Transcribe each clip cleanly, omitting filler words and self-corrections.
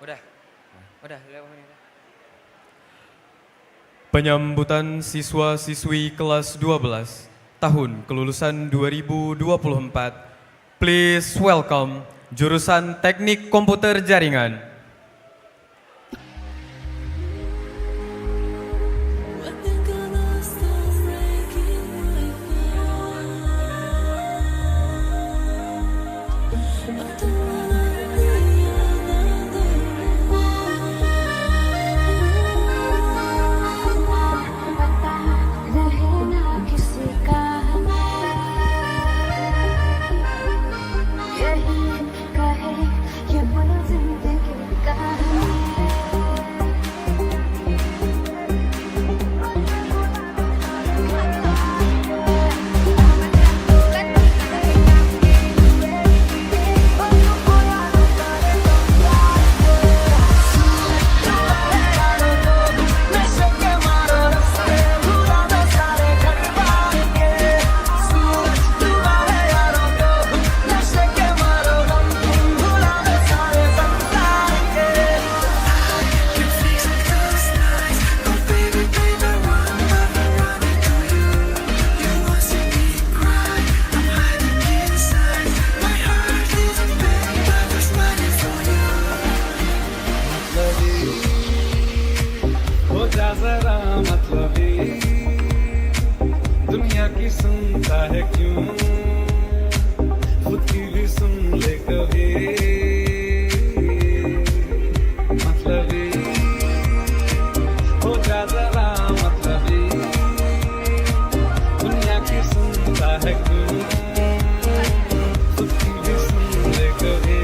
Udah. Udah, lewat ini. Penyambutan siswa-siswi kelas 12 tahun kelulusan 2024. Please welcome jurusan Teknik Komputer Jaringan. जरा मतलबी दुनिया की सुनता है क्यों खुद की भी सुन ले कभी मतलबी हो जा जरा मतलबी दुनिया की सुनता है क्यों खुद की भी सुन ले कभी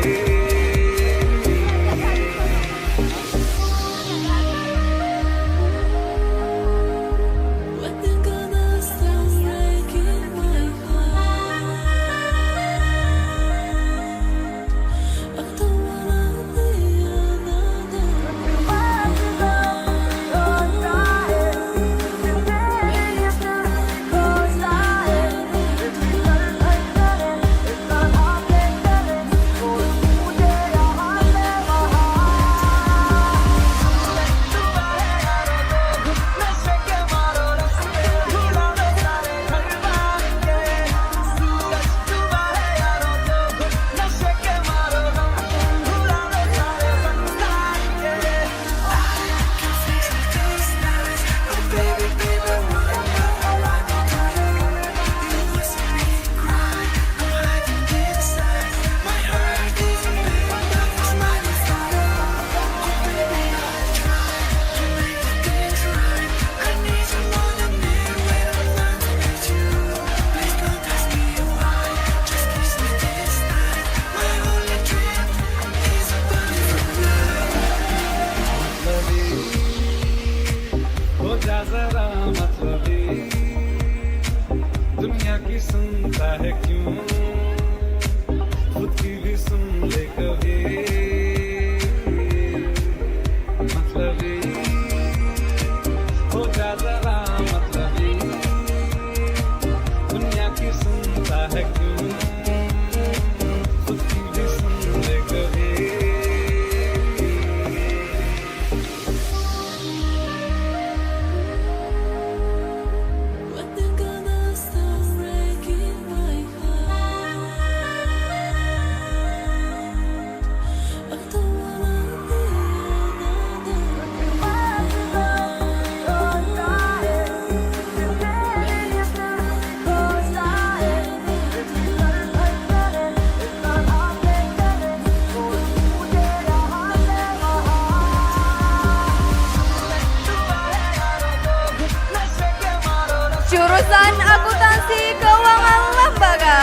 जरा मतलबी दुनिया की सुनता है क्यों खुद की भी सुन ले कभी मतलबी हो जा जरा मतलबी दुनिया की सुनता है क्यों खुद की भी सुन ले कभी Jurusan Akuntansi Keuangan Lembaga.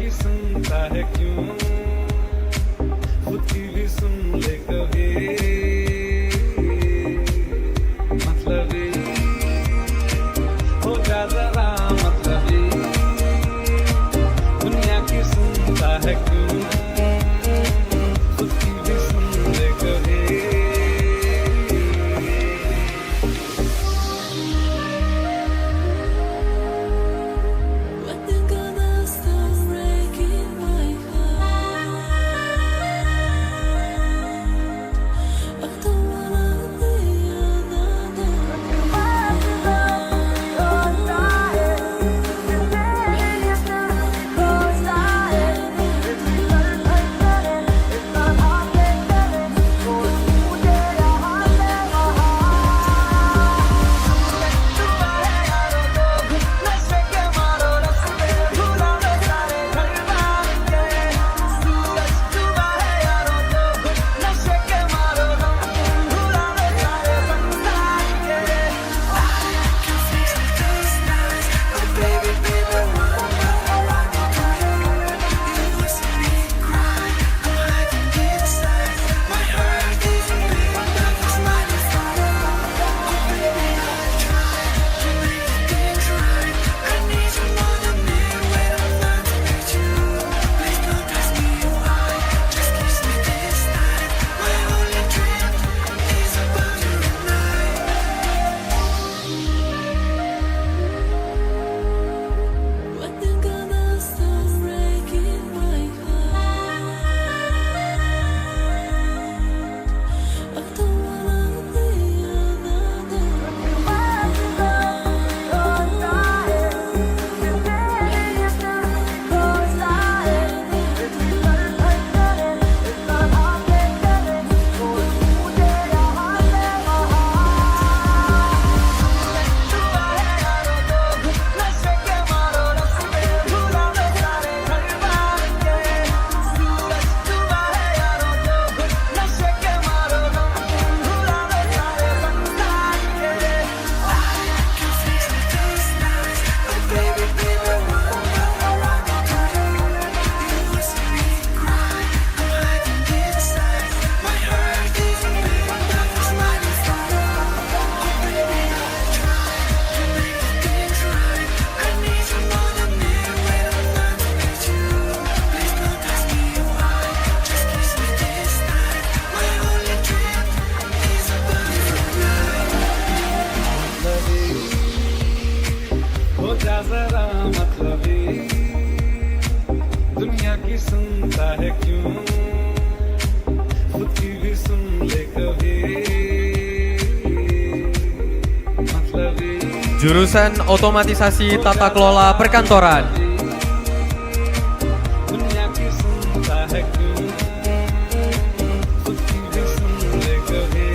की सुनता है क्यों, खुद की भी सुन ले कभी, मतलबी हो जा जरा मतलबी, दुनिया की सुनता है क्यों, खुद की भी सुन ले कभी. हो जा जरा मतलबी, दुनिया की सुनता है क्यों, खुद की भी सुन ले कभी, मतलबी. Jurusan Otomatisasi Tata Kelola Perkantoran. दुनिया की सुनता है क्यों, खुद की भी सुन ले कभी.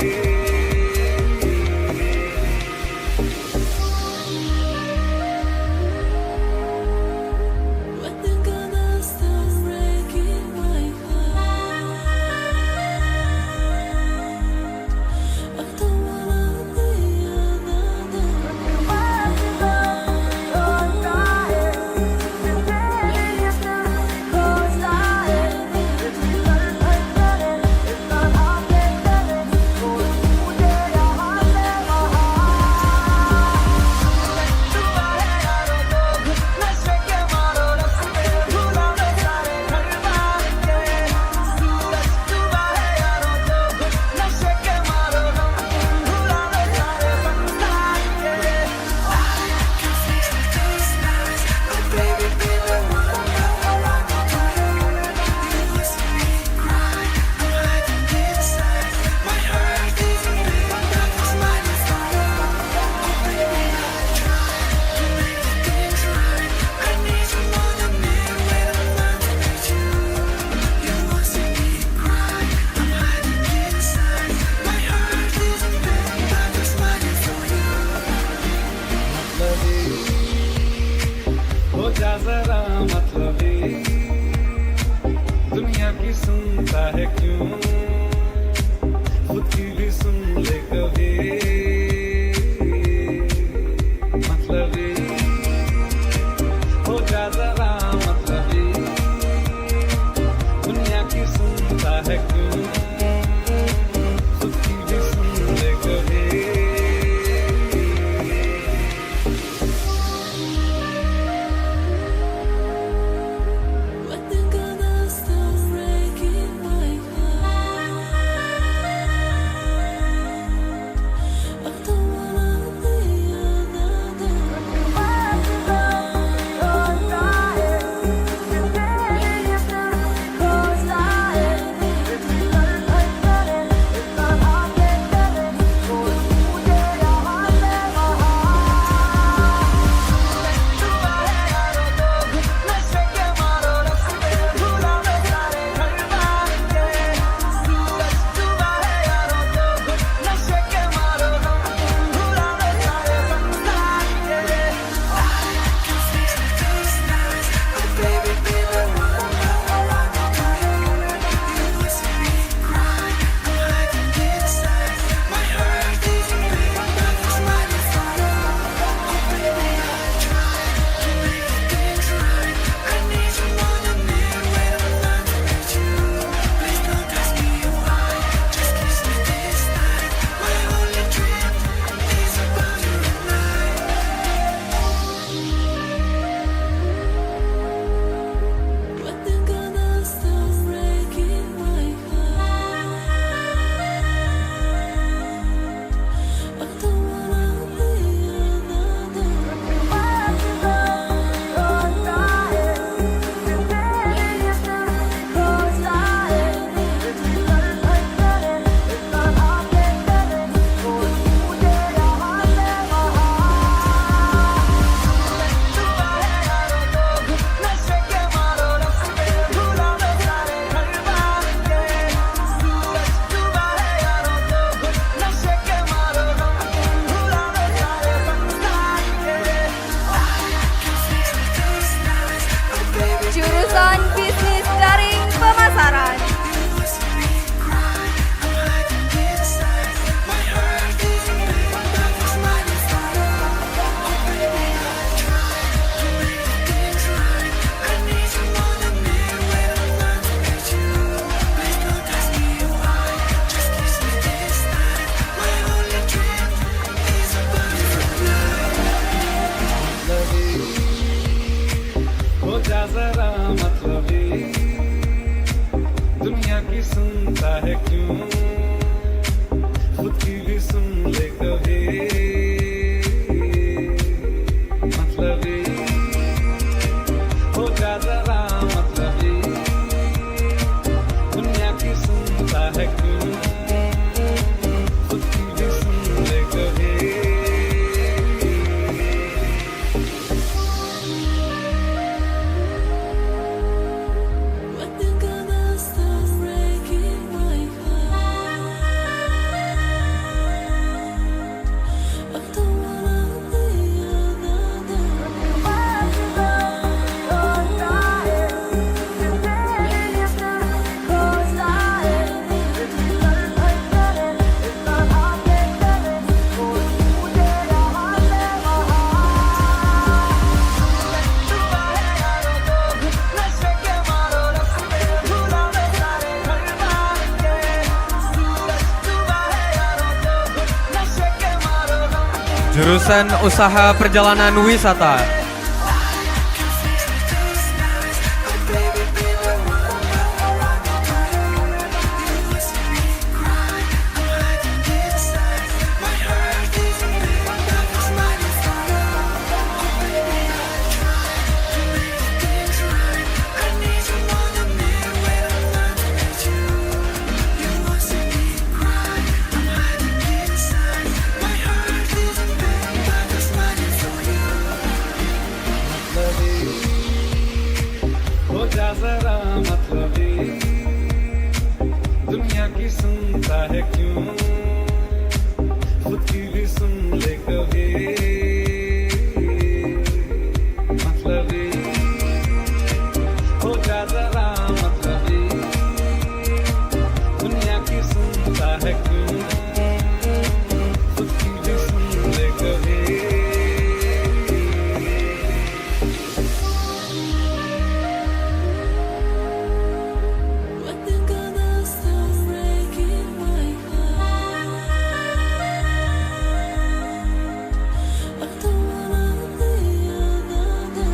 सुनता है क्यों खुद की भी सुन ले कभी मतलबी हो जा जरा मतलबी दुनिया की सुनता है क्यों खुद की भी सुन ले कभी When you're gonna stop breaking my heart, I don't wanna be another. Jurusan Usaha Perjalanan Wisata. हो जा जरा मतलबी दुनिया की सुनता है क्यों खुद की भी सुन ले कभी मतलबी हो जा जरा मतलबी दुनिया की सुनता है क्यों खुद की भी सुन ले कभी When you're gonna stop breaking my heart, I don't wanna be another.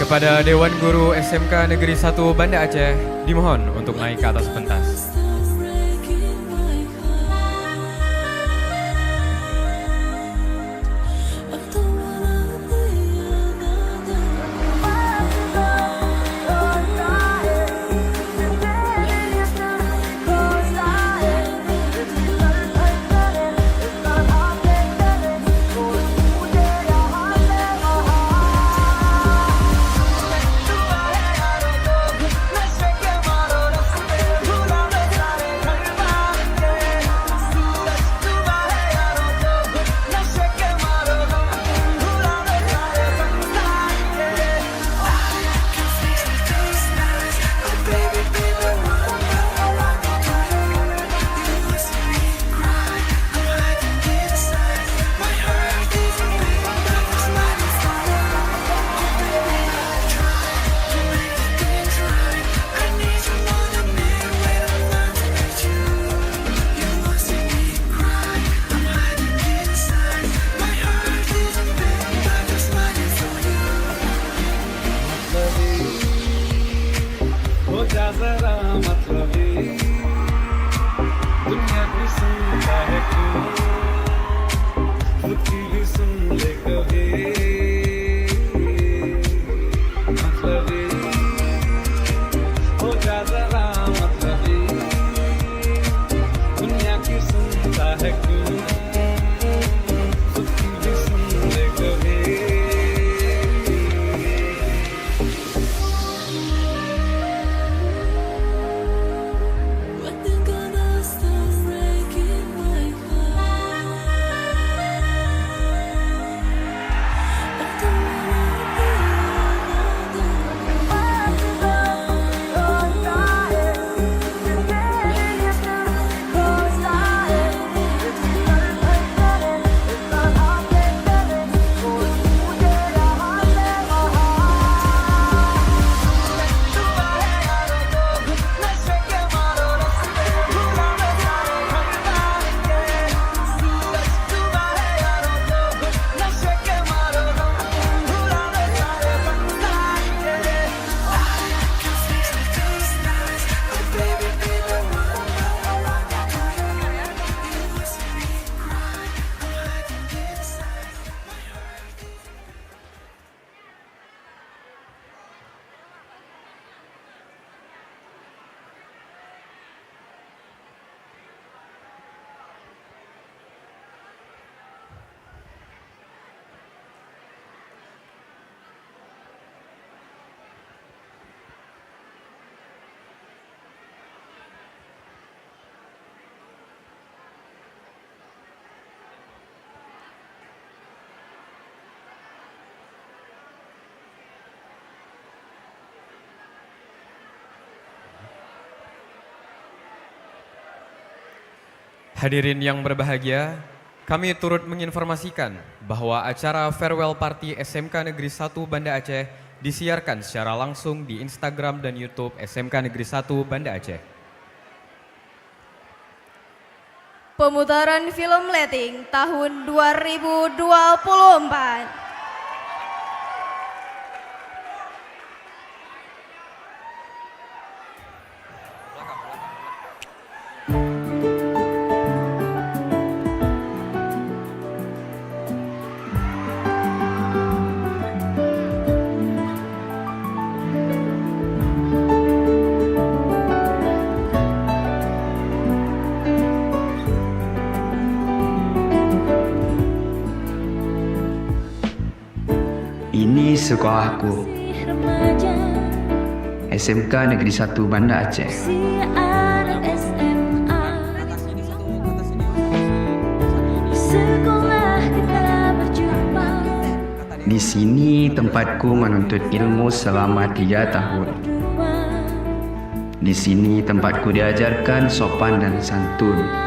Kepada Dewan Guru SMK Negeri 1 Banda Aceh, dimohon untuk naik ke atas pentas. हो जा जरा मतलबी दुनिया भी सुनता है क्यों खुद की भी सुन ले कभी मतलबी हो जा जरा मतलबी दुनिया की सुनता है क्यों खुद की भी सुन ले कभी When they're gonna stop breaking my heart, I don't Hadirin yang berbahagia, kami turut menginformasikan bahwa acara Farewell Party SMK Negeri 1 Banda Aceh disiarkan secara langsung di Instagram dan YouTube SMK Negeri 1 Banda Aceh. Pemutaran film Letting tahun 2024. Ini sekolahku, SMK Negeri 1 Banda Aceh. Di sini tempatku menuntut ilmu selama 3 tahun. Di sini tempatku diajarkan sopan dan santun.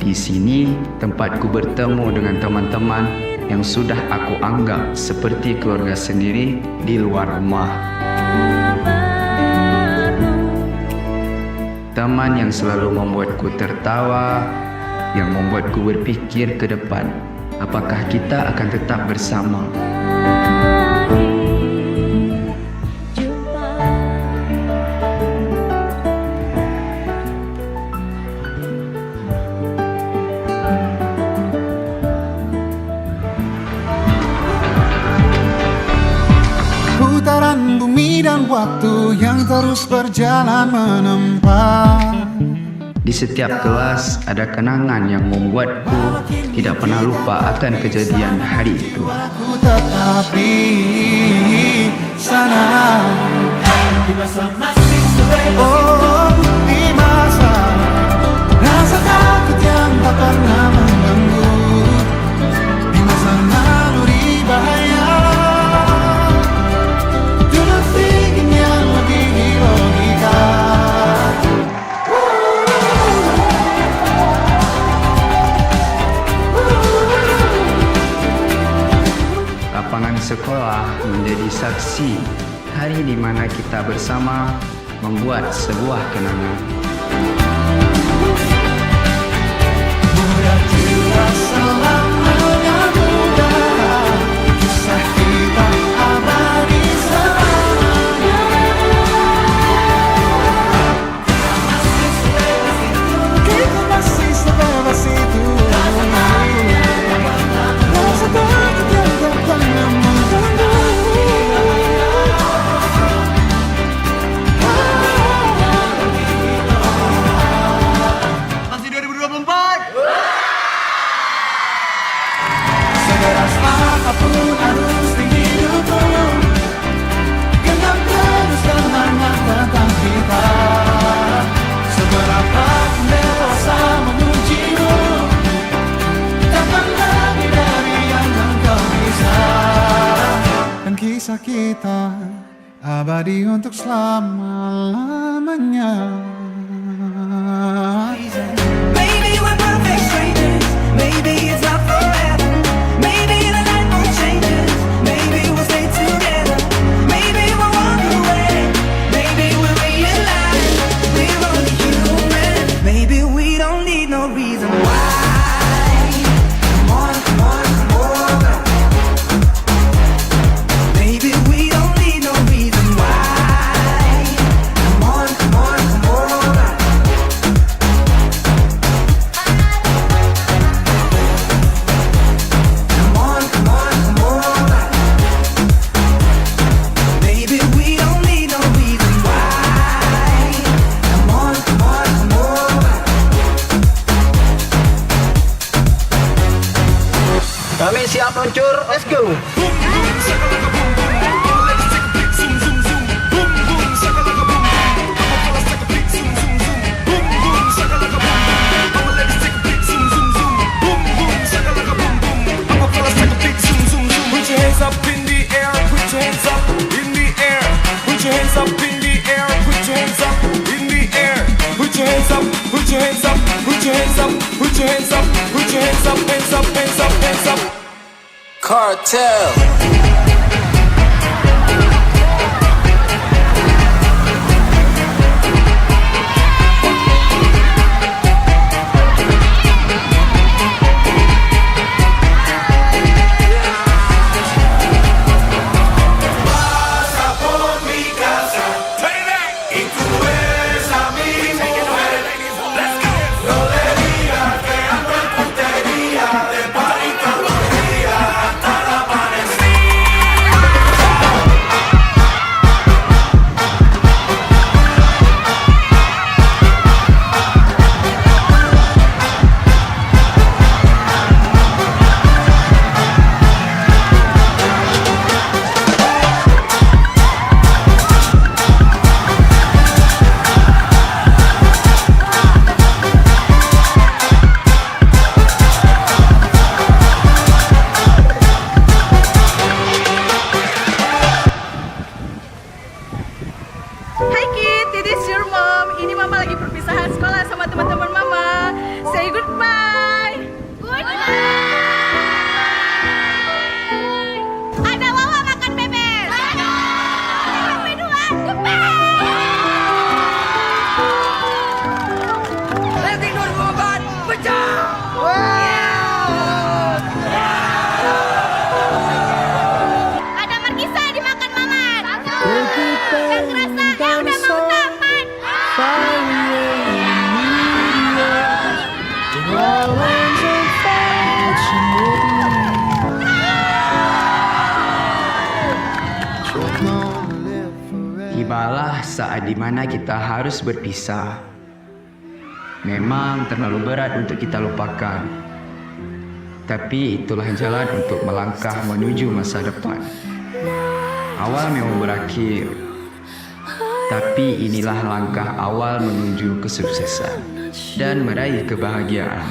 Di sini tempatku bertemu dengan teman-teman yang sudah aku anggap seperti keluarga sendiri di luar rumah. Teman yang selalu membuatku tertawa, yang membuatku berfikir ke depan, apakah kita akan tetap bersama. Putaran bumi dan waktu yang terus berjalan menempa. Di setiap kelas ada kenangan yang membuatku tidak pernah lupa akan kejadian hari itu. Aku tetap di sana. Oh, di masa rasa takut yang tak pernah mengganggu. Di masa naluri bahaya, dulu ingin yang lebih logika. Lapangan sekolah menjadi saksi hari di mana kita bersama membuat sebuah kenangan. Mudah juga selamanya mudah, kisah kita abadi selamanya. Kita masih sebebas itu. Rasa takut yang tak pernah mengganggu. Sekeras apapun arus di hidupku, genggam terus kenangan tentang kita. Seberapa dewasa mengujimu, takkan lebih dari yang engkau bisa. Dan kisah kita abadi untuk selama-lamanya. Maybe we're perfect strangers. Maybe it's not forever. Maybe the light won't change us. Maybe we'll stay together. Maybe we'll walk away. Maybe we'll realize we're only human. Maybe we don't need no reason why. Come on, come on, come on. Maybe we don't need no reason why. Come on, come on, come on. Come on, come on, come on. Maybe we don't need no reason why. Come on, come on, come on. Kami siap luncur, let's go. Put your hands up in the air, put your hands up in the air, put your hands up in the air, put your hands up in the air, put your hands up, put your hands up, put your hands up, put your hands up, put your hands up, hands up, hands up, hands up. Cartel. Maybe saat di mana kita harus berpisah. Memang terlalu berat untuk kita lupakan. Tapi itulah jalan untuk melangkah menuju masa depan. Awal memang berakhir, tapi inilah langkah awal menuju kesuksesan dan meraih kebahagiaan.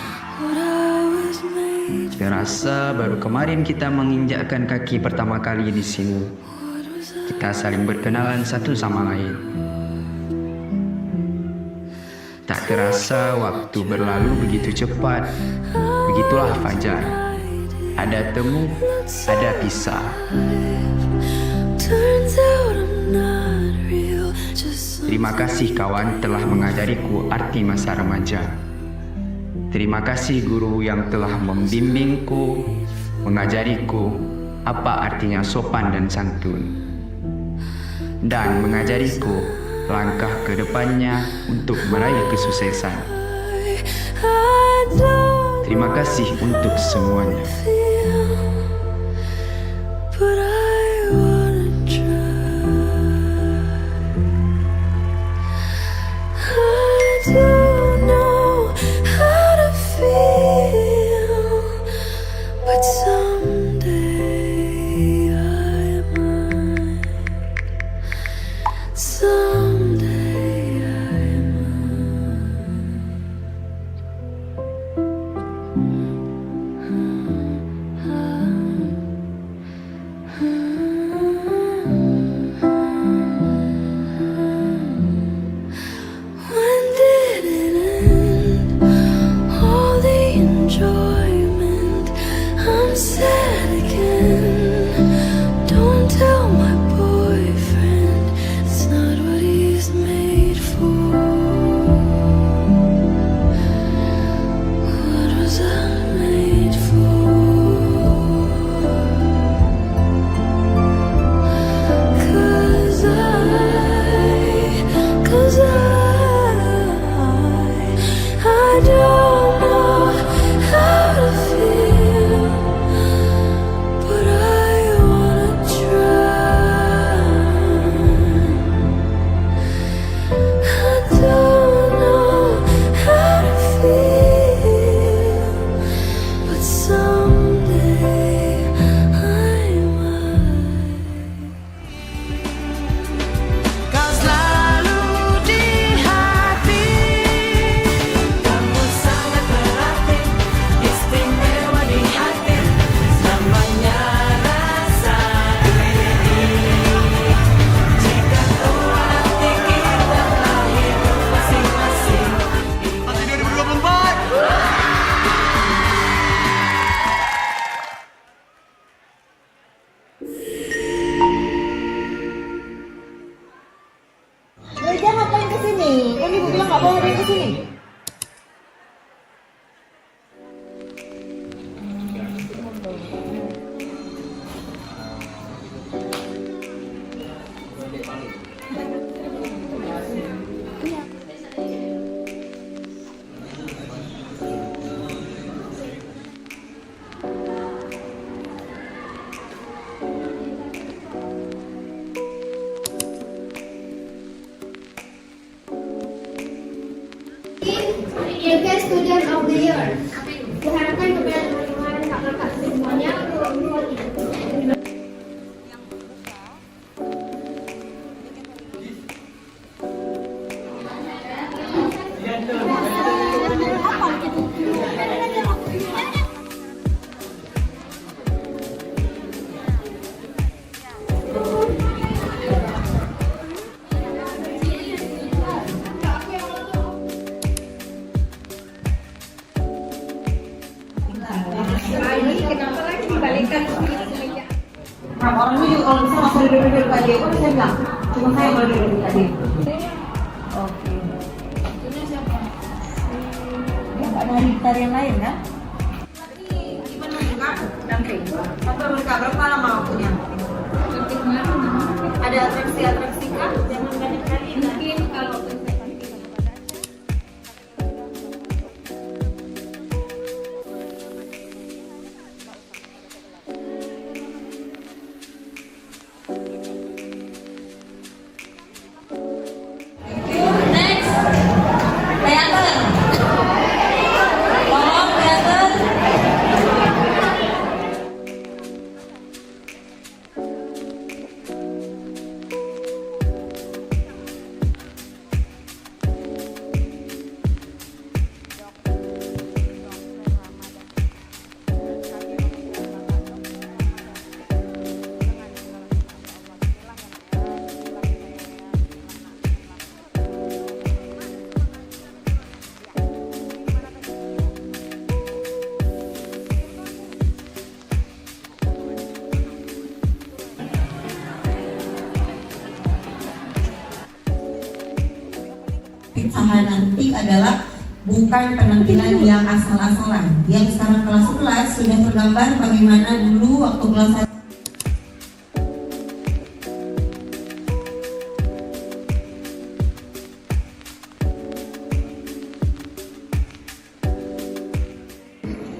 Terasa baru kemarin kita menginjakkan kaki pertama kali di sini. Kita saling berkenalan satu sama lain. Tak terasa waktu berlalu begitu cepat. Begitulah fajar. Ada temu, ada pisah. Terima kasih kawan telah mengajariku arti masa remaja. Terima kasih guru yang telah membimbingku, mengajariku apa artinya sopan dan santun. Dan mengajariku langkah ke depannya untuk meraih kesuksesan. Terima kasih untuk semuanya. Reja ngapain kesini? Kan ibu bilang nggak boleh dia kesini. Yoga Student of the Year. Diharapkan kepada teman-teman kakak-kakak semuanya orang ini juga kalau bisa masuk duduk-duduk aja itu saya bilang cuma saya mau duduk aja. Oke. Ini siapa? Ya nggak dari tarian lain kan? Gimana juga? Damping. Atau mereka berapa lama waktunya? Ada atraksi kah? Jangan banyak kali. Mungkin kalau usaha nanti adalah bukan penampilan yang asal-asalan. Yang sekarang kelas 11 sudah tergambar bagaimana dulu waktu kelas 1.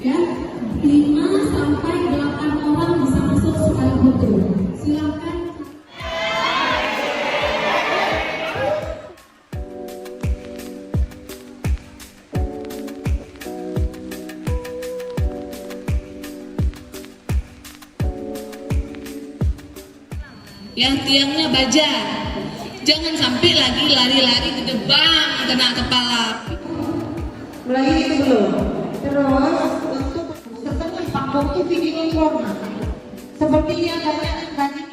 Ya, 5 sampai 8 orang bisa masuk sekali foto. Silakan. Yang tiangnya baja, jangan sampai lagi lari-lari ke depan kena kepala. Mulai itu belum. Terus untuk setengah panggung itu bikin warna. Sepertinya banyak tadi.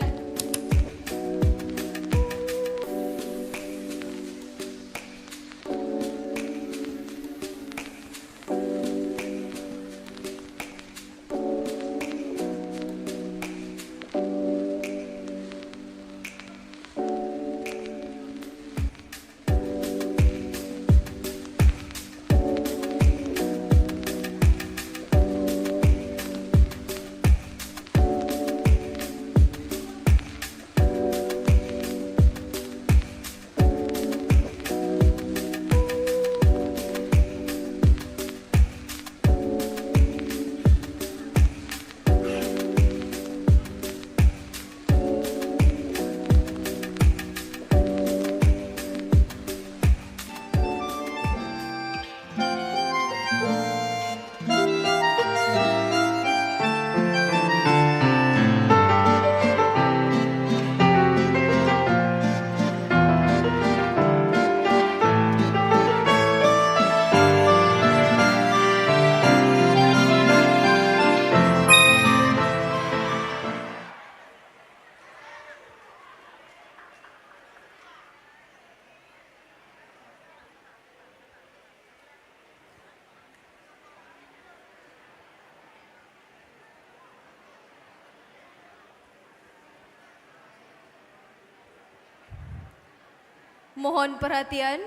Mohon perhatian.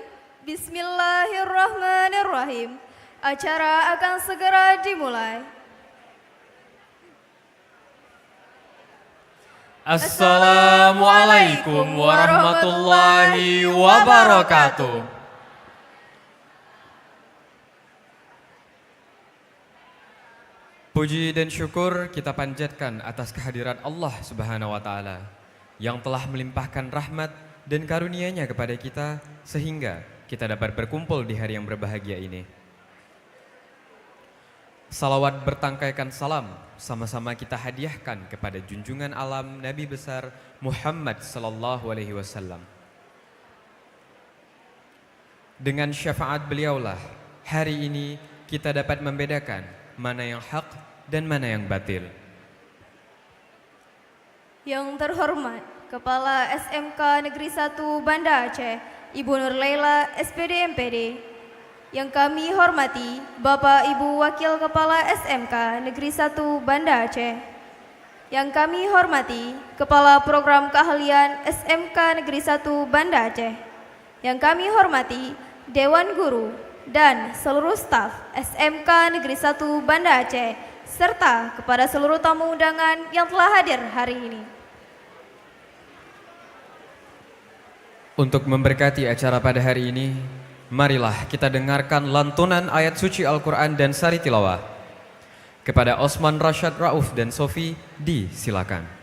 Bismillahirrahmanirrahim. Acara akan segera dimulai. Assalamualaikum warahmatullahi wabarakatuh. Puji dan syukur kita panjatkan atas kehadiran Allah Subhanahu wa taala yang telah melimpahkan rahmat dan karunia-Nya kepada kita sehingga kita dapat berkumpul di hari yang berbahagia ini. Salawat bertangkaikan salam sama-sama kita hadiahkan kepada junjungan alam Nabi besar Muhammad sallallahu alaihi wasallam. Dengan syafaat beliaulah hari ini kita dapat membedakan mana yang hak dan mana yang batil. Yang terhormat Kepala SMK Negeri 1 Banda Aceh, Ibu Nur Laila, SPD MPD. Yang kami hormati Bapak Ibu Wakil Kepala SMK Negeri 1 Banda Aceh. Yang kami hormati Kepala Program Keahlian SMK Negeri 1 Banda Aceh. Yang kami hormati Dewan Guru dan seluruh staf SMK Negeri 1 Banda Aceh, serta kepada seluruh tamu undangan yang telah hadir hari ini. Untuk memberkati acara pada hari ini, marilah kita dengarkan lantunan ayat suci Al-Quran dan sari tilawah. Kepada Osman Rashad Rauf dan Sofi, disilakan.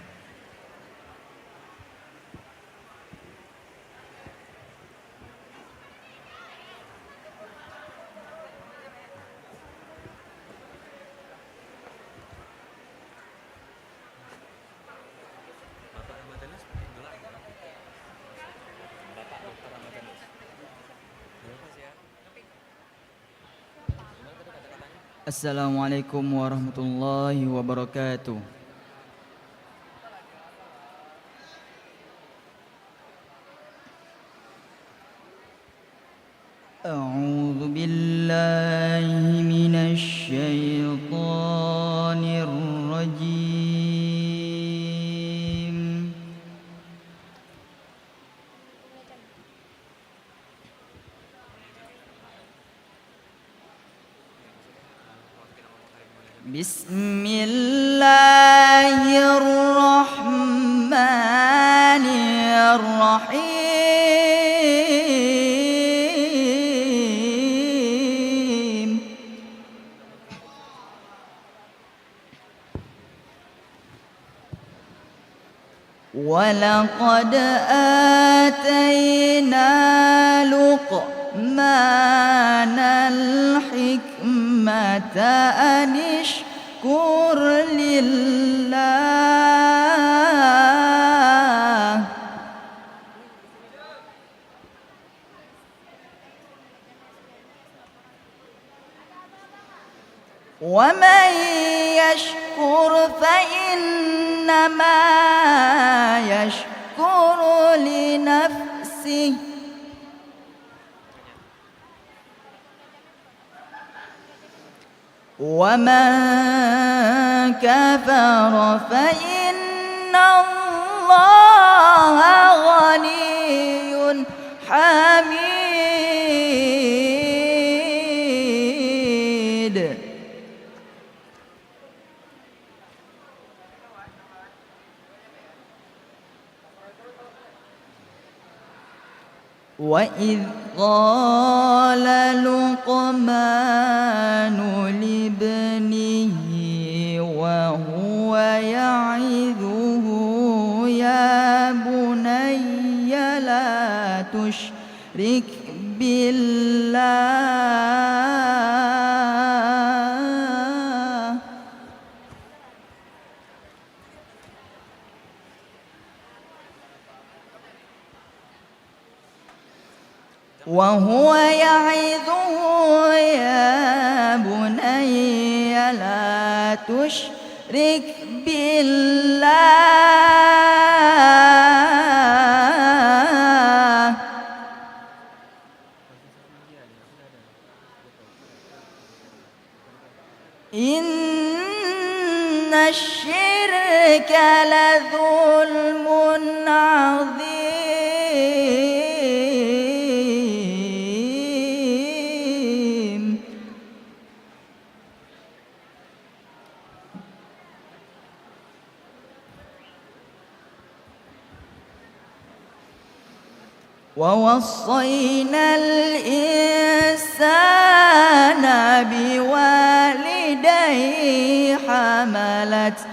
Assalamualaikum warahmatullahi wabarakatuh. A'udzu billahi minasy syaithanir rajim. Bismillahirrahmanirrahim. ولقد آتينا لقمان الحكمة أن اشكر لله ومن يشكر فإنما يشكر لنفسه ومن كفر فإن الله غني حميد وإذ قال لقمان لابنه وهو يعظه يا بني لا تشرك بالله وهو يعظه يا بني لا تشرك بالله إن الشرك لظلم عظيم ووصينا الإنسان بوالديه حملته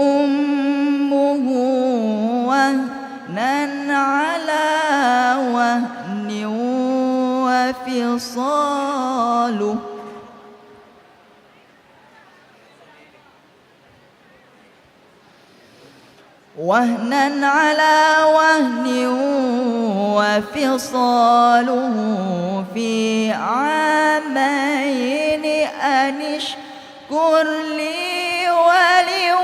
أمه وهنا على وهن وفصاله وهنا على وهن وفصاله في عامين أن اشكر لي ولوالديك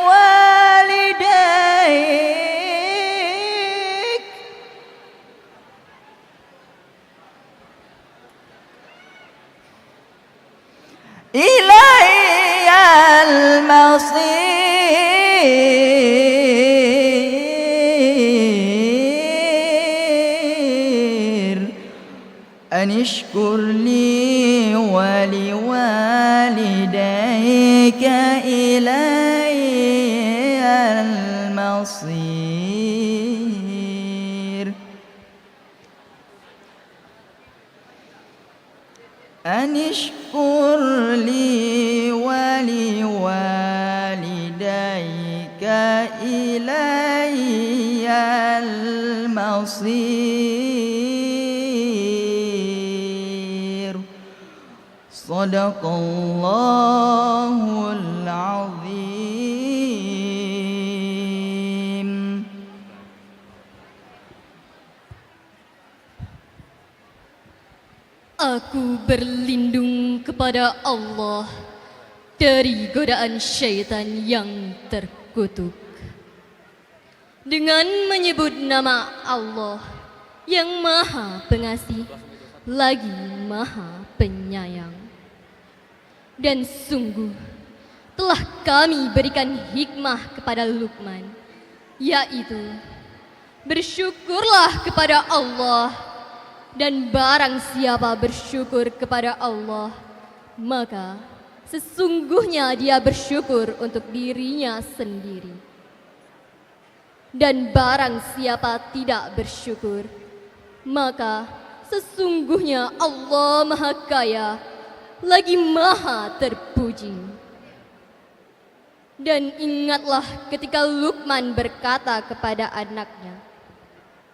إلي المصير أن اشكر لي ولوالديك إلي المصير أن اشكر لي ولوالديك إلي المصير صدق الله العظيم. Aku berlindung kepada Allah dari godaan syaitan yang terkutuk. Dengan menyebut nama Allah yang Maha Pengasih lagi Maha Penyayang. Dan sungguh telah kami berikan hikmah kepada Luqman, yaitu bersyukurlah kepada Allah, dan barang siapa bersyukur kepada Allah, maka sesungguhnya dia bersyukur untuk dirinya sendiri. Dan barang siapa tidak bersyukur, maka sesungguhnya Allah Maha Kaya lagi Maha Terpuji. Dan ingatlah ketika Luqman berkata kepada anaknya,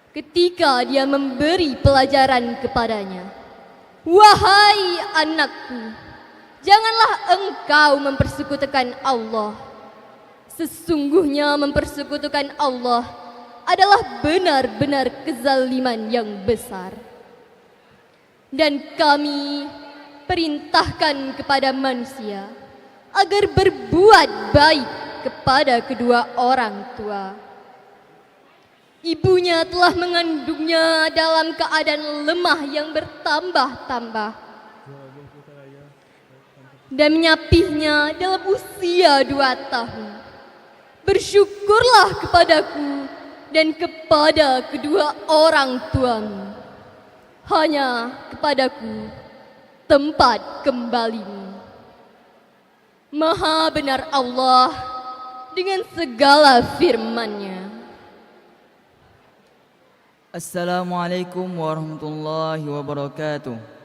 ketika dia memberi pelajaran kepadanya, "Wahai anakku, janganlah engkau mempersekutukan Allah. Sesungguhnya mempersekutukan Allah adalah benar-benar kezaliman yang besar. Dan kami perintahkan kepada manusia agar berbuat baik kepada kedua orang tua. Ibunya telah mengandungnya dalam keadaan lemah yang bertambah-tambah dan menyapihnya dalam usia 2 tahun. Bersyukurlah kepadaku dan kepada kedua orang tuamu. Hanya kepadaku tempat kembalimu. Maha benar Allah dengan segala firman-Nya." Assalamualaikum warahmatullahi wabarakatuh.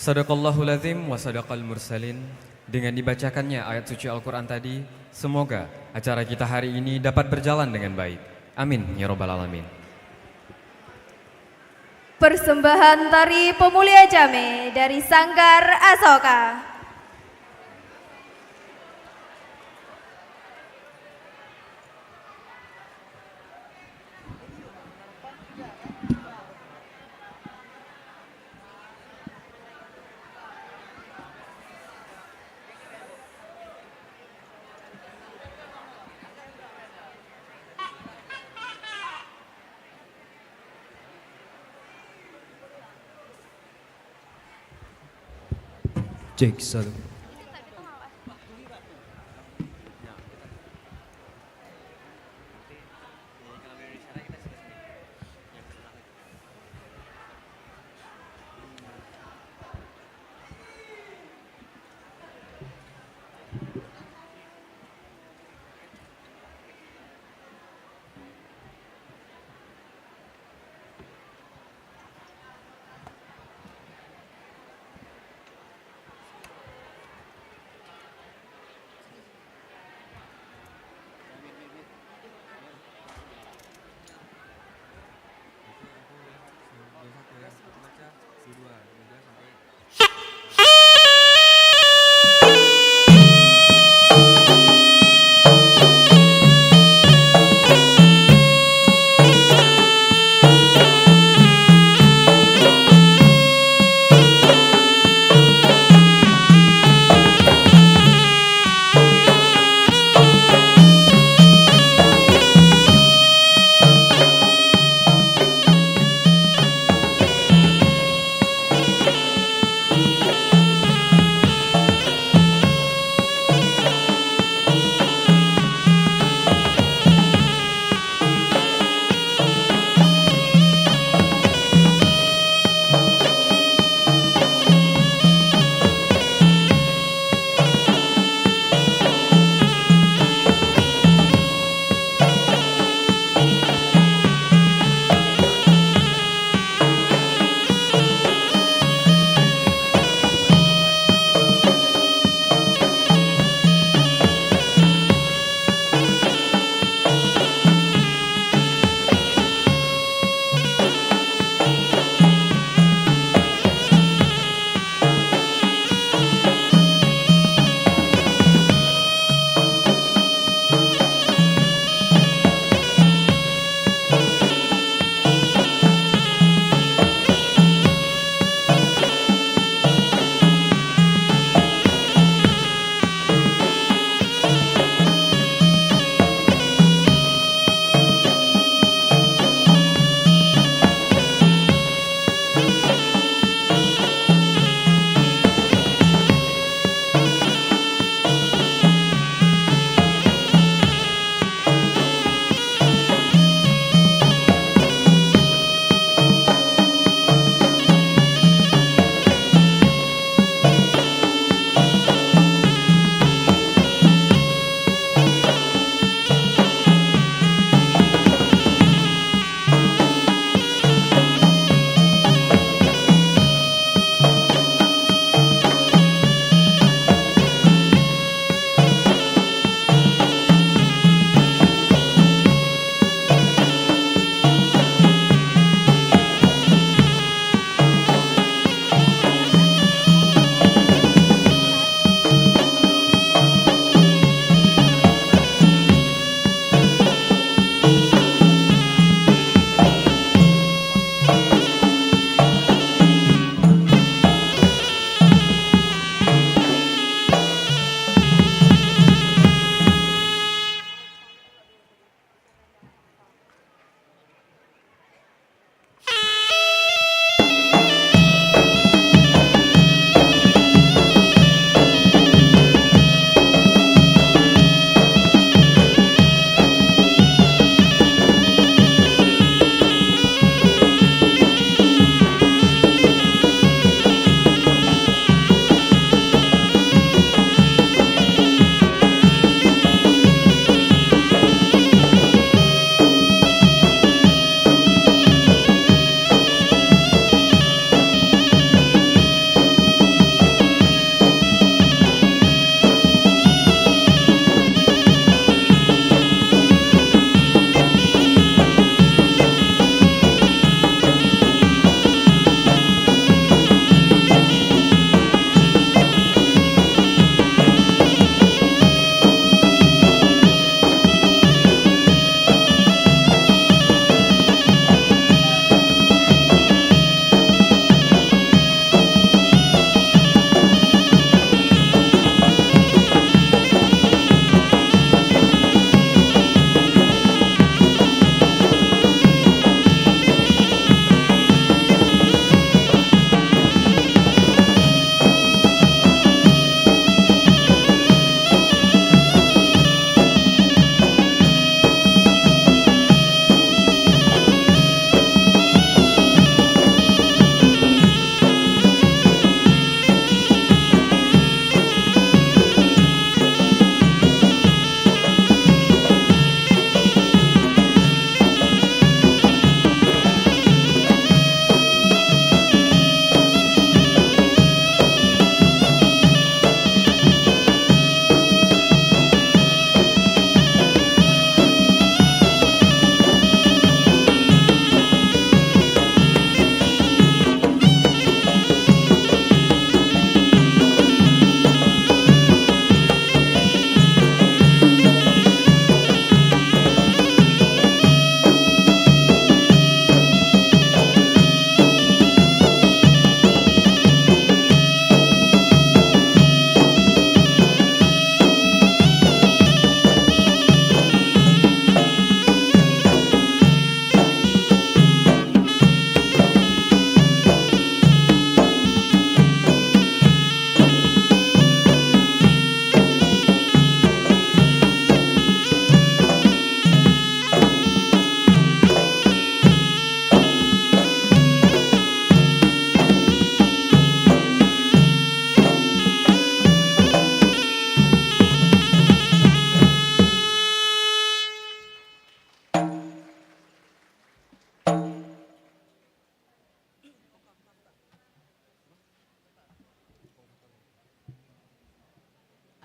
Sadaqallahul azim wa sadaqal mursalin. Dengan dibacakannya ayat suci Al-Quran tadi, semoga acara kita hari ini dapat berjalan dengan baik. Amin ya robbal alamin. Persembahan tari pemulia Jame dari Sanggar Asoka. Cek 1.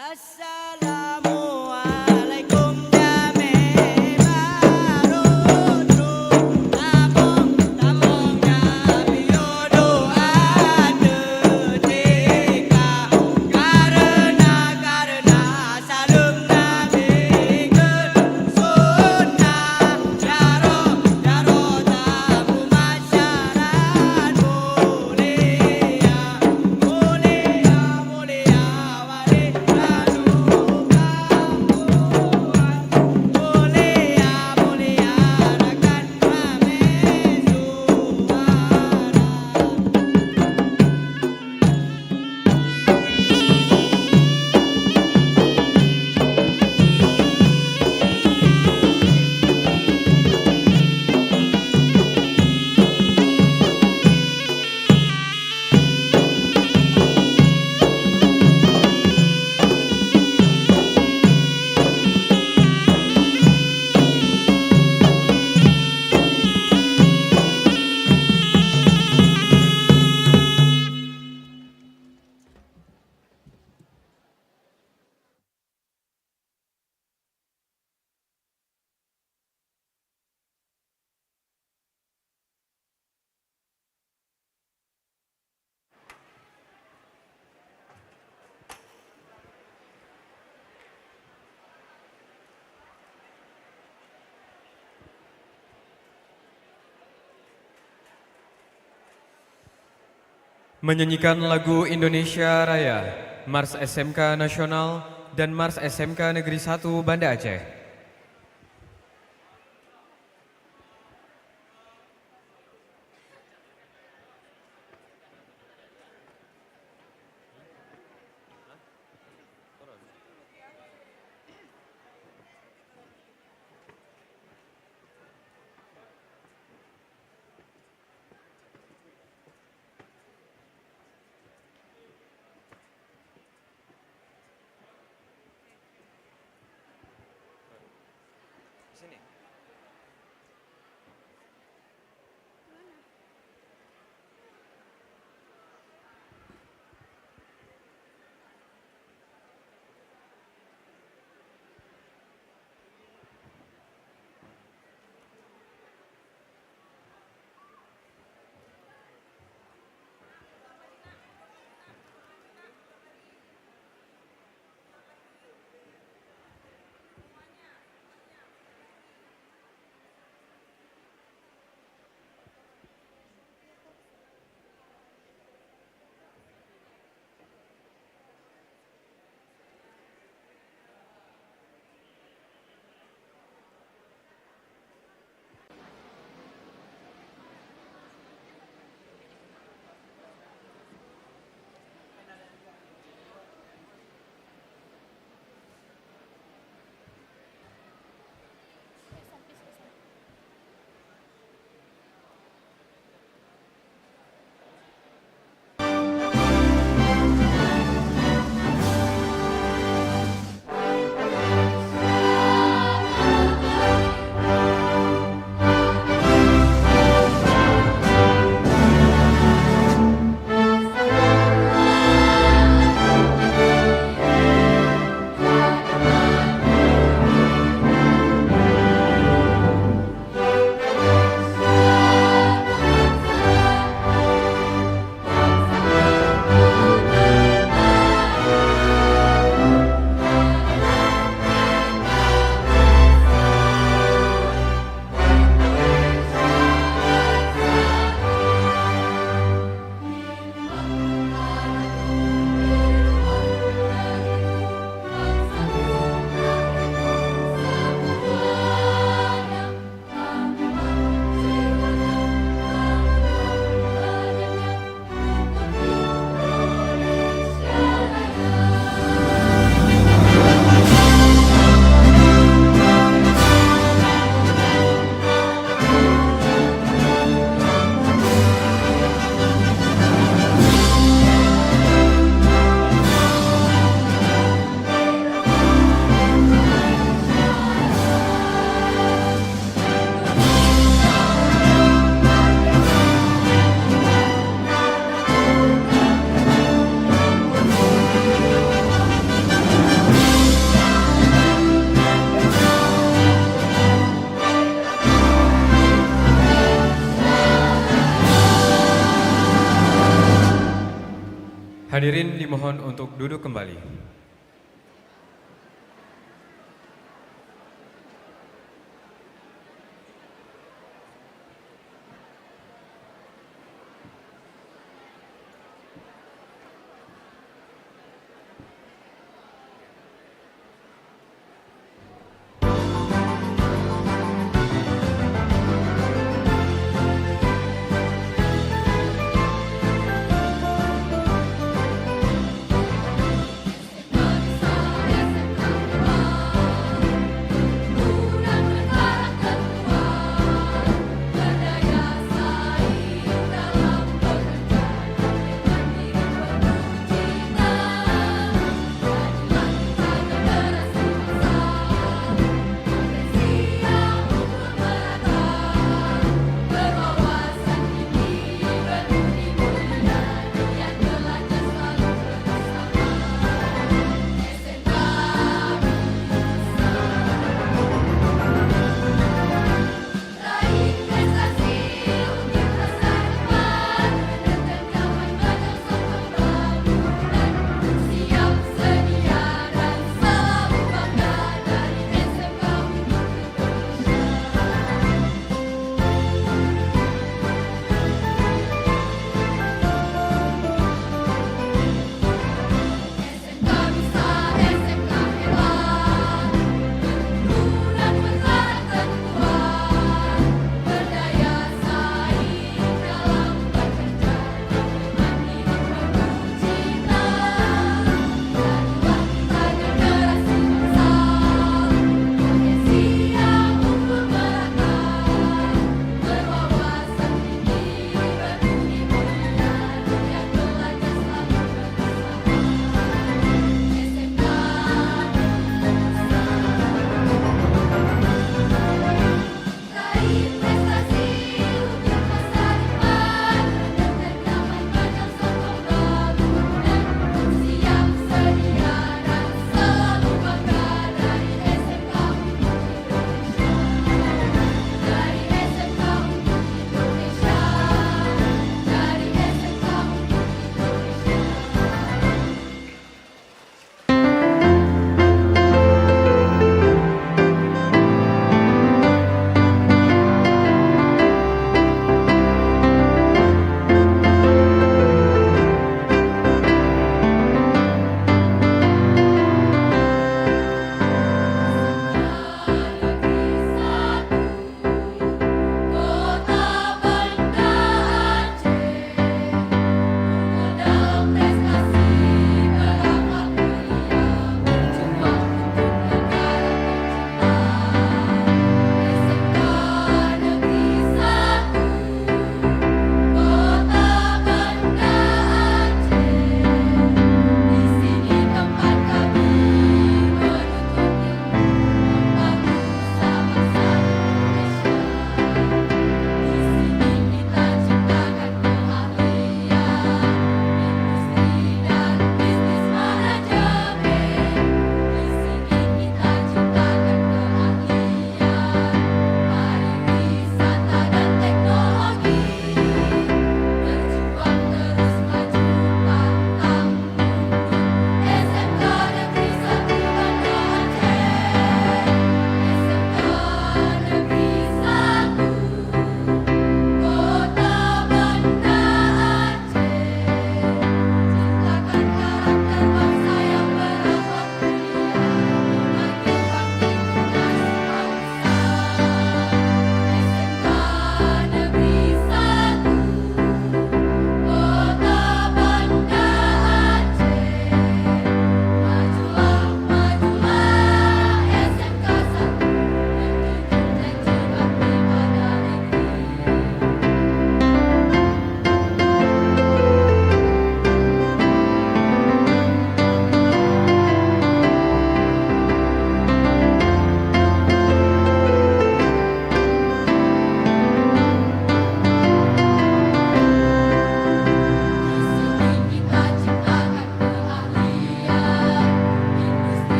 Assalamualaikum jame barutru tabung jami doa detika karena salam nabi ke sunnah jaro tamu masyarakat mulia wali Menyanyikan lagu Indonesia Raya, Mars SMK Nasional dan Mars SMK Negeri 1 Banda Aceh. Sini. Hadirin dimohon untuk duduk kembali.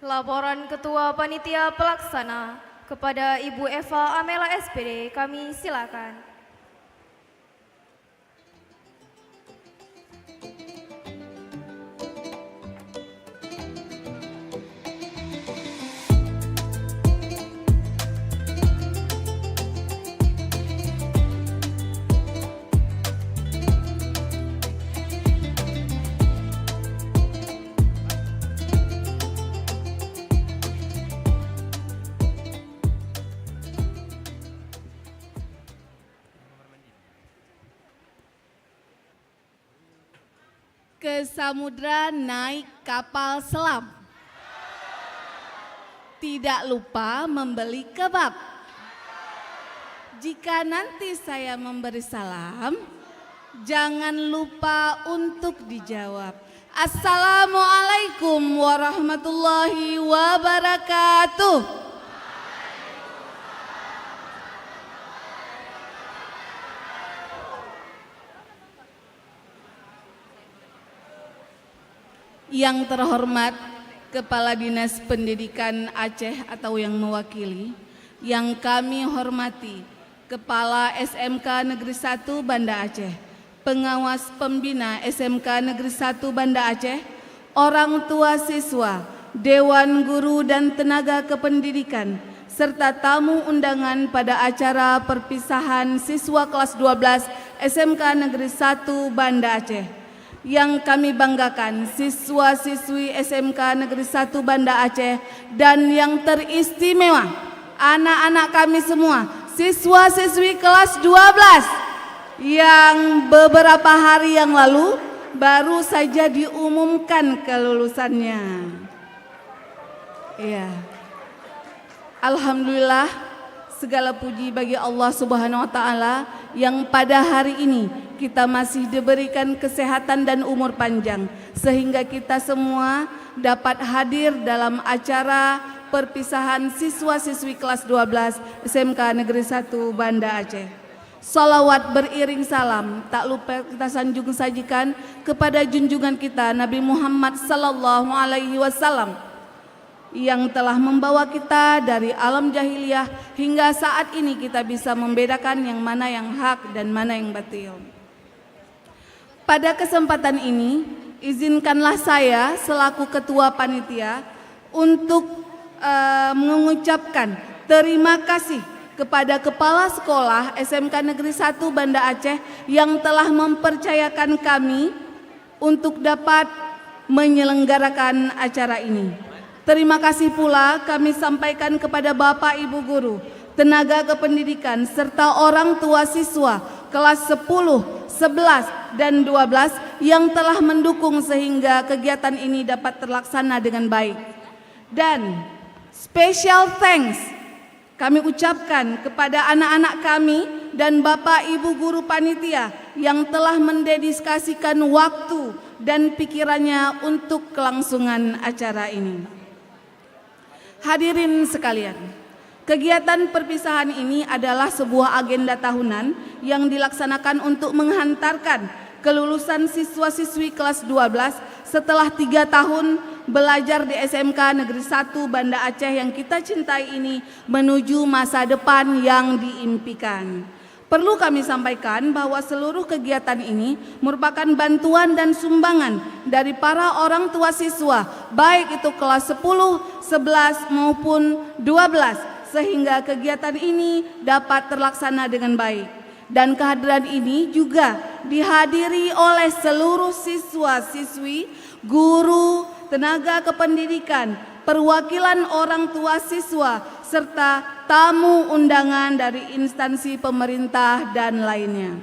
Laporan Ketua Panitia Pelaksana kepada Ibu Eva Amela SPD kami silakan. Ke samudra naik kapal selam. Tidak lupa membeli kebab. Jika nanti saya memberi salam, jangan lupa untuk dijawab. Assalamualaikum warahmatullahi wabarakatuh. Yang terhormat Kepala Dinas Pendidikan Aceh atau yang mewakili, yang kami hormati Kepala SMK Negeri 1 Banda Aceh, pengawas pembina SMK Negeri 1 Banda Aceh, orang tua siswa, Dewan Guru dan tenaga kependidikan, serta tamu undangan pada acara perpisahan siswa kelas 12 SMK Negeri 1 Banda Aceh. Yang kami banggakan siswa-siswi SMK Negeri 1 Banda Aceh dan yang teristimewa anak-anak kami semua, siswa-siswi kelas 12 yang beberapa hari yang lalu baru saja diumumkan kelulusannya. Iya. Alhamdulillah, segala puji bagi Allah Subhanahu wa taala yang pada hari ini kita masih diberikan kesehatan dan umur panjang sehingga kita semua dapat hadir dalam acara perpisahan siswa-siswi kelas 12 SMK Negeri 1 Banda Aceh. Salawat beriring salam tak lupa kita sanjung sajikan kepada junjungan kita Nabi Muhammad sallallahu alaihi wasallam yang telah membawa kita dari alam jahiliyah hingga saat ini kita bisa membedakan yang mana yang hak dan mana yang batil. Pada kesempatan ini, izinkanlah saya selaku Ketua Panitia untuk mengucapkan terima kasih kepada Kepala Sekolah SMK Negeri 1 Banda Aceh yang telah mempercayakan kami untuk dapat menyelenggarakan acara ini. Terima kasih pula kami sampaikan kepada Bapak Ibu Guru, tenaga kependidikan, serta orang tua siswa kelas 10, 11, dan 12 yang telah mendukung sehingga kegiatan ini dapat terlaksana dengan baik. Dan special thanks kami ucapkan kepada anak-anak kami dan Bapak Ibu Guru Panitia yang telah mendedikasikan waktu dan pikirannya untuk kelangsungan acara ini. Hadirin sekalian, kegiatan perpisahan ini adalah sebuah agenda tahunan yang dilaksanakan untuk menghantarkan kelulusan siswa-siswi kelas 12 setelah 3 tahun belajar di SMK Negeri 1 Banda Aceh yang kita cintai ini menuju masa depan yang diimpikan. Perlu kami sampaikan bahwa seluruh kegiatan ini merupakan bantuan dan sumbangan dari para orang tua siswa, baik itu kelas 10, 11 maupun 12, sehingga kegiatan ini dapat terlaksana dengan baik. Dan kehadiran ini juga dihadiri oleh seluruh siswa-siswi, guru, tenaga kependidikan, perwakilan orang tua siswa, serta tamu undangan dari instansi pemerintah dan lainnya.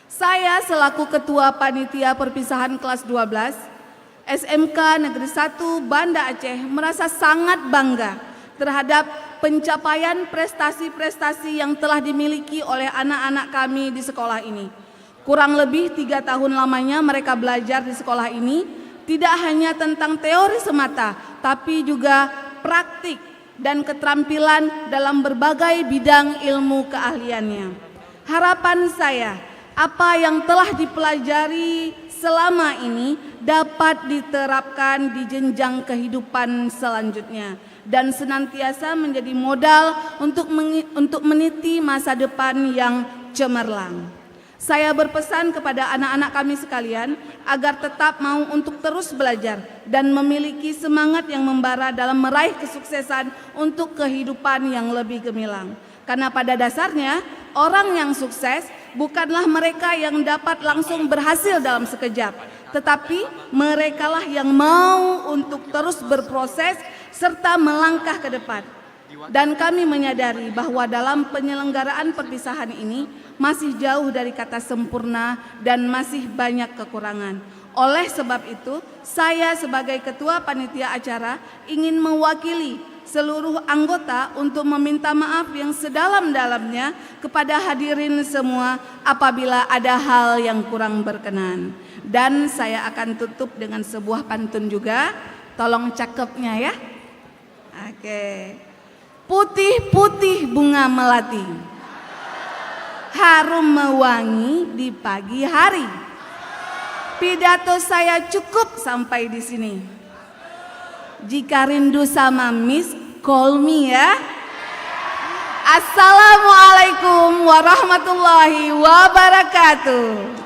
Saya selaku Ketua Panitia Perpisahan kelas 12 SMK Negeri 1 Banda Aceh merasa sangat bangga terhadap pencapaian prestasi-prestasi yang telah dimiliki oleh anak-anak kami di sekolah ini. Kurang lebih 3 tahun lamanya mereka belajar di sekolah ini, tidak hanya tentang teori semata, tapi juga praktik dan keterampilan dalam berbagai bidang ilmu keahliannya. Harapan saya, apa yang telah dipelajari selama ini dapat diterapkan di jenjang kehidupan selanjutnya dan senantiasa menjadi modal untuk meniti masa depan yang cemerlang. Saya berpesan kepada anak-anak kami sekalian agar tetap mau untuk terus belajar dan memiliki semangat yang membara dalam meraih kesuksesan untuk kehidupan yang lebih gemilang. Karena pada dasarnya orang yang sukses bukanlah mereka yang dapat langsung berhasil dalam sekejap, tetapi merekalah yang mau untuk terus berproses serta melangkah ke depan. Dan kami menyadari bahwa dalam penyelenggaraan perpisahan ini masih jauh dari kata sempurna dan masih banyak kekurangan. Oleh sebab itu, saya sebagai ketua panitia acara ingin mewakili seluruh anggota untuk meminta maaf yang sedalam-dalamnya kepada hadirin semua apabila ada hal yang kurang berkenan. Dan saya akan tutup dengan sebuah pantun juga. Tolong cakepnya ya. Oke. Putih-putih bunga melati, harum mewangi di pagi hari. Pidato saya cukup sampai di sini. Jika rindu sama Miss, call me ya. Assalamualaikum warahmatullahi wabarakatuh.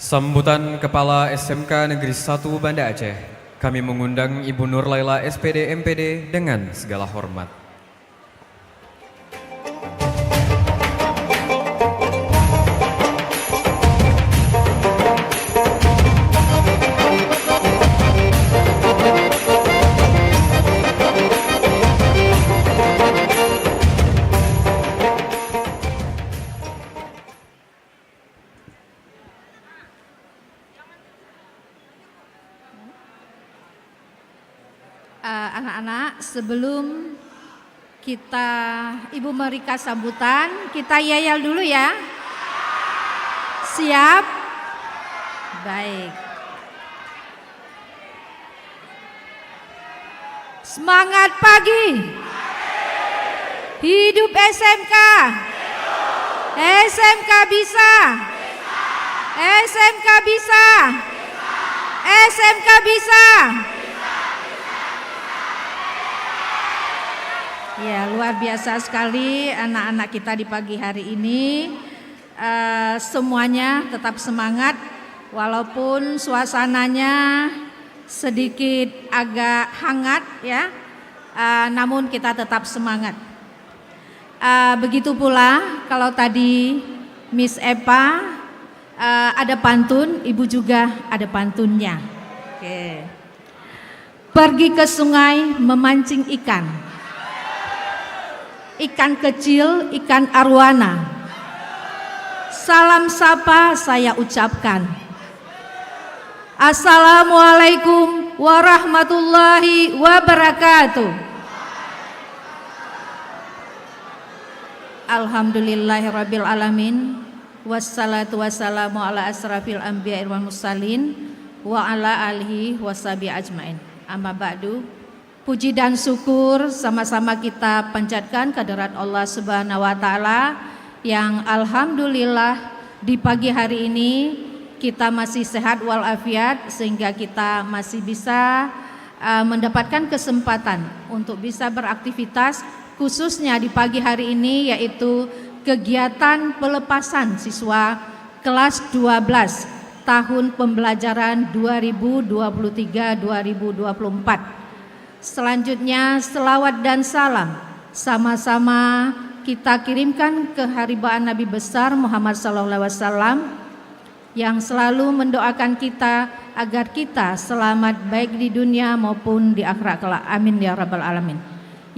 Sambutan Kepala SMK Negeri 1 Banda Aceh, kami mengundang Ibu Nur Laila SPD MPD dengan segala hormat. Anak-anak, sebelum Ibu memberikan sambutan, kita yayal dulu ya. Siap? Baik. Semangat pagi. Hidup SMK. SMK bisa. SMK bisa. SMK bisa. Ya, luar biasa sekali anak-anak kita di pagi hari ini. Semuanya tetap semangat walaupun suasananya sedikit agak hangat ya. Namun kita tetap semangat. Begitu pula kalau tadi Miss Epa ada pantun, Ibu juga ada pantunnya. Oke. Pergi ke sungai memancing ikan. Ikan kecil, ikan arwana. Salam sapa saya ucapkan. Assalamualaikum warahmatullahi wabarakatuh. Alhamdulillahirabbil alamin. Wassalatu wassalamu ala asrafil anbiya'i wal mursalin wa ala alihi washabi ajmain. Amma ba'du. Puji dan syukur sama-sama kita panjatkan kehadirat Allah Subhanahu wa taala yang alhamdulillah di pagi hari ini kita masih sehat walafiat sehingga kita masih bisa mendapatkan kesempatan untuk bisa beraktivitas khususnya di pagi hari ini yaitu kegiatan pelepasan siswa kelas 12 tahun pembelajaran 2023-2024. Selanjutnya selawat dan salam sama-sama kita kirimkan ke haribaan Nabi besar Muhammad SAW yang selalu mendoakan kita agar kita selamat baik di dunia maupun di akhirat kelak. Amin ya rabbal alamin.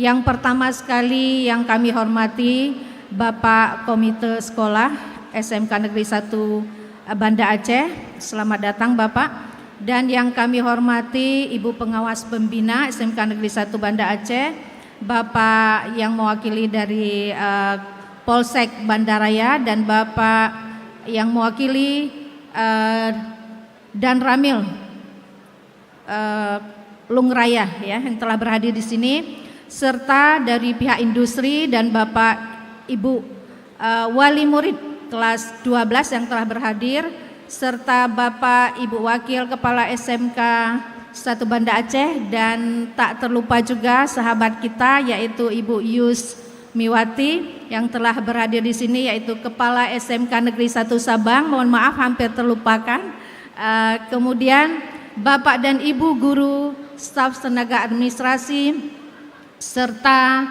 Yang pertama sekali yang kami hormati Bapak Komite Sekolah SMK Negeri 1 Banda Aceh. Selamat datang Bapak. dan yang kami hormati Ibu Pengawas Pembina SMK Negeri 1 Banda Aceh, Bapak yang mewakili dari Polsek Bandaraya dan Bapak yang mewakili dan Ramil Lungraya ya yang telah berhadir di sini, serta dari pihak industri dan Bapak Ibu wali murid kelas 12 yang telah berhadir, serta Bapak Ibu Wakil Kepala SMK 1 Banda Aceh, dan tak terlupa juga sahabat kita yaitu Ibu Yus Miwati yang telah berhadir di sini, yaitu Kepala SMK Negeri 1 Sabang, mohon maaf hampir terlupakan. Kemudian Bapak dan Ibu guru, staf tenaga administrasi, serta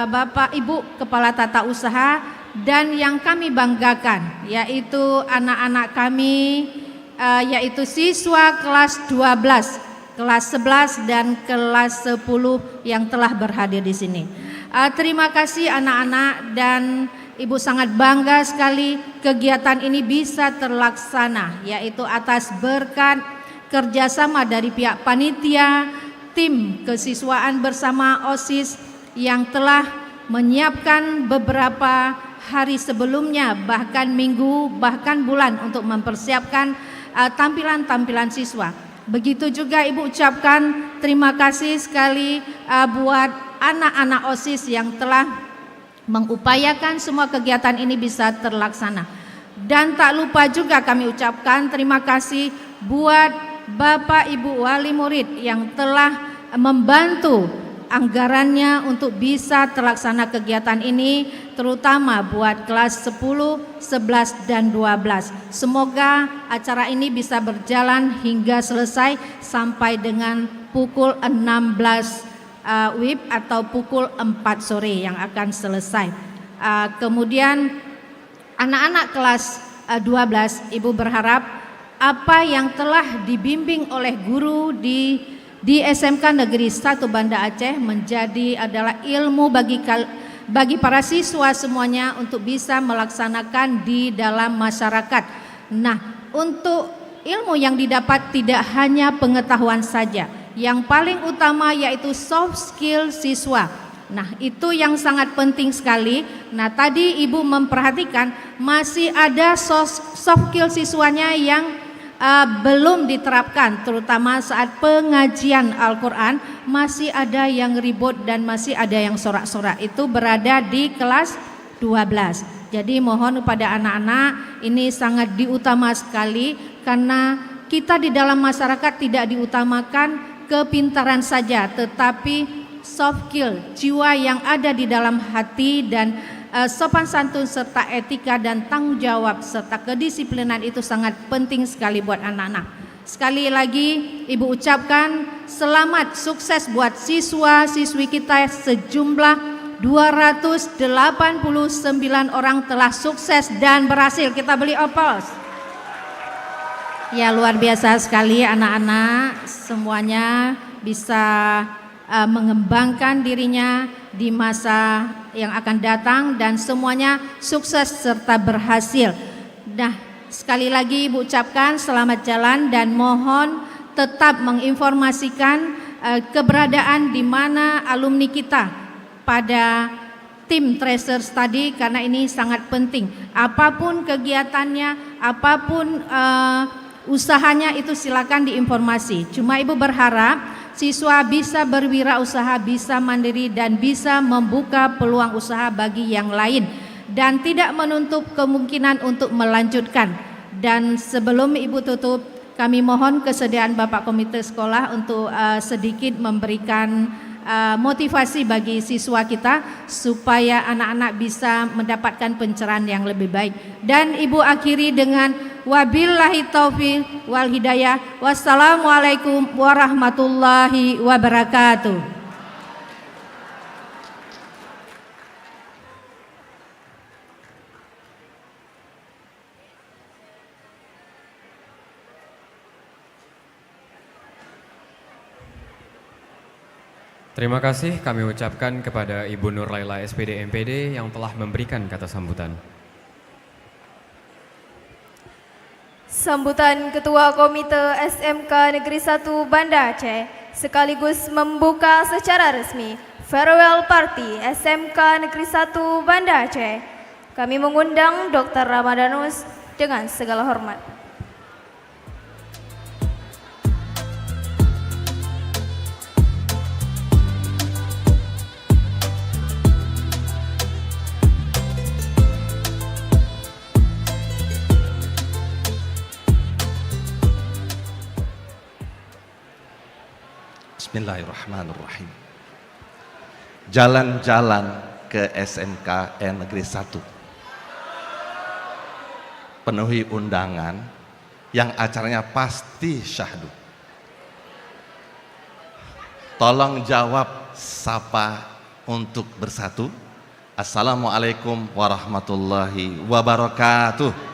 Bapak Ibu Kepala Tata Usaha, dan yang kami banggakan yaitu anak-anak kami yaitu siswa kelas 12, kelas 11 dan kelas 10 yang telah berhadir di sini. Terima kasih anak-anak, dan Ibu sangat bangga sekali kegiatan ini bisa terlaksana, yaitu atas berkat kerjasama dari pihak panitia, tim kesiswaan bersama OSIS yang telah menyiapkan beberapa hari sebelumnya, bahkan minggu, bahkan bulan untuk mempersiapkan tampilan-tampilan siswa. Begitu juga Ibu ucapkan terima kasih sekali buat anak-anak OSIS yang telah mengupayakan semua kegiatan ini bisa terlaksana. Dan tak lupa juga kami ucapkan terima kasih buat Bapak Ibu wali murid yang telah membantu anggarannya untuk bisa terlaksana kegiatan ini, terutama buat kelas 10, 11 dan 12. Semoga acara ini bisa berjalan hingga selesai sampai dengan pukul 16 WIB atau pukul 4 sore yang akan selesai. Kemudian anak-anak kelas 12, Ibu berharap apa yang telah dibimbing oleh guru di SMK Negeri 1 Banda Aceh adalah ilmu bagi para siswa semuanya untuk bisa melaksanakan di dalam masyarakat. Nah, untuk ilmu yang didapat tidak hanya pengetahuan saja, yang paling utama yaitu soft skill siswa. Nah, itu yang sangat penting sekali. Nah, tadi Ibu memperhatikan masih ada soft skill siswanya yang belum diterapkan, terutama saat pengajian Al-Quran masih ada yang ribut dan masih ada yang sorak-sorak. Itu berada di kelas 12. Jadi mohon kepada anak-anak, ini sangat diutama sekali, karena kita di dalam masyarakat tidak diutamakan kepintaran saja, tetapi soft skill, jiwa yang ada di dalam hati, dan sopan santun serta etika dan tanggung jawab serta kedisiplinan itu sangat penting sekali buat anak-anak. Sekali lagi Ibu ucapkan selamat sukses buat siswa-siswi kita, sejumlah 289 orang telah sukses dan berhasil. Kita beri applause. Ya, luar biasa sekali anak-anak, semuanya bisa mengembangkan dirinya di masa yang akan datang dan semuanya sukses serta berhasil. Nah, sekali lagi Ibu ucapkan selamat jalan dan mohon tetap menginformasikan keberadaan di mana alumni kita pada tim Tracer Study, karena ini sangat penting. Apapun kegiatannya, apapun usahanya itu silakan diinformasi. Cuma Ibu berharap siswa bisa berwirausaha, bisa mandiri, dan bisa membuka peluang usaha bagi yang lain, dan tidak menutup kemungkinan untuk melanjutkan. Dan sebelum Ibu tutup, kami mohon kesediaan Bapak Komite Sekolah untuk sedikit memberikan motivasi bagi siswa kita supaya anak-anak bisa mendapatkan pencerahan yang lebih baik. Dan Ibu akhiri dengan wabillahi taufiq wal hidayah. Wassalamualaikum warahmatullahi wabarakatuh. Terima kasih kami ucapkan kepada Ibu Nur Laila SPD MPD yang telah memberikan kata sambutan. Sambutan Ketua Komite SMK Negeri 1 Banda Aceh sekaligus membuka secara resmi Farewell Party SMK Negeri 1 Banda Aceh. Kami mengundang Dr. Ramadanus dengan segala hormat. Bismillahirrahmanirrahim. Jalan-jalan ke SMKN Negeri 1. Penuhi undangan yang acaranya pasti syahdu. Tolong jawab sapa untuk bersatu. Assalamualaikum warahmatullahi wabarakatuh.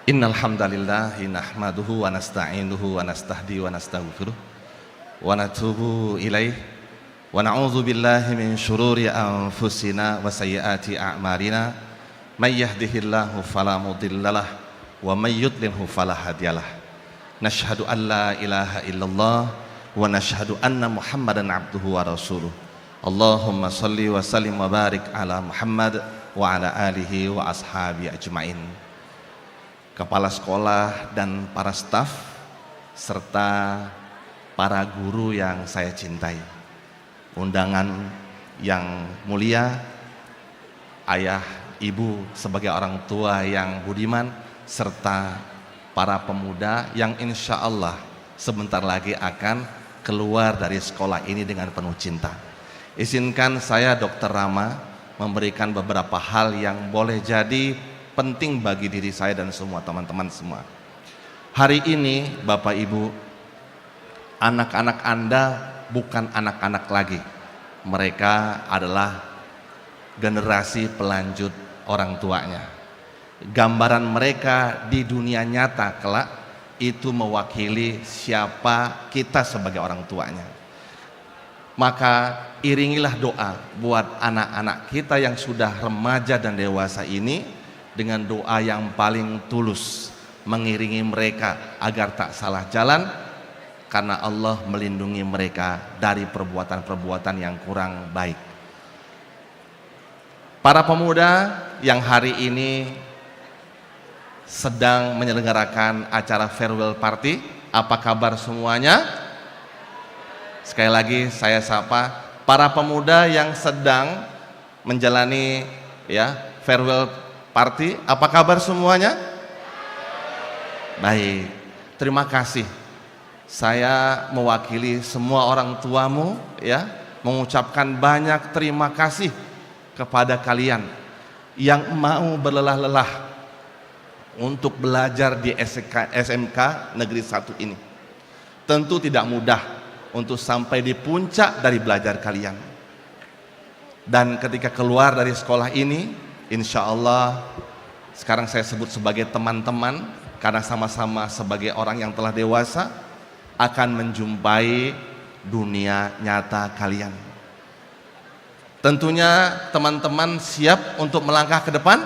Innal hamdalillah nahmaduhu wa nasta'inuhu wa nastahdi wa nastaghfiruh wa natubu ilaih wa na'udzu billahi min syururi anfusina wa sayyiati a'malina may yahdihillahu fala mudhillalah wa may yudlilhu fala hadiyalah. Nashhadu an la ilaha illallah wa nashhadu anna Muhammadan abduhu wa rasuluh. Allahumma shalli wa sallim wa barik ala Muhammad wa ala alihi wa ashabi ajmain. Kepala sekolah dan para staf serta para guru yang saya cintai, undangan yang mulia, ayah, ibu sebagai orang tua yang budiman, serta para pemuda yang insya Allah sebentar lagi akan keluar dari sekolah ini dengan penuh cinta. Izinkan saya Dr. Rama memberikan beberapa hal yang boleh jadi penting bagi diri saya dan semua teman-teman semua. Hari ini Bapak Ibu, anak-anak Anda bukan anak-anak lagi. Mereka adalah generasi pelanjut orang tuanya. Gambaran mereka di dunia nyata kelak itu mewakili siapa kita sebagai orang tuanya. Maka iringilah doa buat anak-anak kita yang sudah remaja dan dewasa ini dengan doa yang paling tulus, mengiringi mereka agar tak salah jalan, karena Allah melindungi mereka dari perbuatan-perbuatan yang kurang baik. Para pemuda yang hari ini sedang menyelenggarakan acara farewell party, apa kabar semuanya? Sekali lagi saya sapa para pemuda yang sedang menjalani farewell party, apa kabar semuanya? Baik, terima kasih. Saya mewakili semua orang tuamu mengucapkan banyak terima kasih kepada kalian yang mau berlelah-lelah untuk belajar di SMK Negeri 1 ini. Tentu tidak mudah untuk sampai di puncak dari belajar kalian. Dan ketika keluar dari sekolah ini, insya Allah sekarang saya sebut sebagai teman-teman karena sama-sama sebagai orang yang telah dewasa akan menjumpai dunia nyata kalian. Tentunya teman-teman siap untuk melangkah ke depan.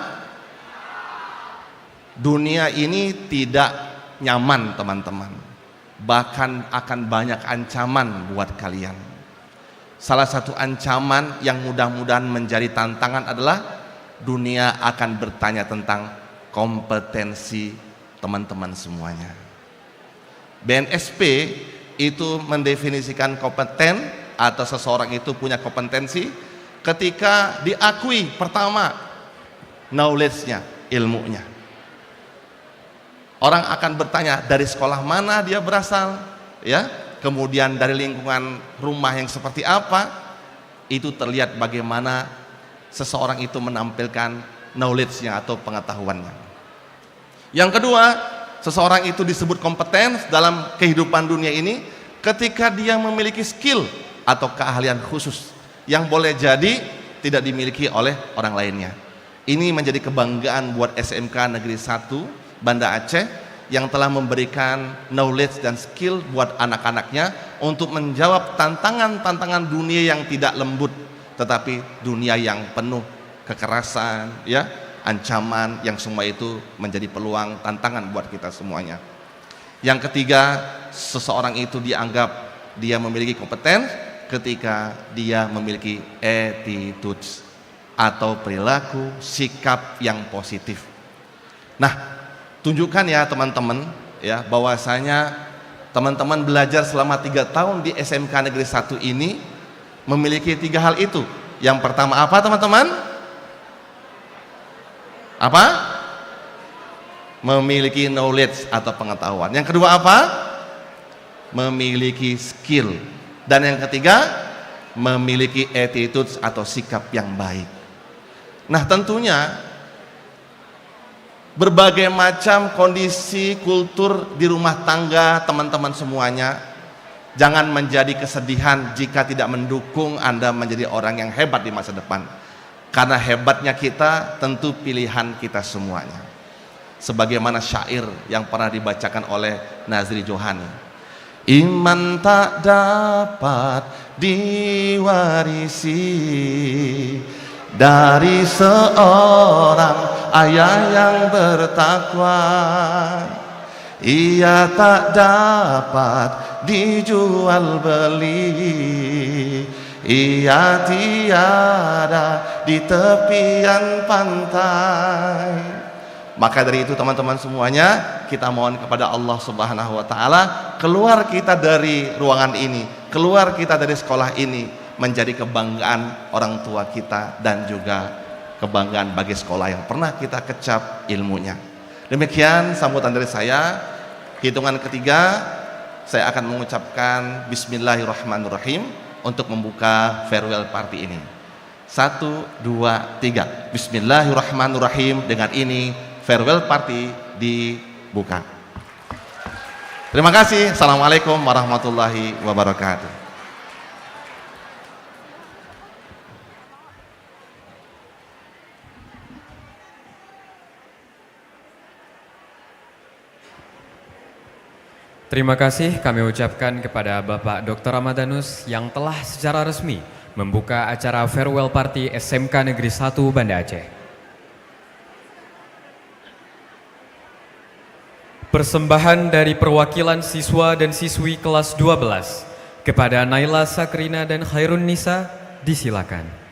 Dunia ini tidak nyaman teman-teman, bahkan akan banyak ancaman buat kalian. Salah satu ancaman yang mudah-mudahan menjadi tantangan adalah dunia akan bertanya tentang kompetensi teman-teman semuanya. BNSP itu mendefinisikan kompeten atau seseorang itu punya kompetensi ketika diakui pertama knowledge-nya, ilmunya. Orang akan bertanya dari sekolah mana dia berasal, kemudian dari lingkungan rumah yang seperti apa. Itu terlihat bagaimana seseorang itu menampilkan knowledge-nya atau pengetahuannya. Yang kedua, seseorang itu disebut kompeten dalam kehidupan dunia ini ketika dia memiliki skill atau keahlian khusus yang boleh jadi tidak dimiliki oleh orang lainnya. Ini menjadi kebanggaan buat SMK Negeri 1 Banda Aceh yang telah memberikan knowledge dan skill buat anak-anaknya untuk menjawab tantangan-tantangan dunia yang tidak lembut, tetapi dunia yang penuh kekerasan, ya, ancaman, yang semua itu menjadi peluang, tantangan buat kita semuanya. Yang ketiga, seseorang itu dianggap dia memiliki kompeten ketika dia memiliki attitude atau perilaku, sikap yang positif. Nah, tunjukkan ya teman-teman, ya, bahwasanya teman-teman belajar selama 3 tahun di SMK Negeri 1 ini memiliki 3 hal itu. Yang pertama apa teman-teman? Apa? Memiliki knowledge atau pengetahuan. Yang kedua apa? Memiliki skill. Dan yang ketiga, memiliki attitude atau sikap yang baik. Nah, tentunya berbagai macam kondisi kultur di rumah tangga teman-teman semuanya, jangan menjadi kesedihan jika tidak mendukung Anda menjadi orang yang hebat di masa depan. Karena hebatnya kita tentu pilihan kita semuanya. Sebagaimana syair yang pernah dibacakan oleh Nazri Johani, iman tak dapat diwarisi dari seorang ayah yang bertakwa. Ia tak dapat dijual beli, ia tiada di tepian pantai. Maka dari itu teman-teman semuanya, kita mohon kepada Allah Subhanahu wa taala, keluar kita dari ruangan ini, keluar kita dari sekolah ini menjadi kebanggaan orang tua kita dan juga kebanggaan bagi sekolah yang pernah kita kecap ilmunya. Demikian sambutan dari saya. Hitungan ketiga saya akan mengucapkan bismillahirrahmanirrahim untuk membuka farewell party ini. 1, 2, 3. Bismillahirrahmanirrahim. Dengan ini farewell party dibuka. Terima kasih. Assalamualaikum warahmatullahi wabarakatuh. Terima kasih kami ucapkan kepada Bapak Dr. Ramadanus yang telah secara resmi membuka acara farewell party SMK Negeri 1 Banda Aceh. Persembahan dari perwakilan siswa dan siswi kelas 12 kepada Naila Sakrina dan Khairun Nisa disilakan.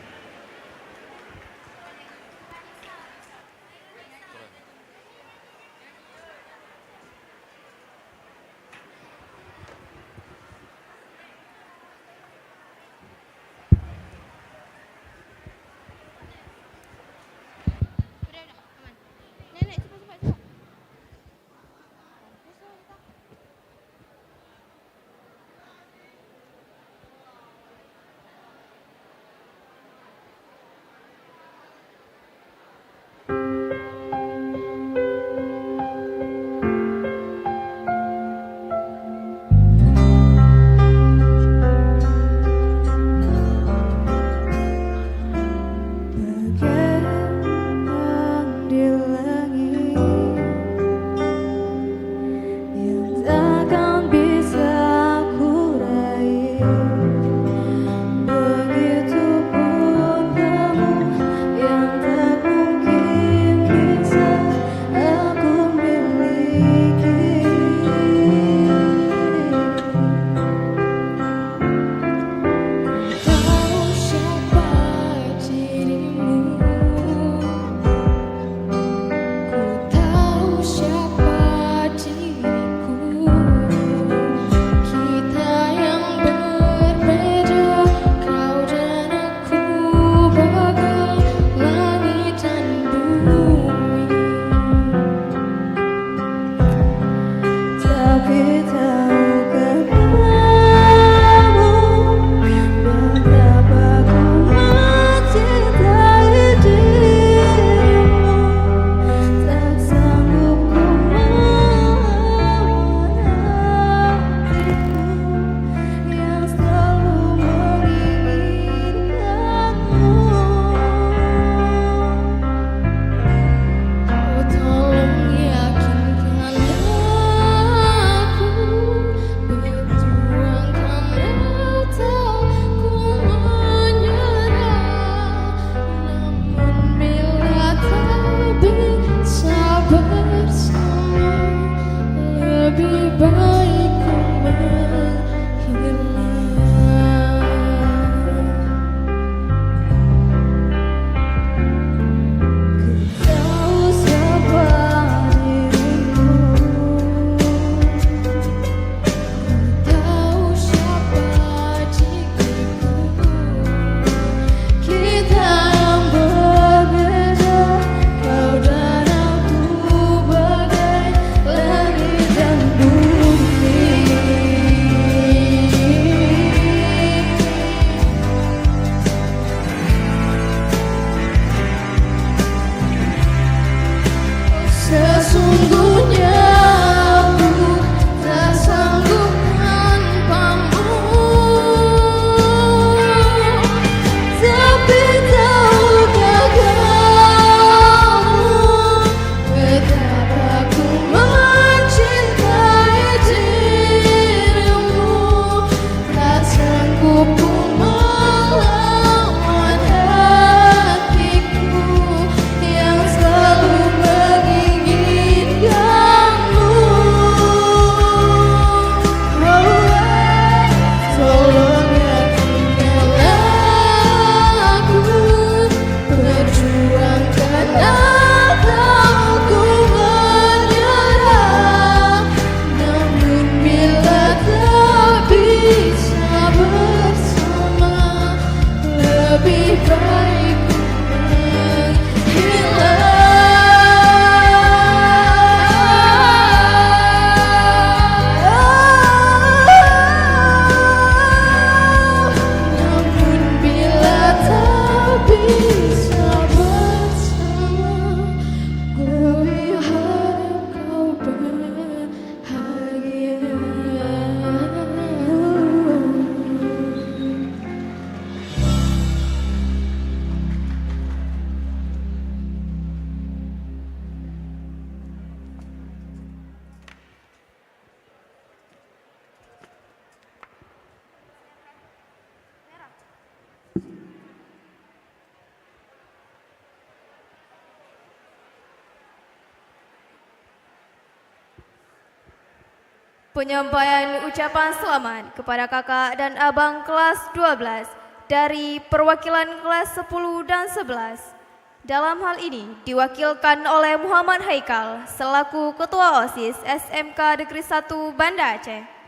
Penyampaian ucapan selamat kepada kakak dan abang kelas 12 dari perwakilan kelas 10 dan 11. Dalam hal ini diwakilkan oleh Muhammad Haikal selaku Ketua OSIS SMK Negeri 1 Banda Aceh.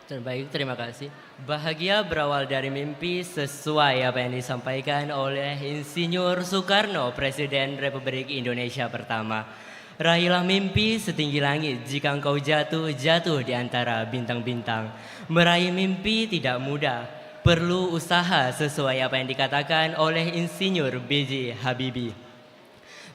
Terbaik, terima kasih. Bahagia berawal dari mimpi sesuai apa yang disampaikan oleh Insinyur Soekarno, Presiden Republik Indonesia pertama. Raihlah mimpi setinggi langit, jika engkau jatuh, jatuh di antara bintang-bintang. Meraih mimpi tidak mudah, perlu usaha sesuai apa yang dikatakan oleh Insinyur B.J. Habibie,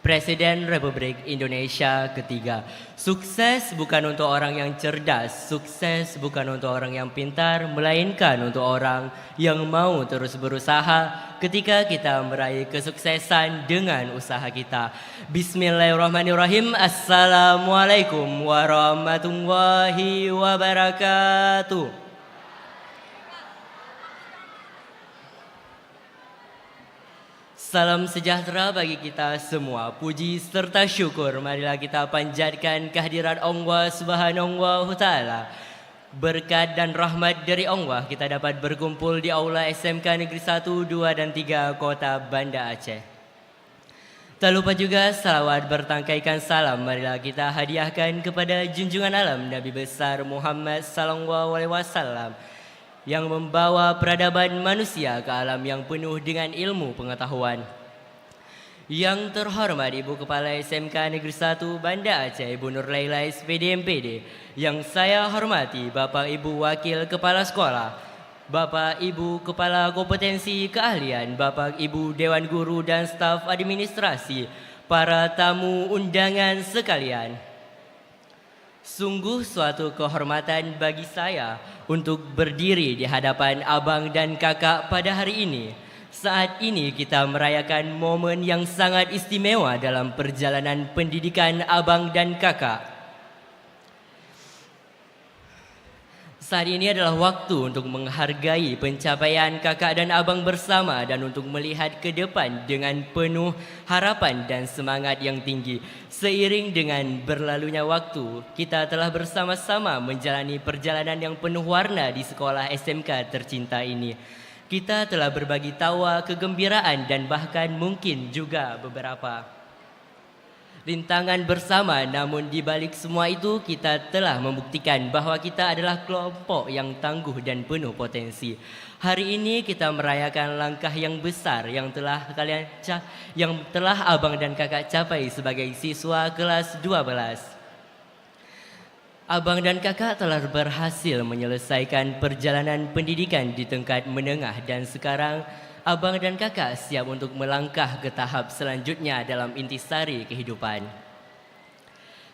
Presiden Republik Indonesia ketiga. Sukses bukan untuk orang yang cerdas, sukses bukan untuk orang yang pintar, melainkan untuk orang yang mau terus berusaha ketika kita meraih kesuksesan dengan usaha kita. Bismillahirrahmanirrahim. Assalamualaikum warahmatullahi wabarakatuh. Salam sejahtera bagi kita semua. Puji serta syukur marilah kita panjatkan kehadiran Allah Subhanahu wa taala. Berkat dan rahmat dari Allah kita dapat berkumpul di aula SMK Negeri 1, 2 dan 3 Kota Banda Aceh. Tak lupa juga salawat bertangkaikan salam marilah kita hadiahkan kepada junjungan alam Nabi besar Muhammad sallallahu alaihi wasallam yang membawa peradaban manusia ke alam yang penuh dengan ilmu pengetahuan. Yang terhormat Ibu Kepala SMK Negeri 1 Banda Aceh, Ibu Nur Laila SPD MPD. Yang saya hormati Bapak Ibu Wakil Kepala Sekolah, Bapak Ibu Kepala Kompetensi Keahlian, Bapak Ibu Dewan Guru dan staf administrasi, para tamu undangan sekalian. Sungguh suatu kehormatan bagi saya untuk berdiri di hadapan abang dan kakak pada hari ini. Saat ini kita merayakan momen yang sangat istimewa dalam perjalanan pendidikan abang dan kakak. Saat ini adalah waktu untuk menghargai pencapaian kakak dan abang bersama dan untuk melihat ke depan dengan penuh harapan dan semangat yang tinggi. Seiring dengan berlalunya waktu, kita telah bersama-sama menjalani perjalanan yang penuh warna di sekolah SMK tercinta ini. Kita telah berbagi tawa, kegembiraan dan bahkan mungkin juga beberapa rintangan bersama, namun di balik semua itu kita telah membuktikan bahwa kita adalah kelompok yang tangguh dan penuh potensi. Hari ini kita merayakan langkah yang besar yang telah abang dan kakak capai sebagai siswa kelas 12. Abang dan kakak telah berhasil menyelesaikan perjalanan pendidikan di tingkat menengah dan sekarang abang dan kakak siap untuk melangkah ke tahap selanjutnya dalam intisari kehidupan.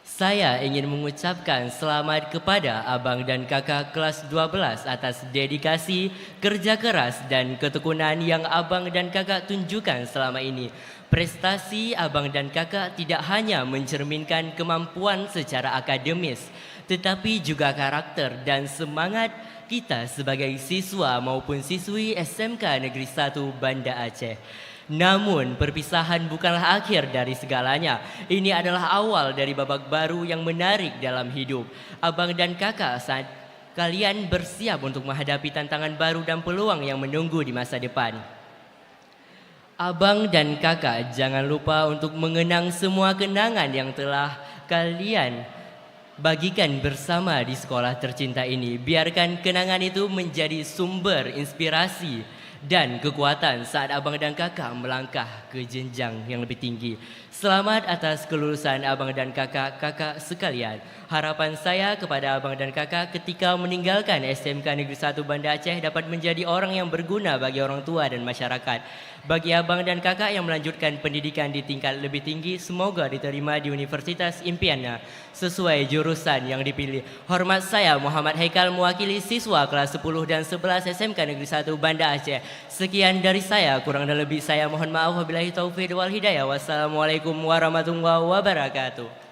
Saya ingin mengucapkan selamat kepada abang dan kakak kelas 12 atas dedikasi, kerja keras dan ketekunan yang abang dan kakak tunjukkan selama ini. Prestasi abang dan kakak tidak hanya mencerminkan kemampuan secara akademis, tetapi juga karakter dan semangat kita sebagai siswa maupun siswi SMK Negeri 1 Banda Aceh. Namun perpisahan bukanlah akhir dari segalanya. Ini adalah awal dari babak baru yang menarik dalam hidup. Abang dan kakak, saat kalian bersiap untuk menghadapi tantangan baru dan peluang yang menunggu di masa depan. Abang dan kakak jangan lupa untuk mengenang semua kenangan yang telah kalian bagikan bersama di sekolah tercinta ini. Biarkan kenangan itu menjadi sumber inspirasi dan kekuatan saat abang dan kakak melangkah ke jenjang yang lebih tinggi. Selamat atas kelulusan abang dan kakak sekalian. Harapan saya kepada abang dan kakak ketika meninggalkan SMK Negeri 1 Banda Aceh dapat menjadi orang yang berguna bagi orang tua dan masyarakat. Bagi abang dan kakak yang melanjutkan pendidikan di tingkat lebih tinggi, semoga diterima di universitas impiannya sesuai jurusan yang dipilih. Hormat saya Muhammad Haikal mewakili siswa kelas 10 dan 11 SMK Negeri 1 Banda Aceh. Sekian dari saya, kurang dan lebih saya mohon maaf. Wabillahi taufiq wal hidayah. Wassalamualaikum warahmatullahi wabarakatuh.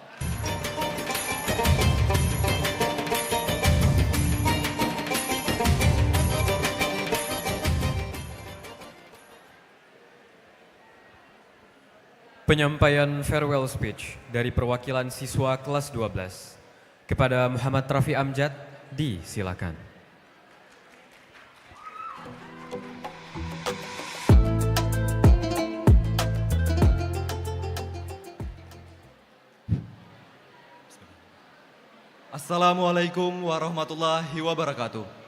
penyampaian farewell speech dari perwakilan siswa kelas 12. Kepada Muhammad Rafi Amjad, disilakan. Assalamualaikum warahmatullahi wabarakatuh.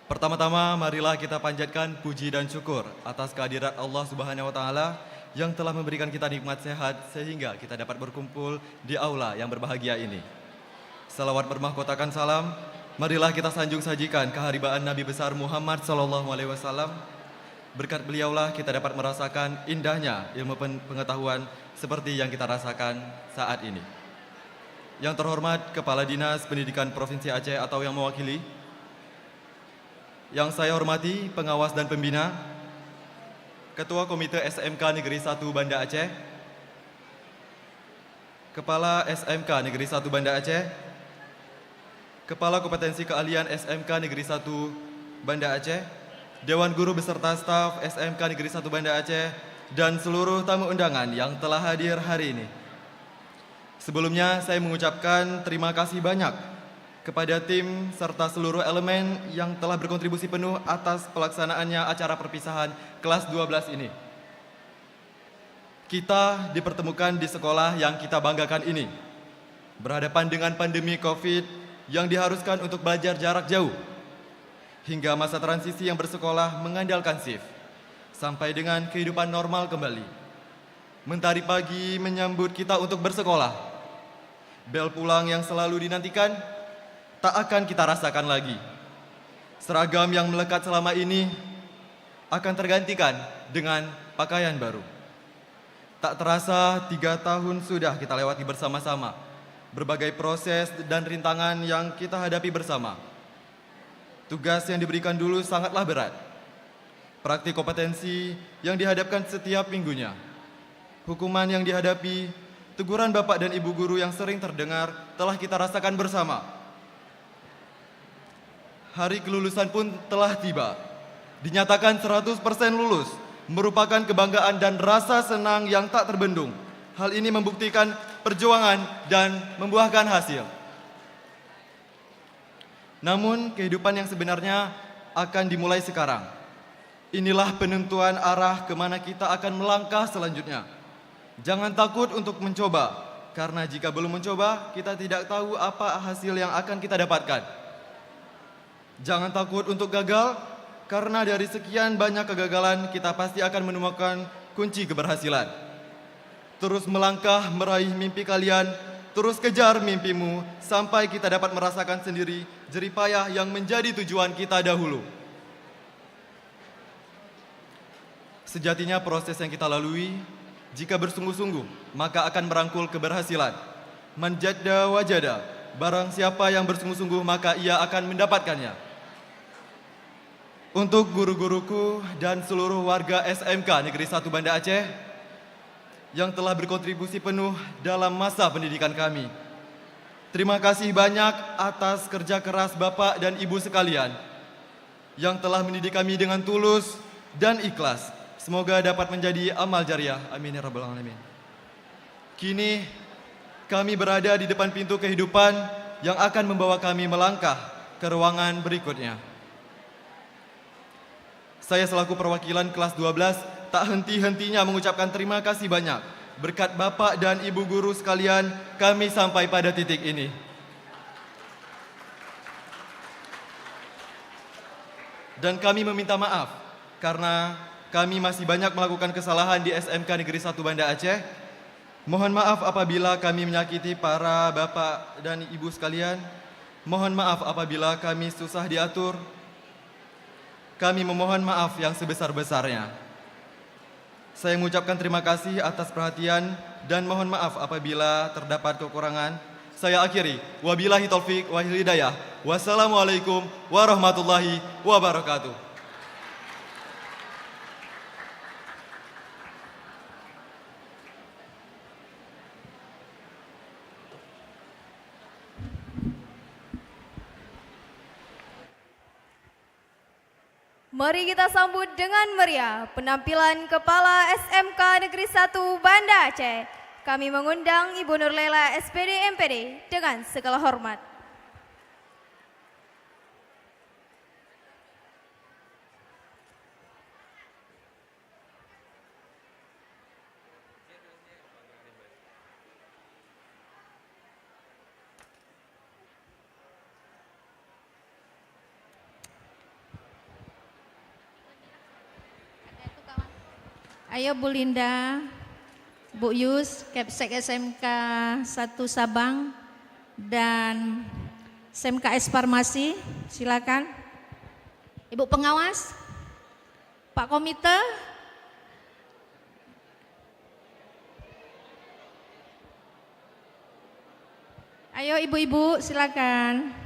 Pertama-tama marilah kita panjatkan puji dan syukur atas kehadirat Allah Subhanahu wa taala yang telah memberikan kita nikmat sehat sehingga kita dapat berkumpul di aula yang berbahagia ini. Salawat bermahkotakan salam, marilah kita sanjung sajikan keharibaan Nabi besar Muhammad sallallahu alaihi wasallam. Berkat beliaulah kita dapat merasakan indahnya ilmu pengetahuan seperti yang kita rasakan saat ini. Yang terhormat Kepala Dinas Pendidikan Provinsi Aceh atau yang mewakili, yang saya hormati pengawas dan pembina, Ketua Komite SMK Negeri 1 Banda Aceh, Kepala SMK Negeri 1 Banda Aceh, Kepala Kompetensi Keahlian SMK Negeri 1 Banda Aceh, Dewan Guru beserta staf SMK Negeri 1 Banda Aceh, dan seluruh tamu undangan yang telah hadir hari ini. Sebelumnya saya mengucapkan terima kasih banyak kepada tim serta seluruh elemen yang telah berkontribusi penuh atas pelaksanaannya acara perpisahan kelas 12 ini. Kita dipertemukan di sekolah yang kita banggakan ini, berhadapan dengan pandemi COVID yang diharuskan untuk belajar jarak jauh, hingga masa transisi yang bersekolah mengandalkan shift, sampai dengan kehidupan normal kembali. Mentari pagi menyambut kita untuk bersekolah. Bel pulang yang selalu dinantikan tak akan kita rasakan lagi. Seragam yang melekat selama ini akan tergantikan dengan pakaian baru. Tak terasa 3 tahun sudah kita lewati bersama-sama. Berbagai proses dan rintangan yang kita hadapi bersama. Tugas yang diberikan dulu sangatlah berat. Praktik kompetensi yang dihadapkan setiap minggunya. Hukuman yang dihadapi, teguran bapak dan ibu guru yang sering terdengar telah kita rasakan bersama. Hari kelulusan pun telah tiba. Dinyatakan 100% lulus, merupakan kebanggaan dan rasa senang yang tak terbendung. Hal ini membuktikan perjuangan dan membuahkan hasil. Namun kehidupan yang sebenarnya akan dimulai sekarang. Inilah penentuan arah kemana kita akan melangkah selanjutnya. Jangan takut untuk mencoba, karena jika belum mencoba, kita tidak tahu apa hasil yang akan kita dapatkan. Jangan takut untuk gagal, karena dari sekian banyak kegagalan kita pasti akan menemukan kunci keberhasilan. Terus melangkah meraih mimpi kalian, terus kejar mimpimu sampai kita dapat merasakan sendiri jerih payah yang menjadi tujuan kita dahulu. Sejatinya proses yang kita lalui, jika bersungguh-sungguh, maka akan merangkul keberhasilan. Man jadda wajada, barang siapa yang bersungguh-sungguh maka ia akan mendapatkannya. Untuk guru-guruku dan seluruh warga SMK Negeri 1 Banda Aceh yang telah berkontribusi penuh dalam masa pendidikan kami. Terima kasih banyak atas kerja keras Bapak dan Ibu sekalian yang telah mendidik kami dengan tulus dan ikhlas. Semoga dapat menjadi amal jariah. Amin ya rabbal alamin. Kini kami berada di depan pintu kehidupan yang akan membawa kami melangkah ke ruangan berikutnya. Saya selaku perwakilan kelas 12 tak henti-hentinya mengucapkan terima kasih banyak. Berkat Bapak dan Ibu guru sekalian, kami sampai pada titik ini. Dan kami meminta maaf karena kami masih banyak melakukan kesalahan di SMK Negeri 1 Banda Aceh. Mohon maaf apabila kami menyakiti para Bapak dan Ibu sekalian. Mohon maaf apabila kami susah diatur. Kami memohon maaf yang sebesar-besarnya. Saya mengucapkan terima kasih atas perhatian dan mohon maaf apabila terdapat kekurangan. Saya akhiri. Wabillahi taufik wal hidayah. Wassalamualaikum warahmatullahi wabarakatuh. Mari kita sambut dengan meriah penampilan Kepala SMK Negeri 1 Banda Aceh. Kami mengundang Ibu Nur Laila SPD MPD dengan segala hormat. Ayo Bu Linda, Bu Yus, Kepsek SMK 1 Sabang, dan SMKS Farmasi, silakan. Ibu pengawas, Pak Komite, ayo ibu-ibu silakan.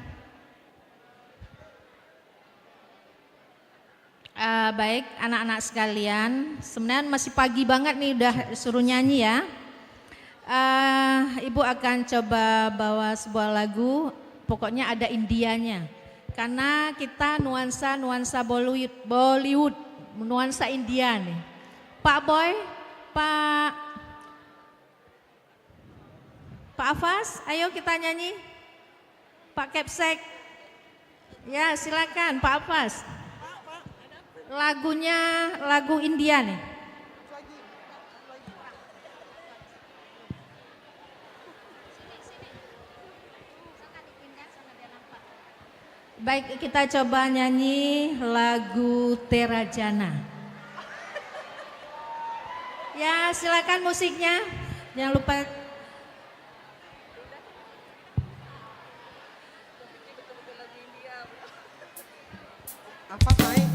Baik anak-anak sekalian, sebenarnya masih pagi banget nih udah suruh nyanyi ya. Ibu akan coba bawa sebuah lagu, pokoknya ada Indianya. Karena kita nuansa Bollywood, nuansa India nih. Pak Boy, Pak Afas, ayo kita nyanyi. Pak Kepsek, ya silakan Pak Afas. Lagunya lagu India nih. Baik, kita coba nyanyi lagu Terajana. Ya, silakan musiknya. Jangan lupa. Apa saya?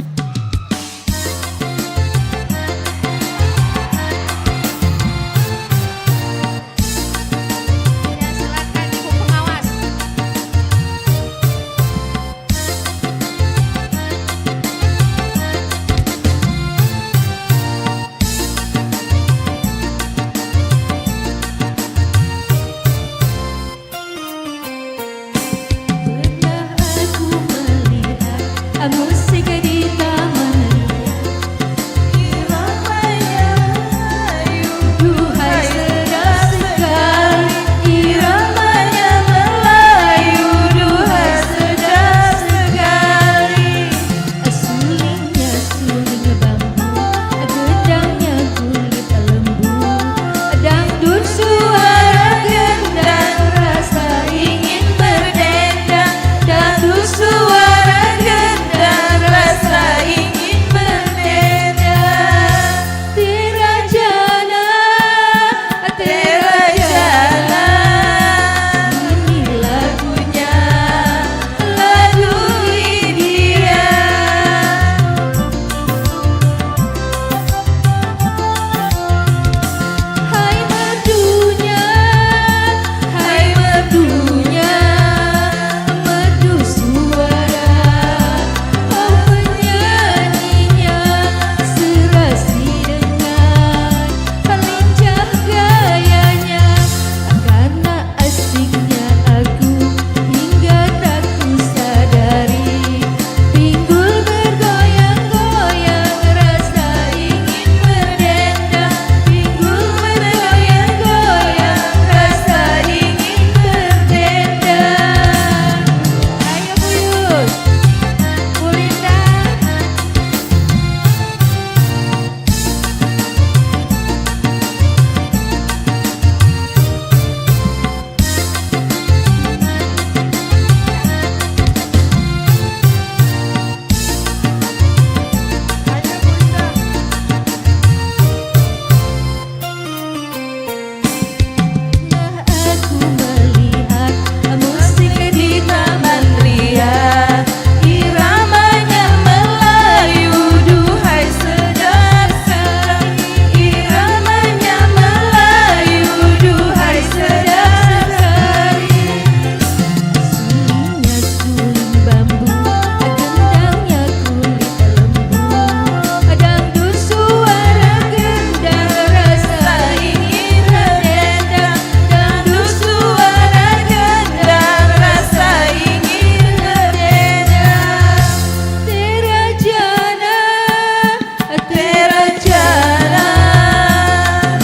jalan.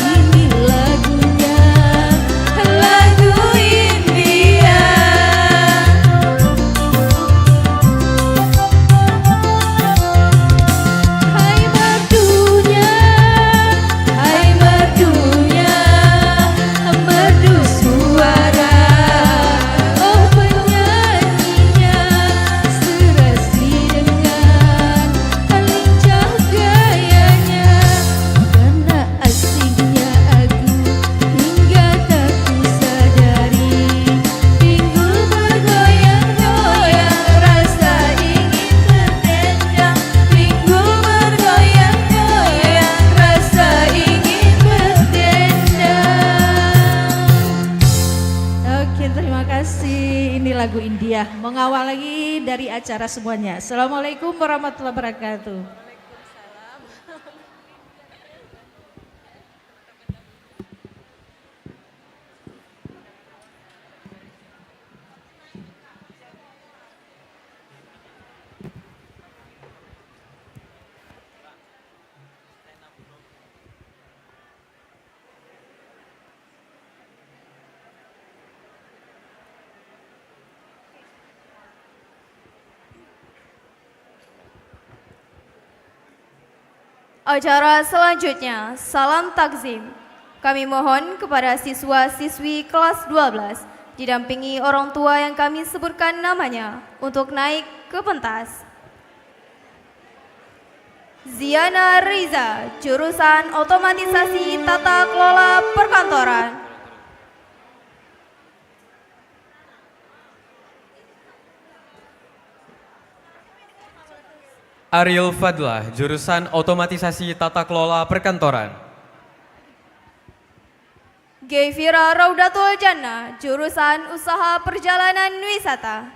Ini lagunya, lagu India. Hai merdunya, merdu suara. Oh penyanyinya serasi dengan lincah gayanya. Karena asiknya aku hingga tak kusadari, pinggul bergoyang-goyang rasa ingin berdendang. Pinggul bergoyang-goyang rasa ingin berdendang. Oke, terima kasih. Ini lagu India. Mengawal lagi dari acara semuanya. Assalamualaikum warahmatullahi wabarakatuh. Acara selanjutnya, salam takzim. Kami mohon kepada siswa-siswi kelas 12, didampingi orang tua yang kami sebutkan namanya, untuk naik ke pentas. Ziana Riza, jurusan Otomatisasi Tata Kelola Perkantoran. Ariel Fadlah, jurusan Otomatisasi Tata Kelola Perkantoran. Gevira Raudatul Jannah, jurusan Usaha Perjalanan Wisata.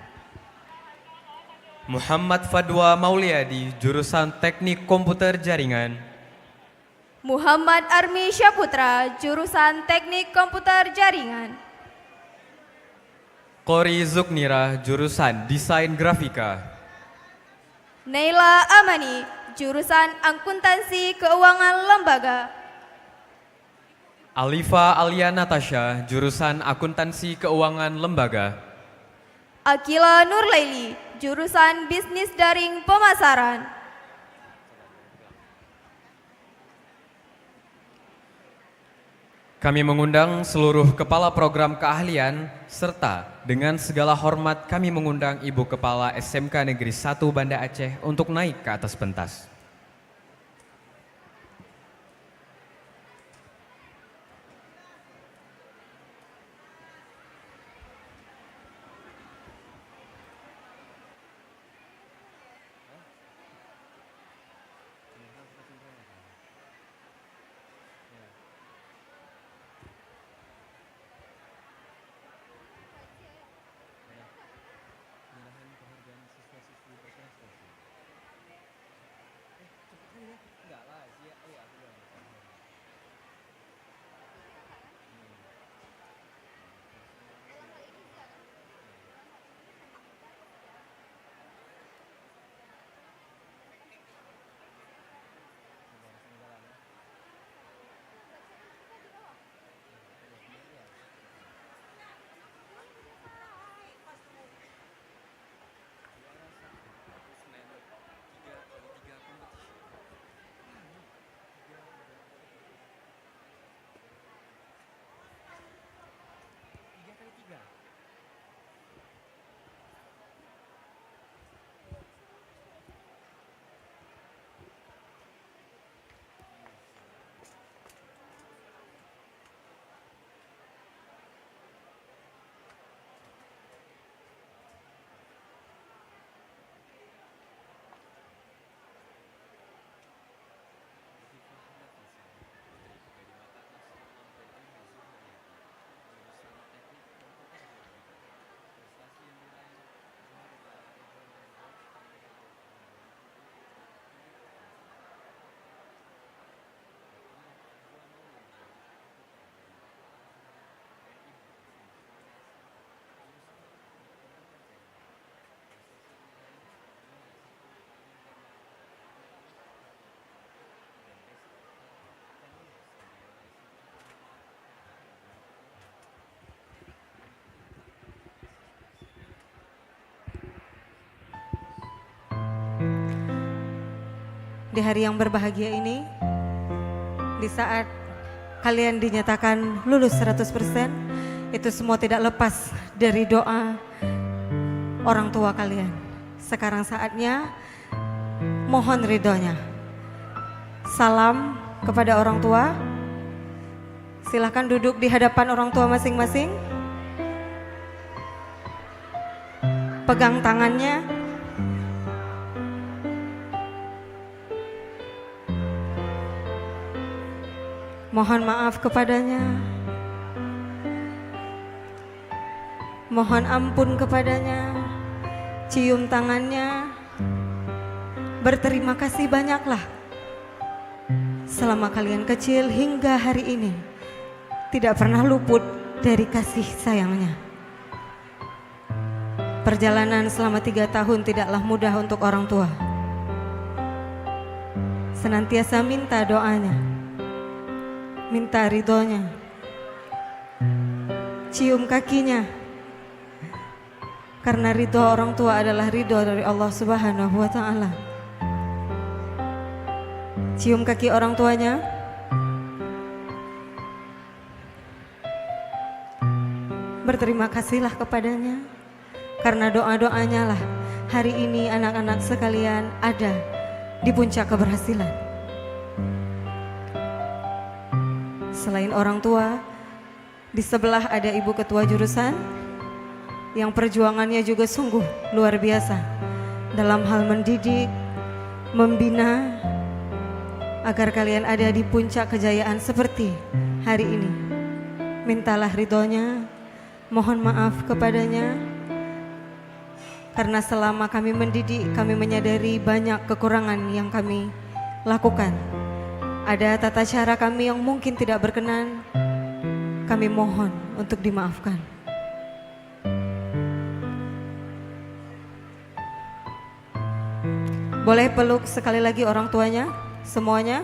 Muhammad Fadwa Mauliadi, jurusan Teknik Komputer Jaringan. Muhammad Armi Syaputra, jurusan Teknik Komputer Jaringan. Kori Zuknira, jurusan Desain Grafika. Naila Amani, jurusan Akuntansi Keuangan Lembaga. Alifa Alia Natasha, jurusan Akuntansi Keuangan Lembaga. Akila Nurlaili, jurusan Bisnis Daring Pemasaran. Kami mengundang seluruh kepala program keahlian serta dengan segala hormat kami mengundang Ibu Kepala SMK Negeri 1 Banda Aceh untuk naik ke atas pentas. hari yang berbahagia ini, di saat kalian dinyatakan lulus 100%, itu semua tidak lepas dari doa orang tua kalian. Sekarang saatnya mohon ridhonya. Salam kepada orang tua. Silahkan duduk di hadapan orang tua masing-masing. Pegang tangannya. Mohon maaf kepadanya. Mohon ampun kepadanya. Cium tangannya. Berterima kasih banyaklah. Selama kalian kecil hingga hari ini tidak pernah luput dari kasih sayangnya. Perjalanan selama 3 tahun tidaklah mudah untuk orang tua. Senantiasa minta doanya, minta ridhonya, cium kakinya. Karena ridho orang tua adalah ridho dari Allah Subhanahu wa Ta'ala. Cium kaki orang tuanya. Berterima kasihlah kepadanya. Karena doa-doanya lah hari ini anak-anak sekalian ada di puncak keberhasilan. Selain orang tua, di sebelah ada ibu ketua jurusan yang perjuangannya juga sungguh luar biasa dalam hal mendidik, membina agar kalian ada di puncak kejayaan seperti hari ini. Mintalah ridhonya, mohon maaf kepadanya. Karena selama kami mendidik, kami menyadari banyak kekurangan yang kami lakukan. Ada tata cara kami yang mungkin tidak berkenan, kami mohon untuk dimaafkan. Boleh peluk sekali lagi orang tuanya, semuanya.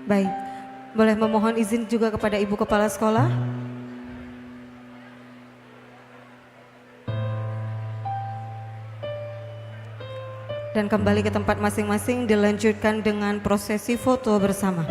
Baik, boleh memohon izin juga kepada Ibu Kepala Sekolah. Dan kembali ke tempat masing-masing, dilanjutkan dengan prosesi foto bersama.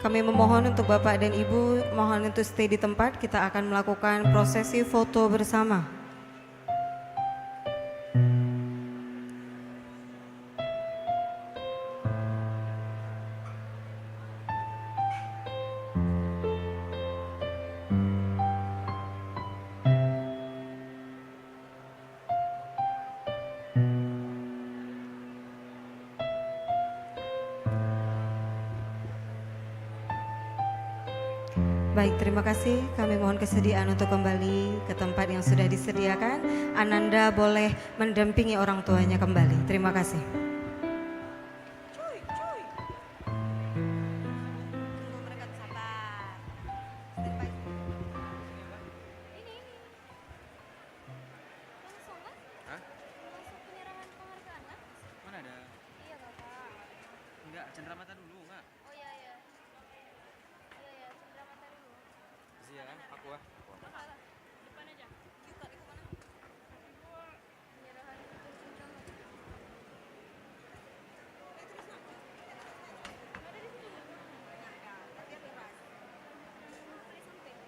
Kami memohon untuk Bapak dan Ibu, mohon untuk stay di tempat, kita akan melakukan prosesi foto bersama. Baik, terima kasih. Kami mohon kesediaan untuk kembali ke tempat yang sudah disediakan. Ananda boleh mendampingi orang tuanya kembali. Terima kasih. Mana ada? Iya, Bapak. Enggak, cenderamata dulu, Kak. Oh iya, iya. Iya, cenderamata dulu. Iya, aku ah. Depan aja. Yuk, Kak, ikut mana? Penyerahan tunjangan. Ada di sini. Tapi bebas. Dari samping.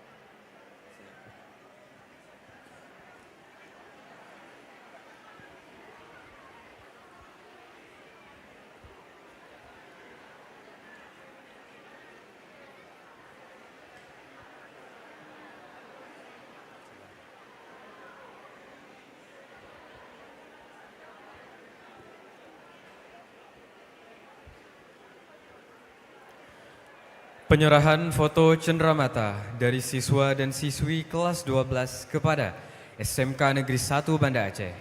Penyerahan foto cenderamata dari siswa dan siswi kelas 12 kepada SMK Negeri 1 Banda Aceh.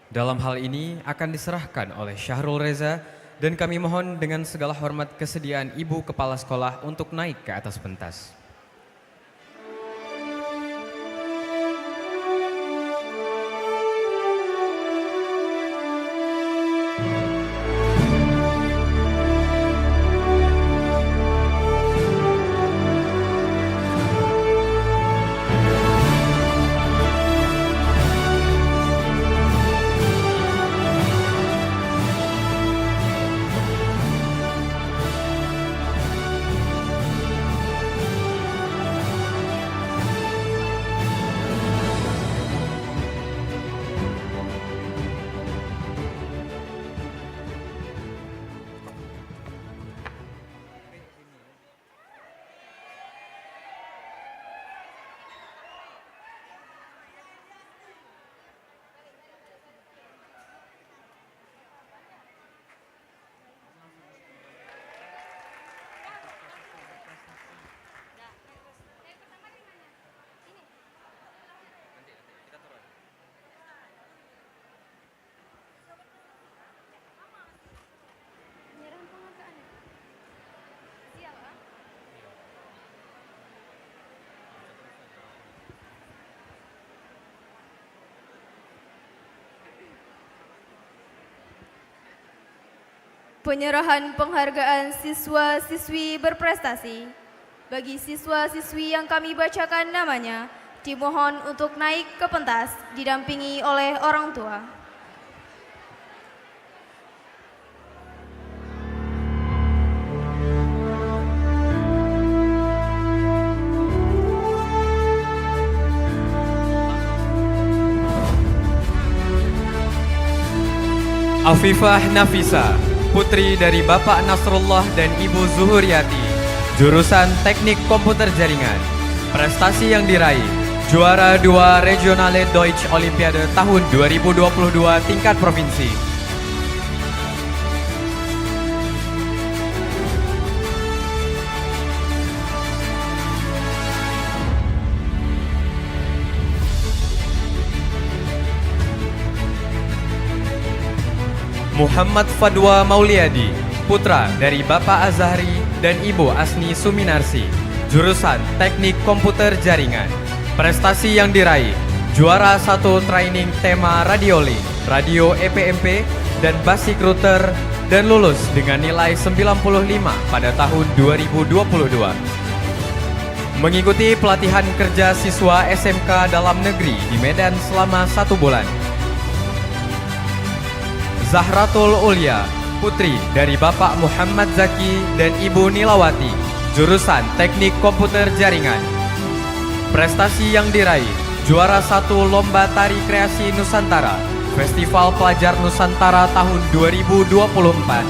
Dalam hal ini akan diserahkan oleh Syahrul Reza dan kami mohon dengan segala hormat kesediaan Ibu Kepala Sekolah untuk naik ke atas pentas. Penyerahan penghargaan siswa-siswi berprestasi. Bagi siswa-siswi yang kami bacakan namanya, dimohon untuk naik ke pentas didampingi oleh orang tua. Afifah Nafisa, putri dari Bapak Nasrullah dan Ibu Zuhuriati, jurusan Teknik Komputer Jaringan. Prestasi yang diraih, juara 2 Regionale Deutsch Olimpiade tahun 2022 tingkat provinsi. Muhammad Fadwa Mauliadi, putra dari Bapak Azhari dan Ibu Asni Suminarsi, jurusan Teknik Komputer Jaringan. Prestasi yang diraih, juara 1 training tema radioli, radio EPMP, dan basic router, dan lulus dengan nilai 95 pada tahun 2022. Mengikuti pelatihan kerja siswa SMK dalam negeri di Medan selama 1 bulan. Zahratul Ulia, putri dari Bapak Muhammad Zaki dan Ibu Nilawati, jurusan Teknik Komputer Jaringan. Prestasi yang diraih, juara 1 Lomba Tari Kreasi Nusantara, Festival Pelajar Nusantara tahun 2024.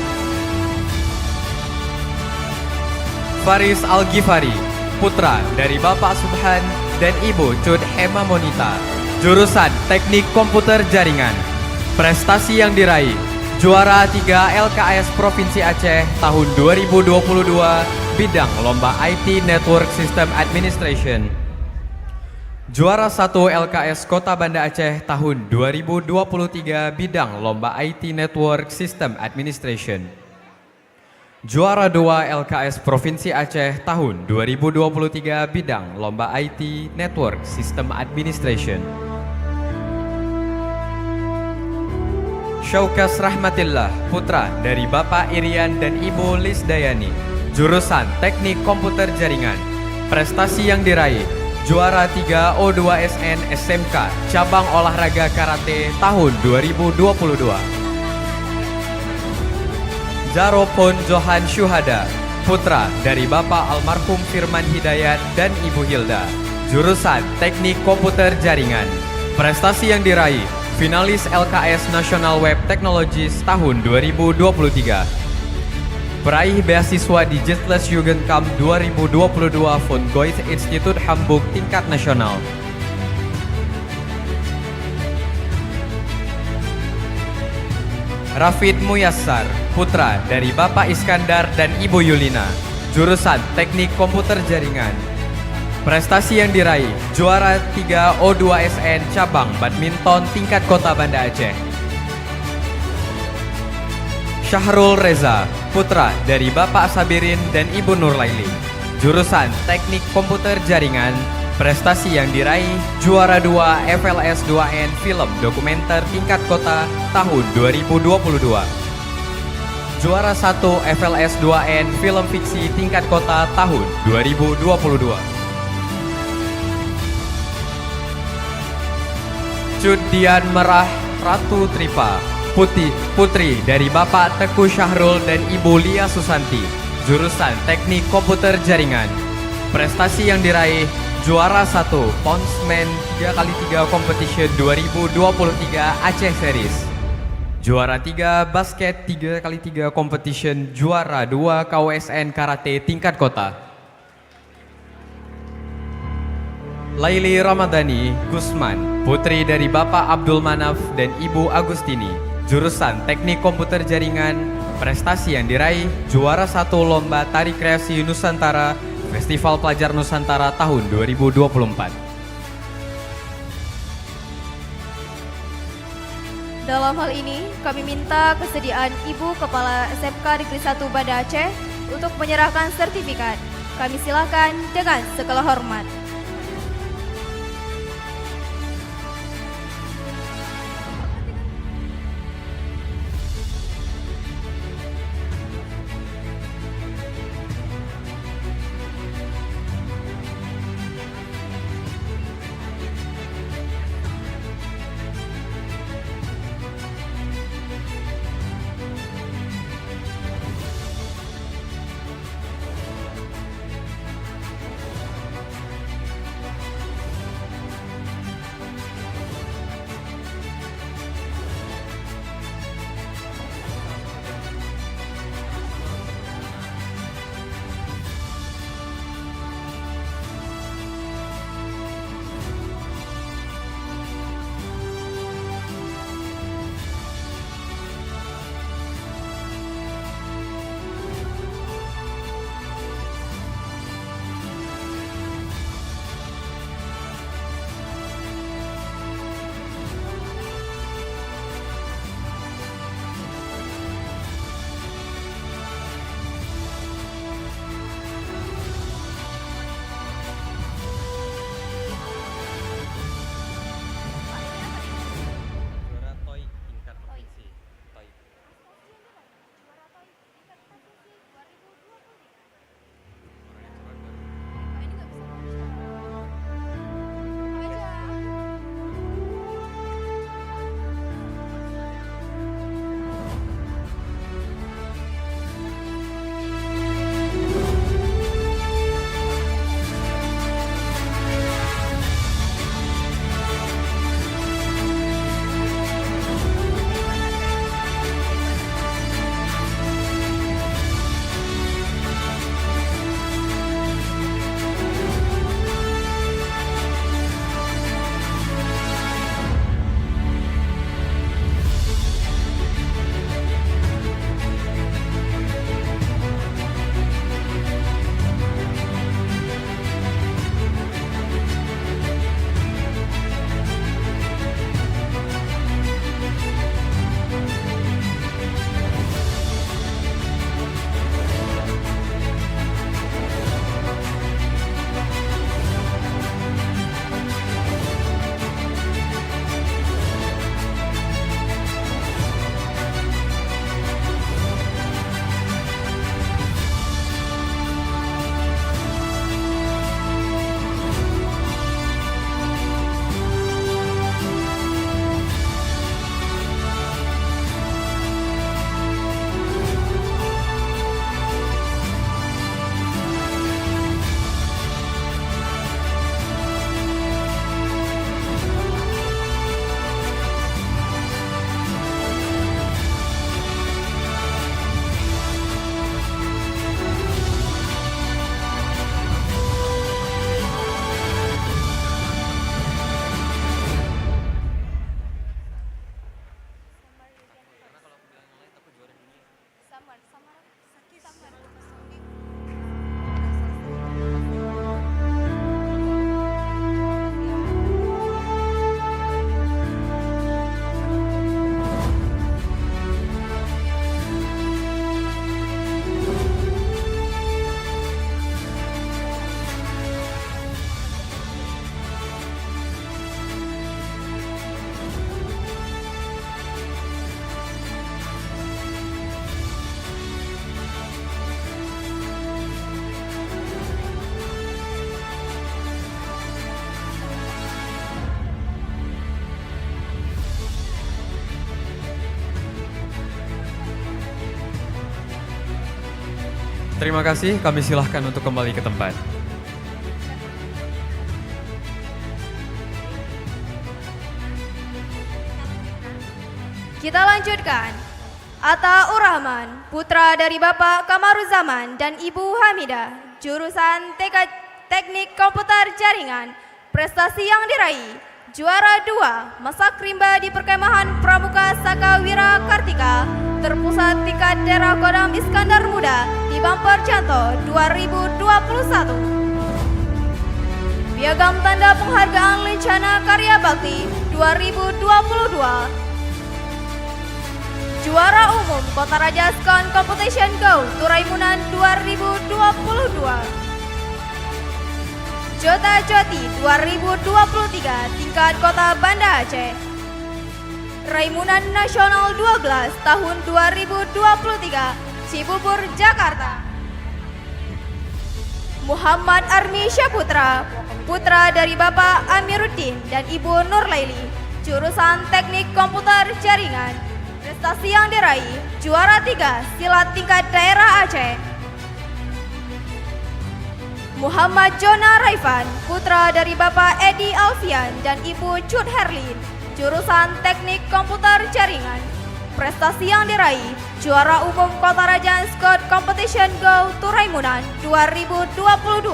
Faris Al-Ghifari, putra dari Bapak Subhan dan Ibu Cud Hema Monita, jurusan Teknik Komputer Jaringan. Prestasi yang diraih, juara 3 LKS Provinsi Aceh tahun 2022 bidang Lomba IT Network System Administration. Juara 1 LKS Kota Banda Aceh tahun 2023 bidang Lomba IT Network System Administration. Juara 2 LKS Provinsi Aceh tahun 2023 bidang Lomba IT Network System Administration. Syaukas Rahmatillah, putra dari Bapak Irian dan Ibu Lisdayani, jurusan Teknik Komputer Jaringan. Prestasi yang diraih, juara 3 O2SN SMK cabang olahraga karate tahun 2022. Jaropon Johan Syuhada, putra dari Bapak almarhum Firman Hidayat dan Ibu Hilda, jurusan Teknik Komputer Jaringan. Prestasi yang diraih, finalis LKS National Web Technologies tahun 2023. Peraih beasiswa di Digitless Jugendkamp 2022 von Goethe Institut Hamburg tingkat nasional. Rafid Muyassar, putra dari Bapak Iskandar dan Ibu Yulina, jurusan Teknik Komputer Jaringan. Prestasi yang diraih, juara 3 O2SN cabang badminton tingkat kota Banda Aceh. Syahrul Reza, putra dari Bapak Sabirin dan Ibu Nurlaili, jurusan Teknik Komputer Jaringan. Prestasi yang diraih, juara 2 FLS 2N Film Dokumenter tingkat kota tahun 2022. Juara 1 FLS 2N Film Fiksi tingkat kota tahun 2022. Cudian Merah Ratu Tripa, putri dari Bapak Teguh Syahrul dan Ibu Lia Susanti, jurusan Teknik Komputer Jaringan. Prestasi yang diraih, juara 1 Ponsman 3x3 Competition 2023 Aceh Series. Juara 3 Basket 3x3 Competition, juara 2 KWSN Karate tingkat kota. Laili Ramadhani Gusman, putri dari Bapak Abdul Manaf dan Ibu Agustini, jurusan Teknik Komputer Jaringan. Prestasi yang diraih, juara 1 Lomba Tari Kreasi Nusantara Festival Pelajar Nusantara tahun 2024. Dalam hal ini, kami minta kesediaan Ibu Kepala SMK Negeri 1 Banda Aceh untuk menyerahkan sertifikat. Kami silakan dengan segala hormat. Terima kasih, kami silahkan untuk kembali ke tempat. Kita lanjutkan. Atta Urrahman, putra dari Bapak Kamaruzaman dan Ibu Hamidah, jurusan Teknik Komputer Jaringan. Prestasi yang diraih: juara 2, masak rimba di perkemahan Pramuka Sakawira Kartika, terpusat tingkat daerah Kodam Iskandar Muda di Bamper Janto 2021. Piagam Tanda Penghargaan Lencana Karya Bakti 2022. Juara Umum Kota Raja Skon Competition Go Turaimunan 2022. Jota Joti 2023 tingkat Kota Banda Aceh. Raimunan Nasional 12 tahun 2023 Cibubur, Jakarta. Muhammad Armi Syaputra, putra dari Bapak Amiruddin dan Ibu Nurlaili, jurusan Teknik Komputer Jaringan. Prestasi yang diraih: juara 3 silat tingkat daerah Aceh. Muhammad Jona Raifan, putra dari Bapak Edi Alfian dan Ibu Cut Herlin, jurusan Teknik Komputer Jaringan. Prestasi yang diraih: juara umum Kota Raja Scott Competition Go Turaimunan 2022.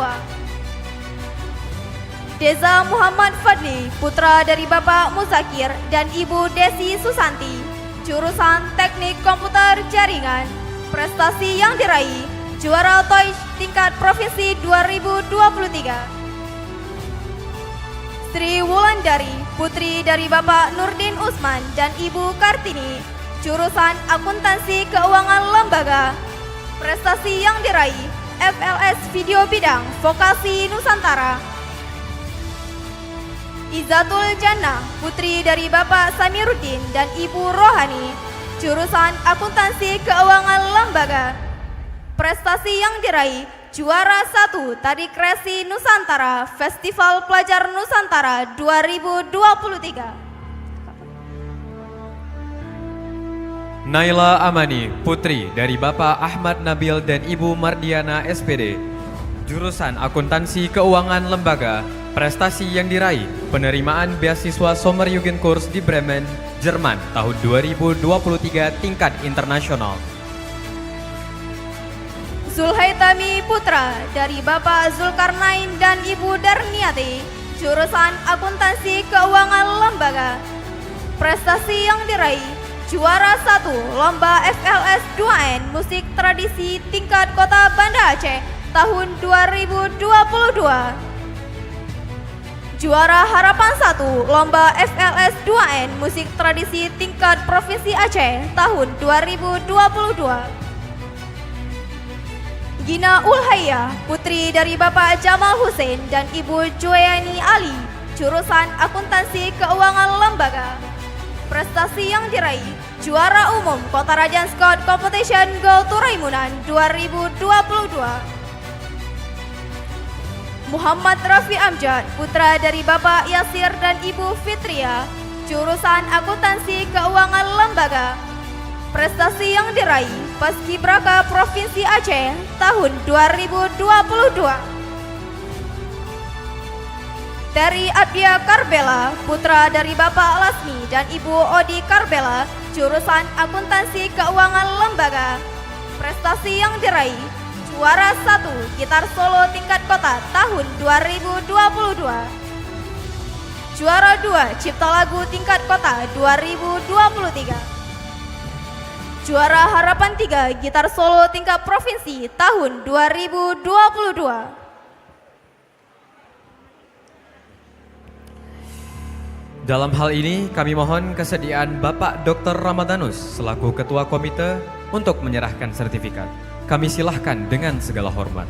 Deza Muhammad Fadli, putra dari Bapak Muzakir dan Ibu Desi Susanti, jurusan Teknik Komputer Jaringan. Prestasi yang diraih: juara Toy tingkat Provinsi 2023. Sri Wulandari, putri dari Bapak Nurdin Usman dan Ibu Kartini, jurusan Akuntansi Keuangan Lembaga. Prestasi yang diraih: FLS Video Bidang Vokasi Nusantara. Izatul Jannah, putri dari Bapak Samiruddin dan Ibu Rohani, jurusan Akuntansi Keuangan Lembaga. Prestasi yang diraih: juara 1 Tari Kresi Nusantara Festival Pelajar Nusantara 2023. Naila Amani, putri dari Bapak Ahmad Nabil dan Ibu Mardiana SPD, jurusan Akuntansi Keuangan Lembaga. Prestasi yang diraih: penerimaan beasiswa Sommerjugendkurs di Bremen, Jerman tahun 2023 tingkat internasional. Zulhaitami, putra dari Bapak Zulkarnain dan Ibu Darniati, jurusan Akuntansi Keuangan Lembaga. Prestasi yang diraih: juara 1 Lomba FLS 2N Musik Tradisi tingkat Kota Banda Aceh tahun 2022. Juara Harapan 1 Lomba FLS 2N Musik Tradisi tingkat Provinsi Aceh tahun 2022. Gina Ulhaya, putri dari Bapak Jamal Hussein dan Ibu Joyani Ali, jurusan Akuntansi Keuangan Lembaga. Prestasi yang diraih: juara umum Kota Raja Scott Competition Go Turaimunan 2022. Muhammad Rafi Amjad, putra dari Bapak Yasir dan Ibu Fitria, jurusan Akuntansi Keuangan Lembaga. Prestasi yang diraih: Paskibraka Provinsi Aceh tahun 2022. Terry Abdia Karbela, putra dari Bapak Lasmi dan Ibu Odi Karbela, jurusan Akuntansi Keuangan Lembaga. Prestasi yang diraih: juara 1 gitar solo tingkat kota tahun 2022. Juara 2 cipta lagu tingkat kota 2023. Juara Harapan 3 gitar solo tingkat provinsi tahun 2022. Dalam hal ini kami mohon kesediaan Bapak Dr. Ramadanus selaku Ketua Komite untuk menyerahkan sertifikat. Kami silahkan dengan segala hormat.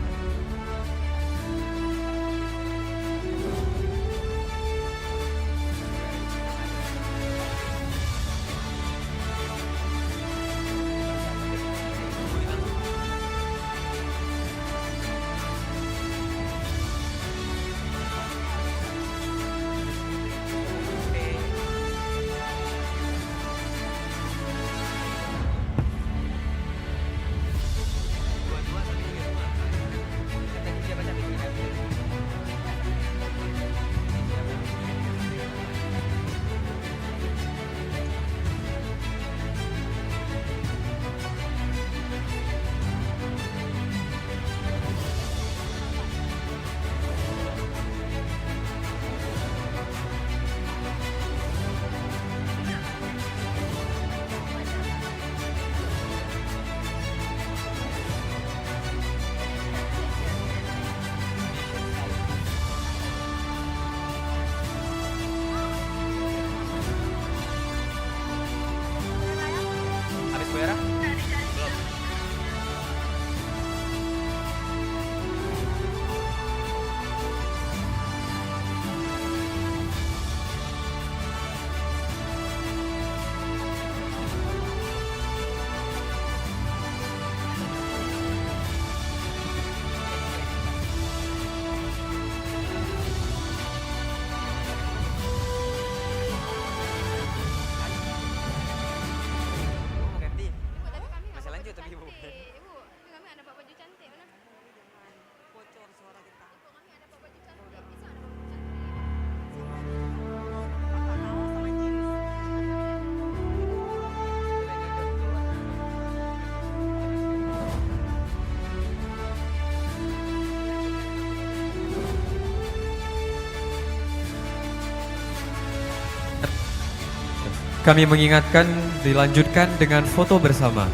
Kami mengingatkan dilanjutkan dengan foto bersama.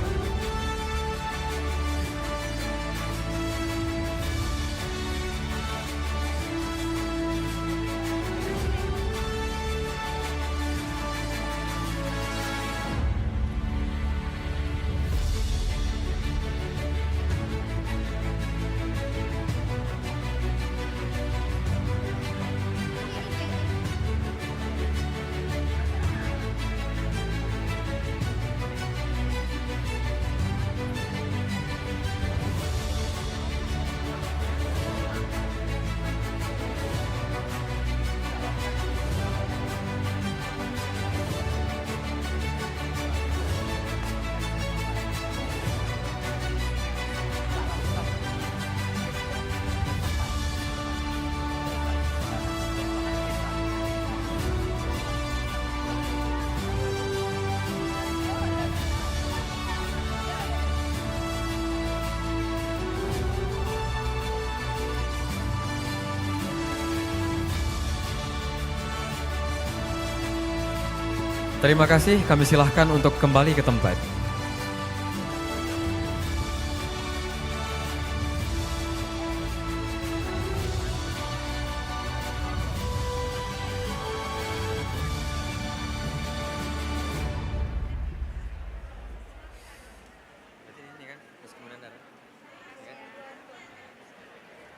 Terima kasih, kami silahkan untuk kembali ke tempat.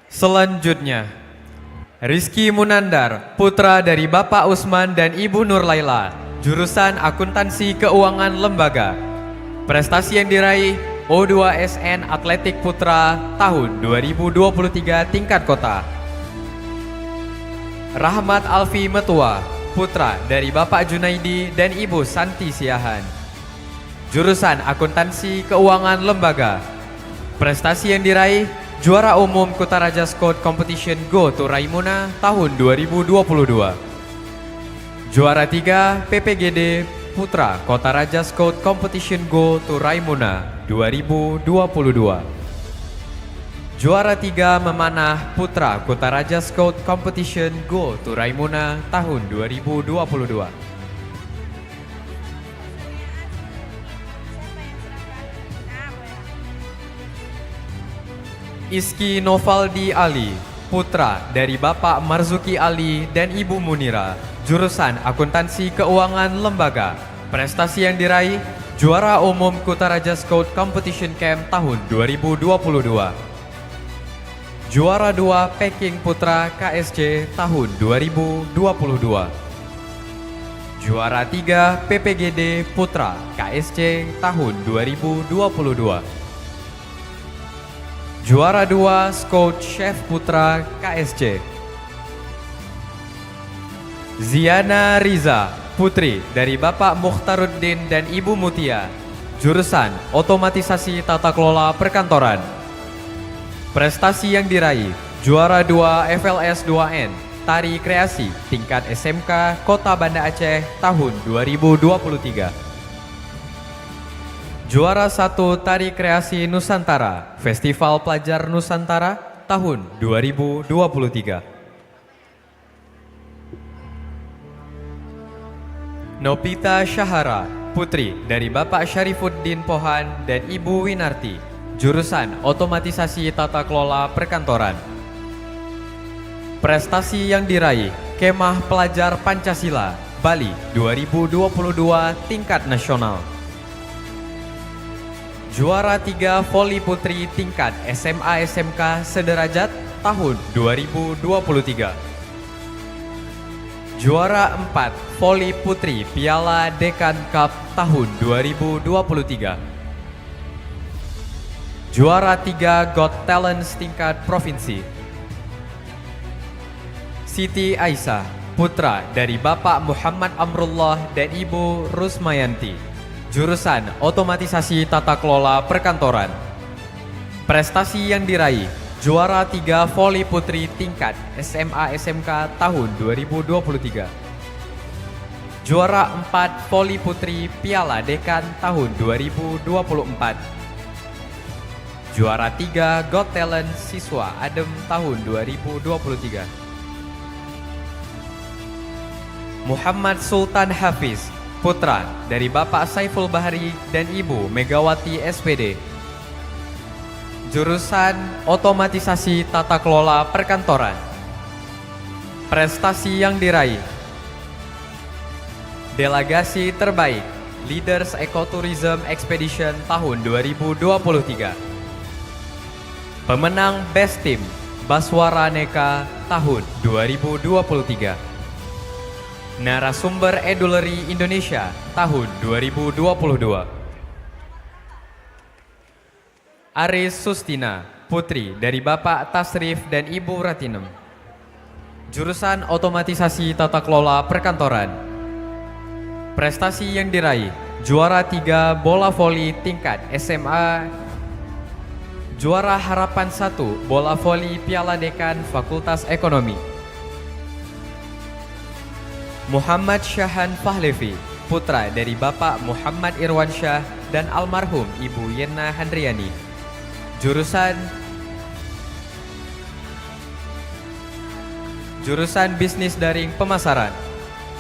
Selanjutnya, Rizky Munandar, putra dari Bapak Usman dan Ibu Nur Laila, jurusan Akuntansi Keuangan Lembaga. Prestasi yang diraih O2SN Atletik Putra tahun 2023 tingkat kota. Rahmat Alfi Metua, putra dari Bapak Junaidi dan Ibu Santi Siahan, jurusan Akuntansi Keuangan Lembaga. Prestasi yang diraih juara umum Kutaraja Scout Competition Go to Raimuna tahun 2022. Juara 3 PPGD Putra Kota Raja Scout Competition Go to Raimuna 2022. Juara 3 Memanah Putra Kota Raja Scout Competition Go to Raimuna tahun 2022. Iski Novaldi Ali, putra dari Bapak Marzuki Ali dan Ibu Munira, jurusan Akuntansi Keuangan Lembaga. Prestasi yang diraih juara umum Kutaraja Scout Competition Camp tahun 2022. Juara 2 Peking Putra KSC tahun 2022. Juara 3 PPGD Putra KSC tahun 2022. Juara 2 Scout Chef Putra KSC. Ziana Riza, putri dari Bapak Mukhtaruddin dan Ibu Mutia, jurusan Otomatisasi Tata Kelola Perkantoran. Prestasi yang diraih juara 2 FLS 2N Tari Kreasi tingkat SMK Kota Banda Aceh tahun 2023. Juara 1 Tari Kreasi Nusantara Festival Pelajar Nusantara tahun 2023. Nopita Syahara, putri dari Bapak Syarifuddin Pohan dan Ibu Winarti, jurusan Otomatisasi Tata Kelola Perkantoran. Prestasi yang diraih Kemah Pelajar Pancasila Bali 2022 tingkat nasional. Juara 3 Voli Putri tingkat SMA SMK Sederajat tahun 2023. Juara 4 Voli Putri Piala Dekan Cup tahun 2023. Juara 3 Got Talents tingkat provinsi. Siti Aisyah, putra dari Bapak Muhammad Amrullah dan Ibu Rusmayanti, jurusan Otomatisasi Tata Kelola Perkantoran. Prestasi yang diraih juara 3 Voli Putri tingkat SMA SMK tahun 2023. Juara 4 Voli Putri Piala Dekan tahun 2024. Juara 3 Got Talent Siswa Adem tahun 2023. Muhammad Sultan Hafiz, putra dari Bapak Saiful Bahari dan Ibu Megawati SPD. Jurusan Otomatisasi Tata Kelola Perkantoran. Prestasi yang diraih: Delegasi terbaik Leaders Ecotourism Expedition tahun 2023. Pemenang Best Team Baswara Neka tahun 2023. Narasumber Edulary Indonesia tahun 2022. Aris Sustina, putri dari Bapak Tasrif dan Ibu Ratinem. Jurusan Otomatisasi Tata Kelola Perkantoran. Prestasi yang diraih: juara 3 bola voli tingkat SMA, juara harapan 1 bola voli Piala Dekan Fakultas Ekonomi. Muhammad Syahan Fahlevi, putra dari Bapak Muhammad Irwansyah dan almarhum Ibu Yena Handriani. Jurusan Bisnis Daring Pemasaran.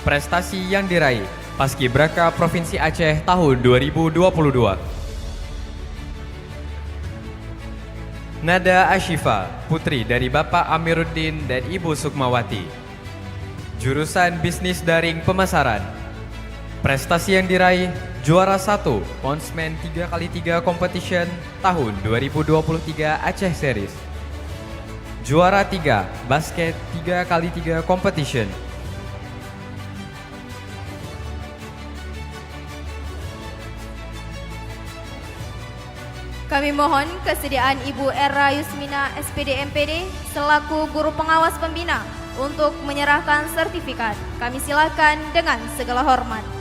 Prestasi yang diraih: Paskibraka Provinsi Aceh tahun 2022. Nada Ashifa, putri dari Bapak Amiruddin dan Ibu Sukmawati. Jurusan Bisnis Daring Pemasaran. Prestasi yang diraih: juara 1 Ponsmen 3x3 Competition tahun 2023 Aceh Series. Juara 3 Basket 3x3 Competition. Kami mohon kesediaan Ibu Era Yusmina SPD MPD selaku guru pengawas pembina untuk menyerahkan sertifikat. Kami silakan dengan segala hormat.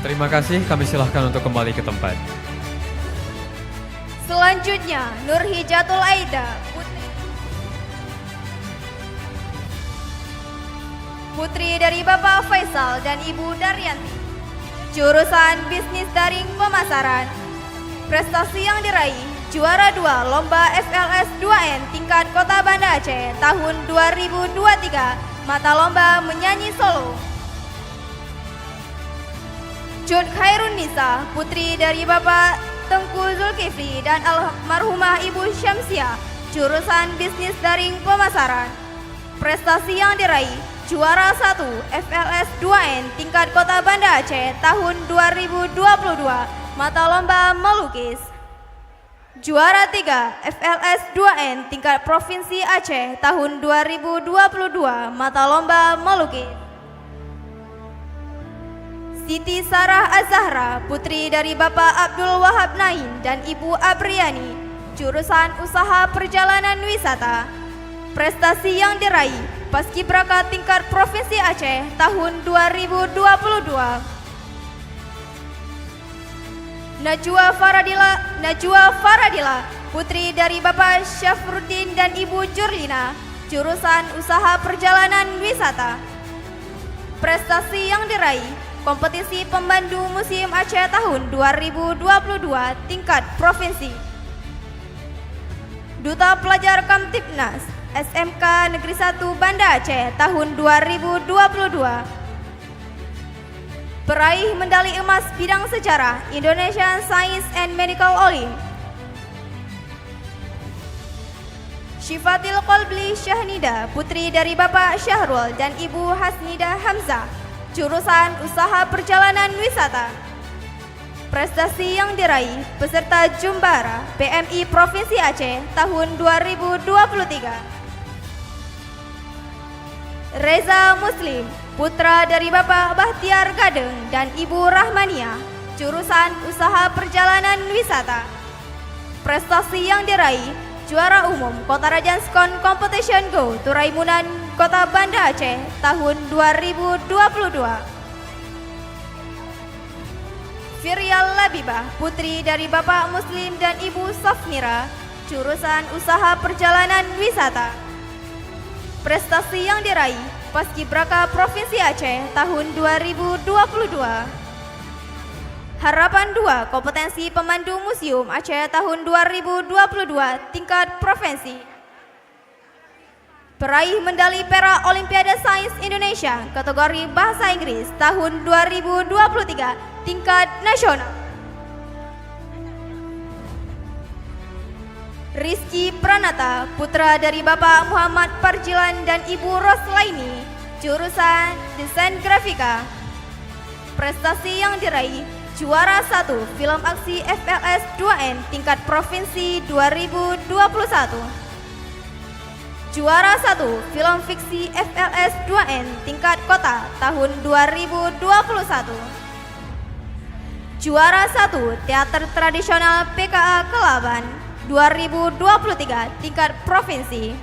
Terima kasih, kami silahkan untuk kembali ke tempat. Selanjutnya, Nur Hijatul Aida, putri dari Bapak Faisal dan Ibu Daryanti, jurusan Bisnis Daring Pemasaran. Prestasi yang diraih, juara 2 Lomba FLS 2N tingkat Kota Banda Aceh tahun 2023, mata lomba menyanyi solo. Cut Khairun Nisa, putri dari Bapak Tengku Zulkifli dan almarhumah Ibu Syamsiah, jurusan Bisnis Daring Pemasaran. Prestasi yang diraih, juara 1 FLS 2N tingkat Kota Banda Aceh tahun 2022, mata lomba melukis. Juara 3 FLS 2N tingkat Provinsi Aceh tahun 2022, mata lomba melukis. Siti Sarah Azahra, putri dari Bapak Abdul Wahab Nain dan Ibu Abriani, jurusan Usaha Perjalanan Wisata. Prestasi yang diraih, Paskibraka tingkat Provinsi Aceh tahun 2022. Najwa Faradila, putri dari Bapak Syafruddin dan Ibu Jurlina, jurusan Usaha Perjalanan Wisata. Prestasi yang diraih, kompetisi pemandu Museum Aceh tahun 2022 tingkat provinsi. Duta Pelajar Kamtibnas SMK Negeri 1 Banda Aceh tahun 2022. Peraih medali emas bidang sejarah Indonesian Science and Medical Olymp. Syifatil Qalbli Syahnida, putri dari Bapak Syahrul dan Ibu Hasnida Hamzah, jurusan Usaha Perjalanan Wisata. Prestasi yang diraih, peserta Jumbara PMI Provinsi Aceh tahun 2023. Reza Muslim, putra dari Bapak Bahtiar Gadeng dan Ibu Rahmania, jurusan Usaha Perjalanan Wisata. Prestasi yang diraih, juara umum Kota Rajanskon Competition Go Turaimunan Kota Banda Aceh tahun 2022. Firyal Labibah, putri dari Bapak Muslim dan Ibu Safnira, jurusan Usaha Perjalanan Wisata. Prestasi yang diraih, Paskibraka Provinsi Aceh tahun 2022. Harapan 2, kompetensi pemandu Museum Aceh tahun 2022 tingkat provinsi. Peraih medali perak Olimpiade Sains Indonesia kategori Bahasa Inggris tahun 2023 tingkat nasional. Rizky Pranata, putra dari Bapak Muhammad Parjilan dan Ibu Roslaini, jurusan Desain Grafika. Prestasi yang diraih, juara 1 film aksi FLS 2N tingkat provinsi 2021. Juara 1 film fiksi FLS 2N tingkat kota tahun 2021. Juara 1 teater tradisional PKA Kelaban 2023 tingkat provinsi.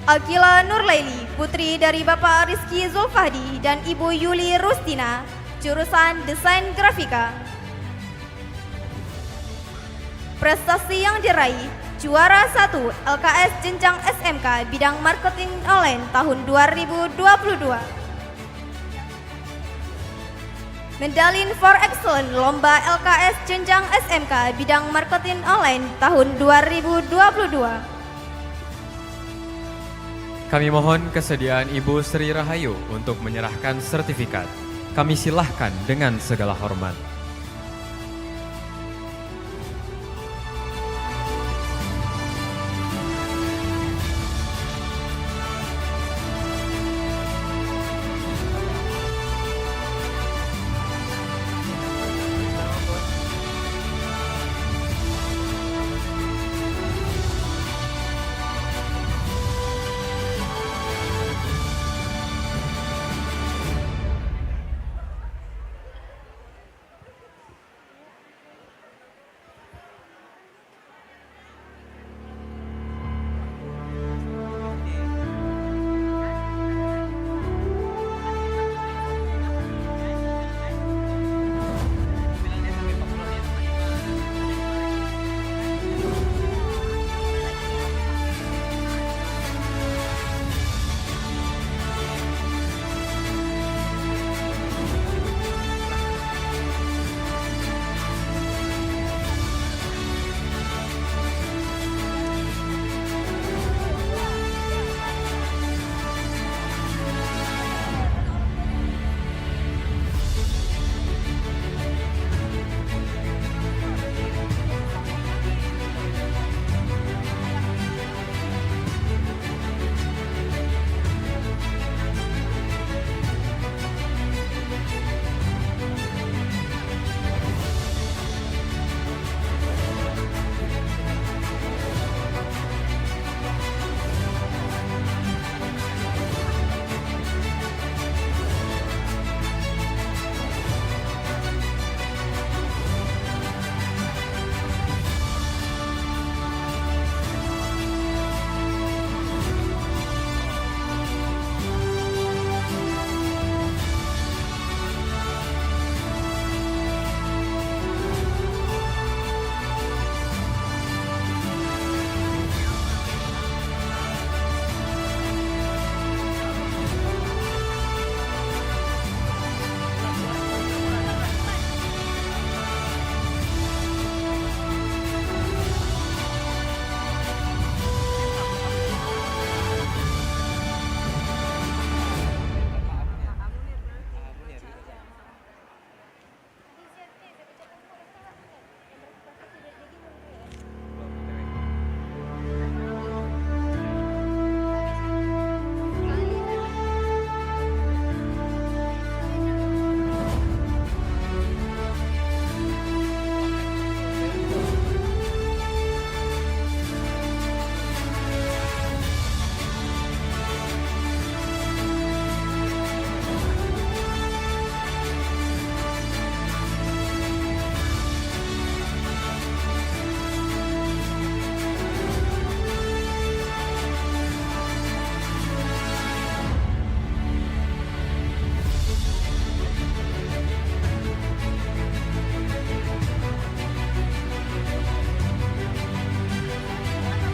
Akila Nurlaili, putri dari Bapak Rizky Zulfahdi dan Ibu Yuli Rustina, jurusan Desain Grafika. Prestasi yang diraih, juara 1 LKS Jenjang SMK bidang marketing online tahun 2022. Medalin for Excellence Lomba LKS Jenjang SMK bidang marketing online tahun 2022. Kami mohon kesediaan Ibu Sri Rahayu untuk menyerahkan sertifikat. Kami silahkan dengan segala hormat.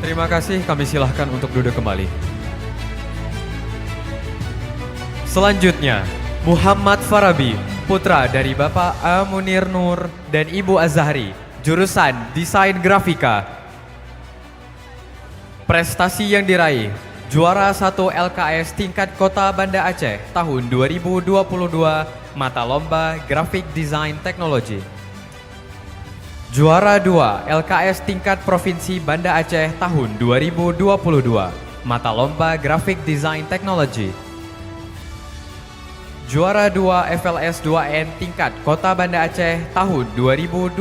Terima kasih, kami silahkan untuk duduk kembali. Selanjutnya, Muhammad Farabi, putra dari Bapak A. Munir Nur dan Ibu Azhari, jurusan Desain Grafika. Prestasi yang diraih, juara 1 LKS tingkat Kota Banda Aceh tahun 2022, mata lomba Graphic Design Technology. Juara 2 LKS tingkat Provinsi Banda Aceh tahun 2022, mata lomba Graphic Design Technology. Juara 2 FLS 2N tingkat Kota Banda Aceh tahun 2022,